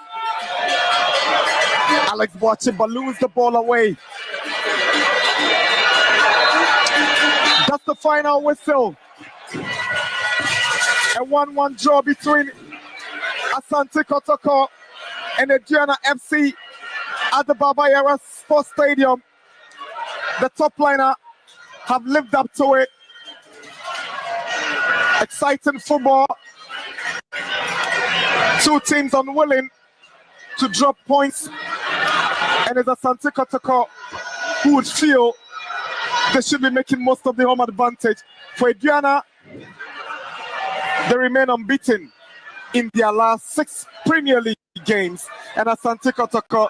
Alex Boache balloons the ball away. That's the final whistle. A 1-1 draw between Asante Kotoko and Aduana FC at the Baba Yara Sports Stadium. The top liner have lived up to it. Exciting football. 2 teams unwilling to drop points. And it's Asante Kotoko who would feel they should be making most of the home advantage. For Aduana, they remain unbeaten in their last 6 Premier League games. And Asante Kotoko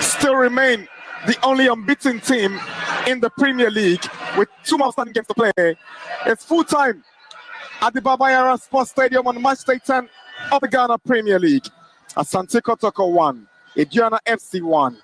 still remain the only unbeaten team in the Premier League with 2 more standing games to play. It's full time at the Baba Yara Sports Stadium on match day 10 of the Ghana Premier League. Asante Kotoko 1, Aduana FC 1.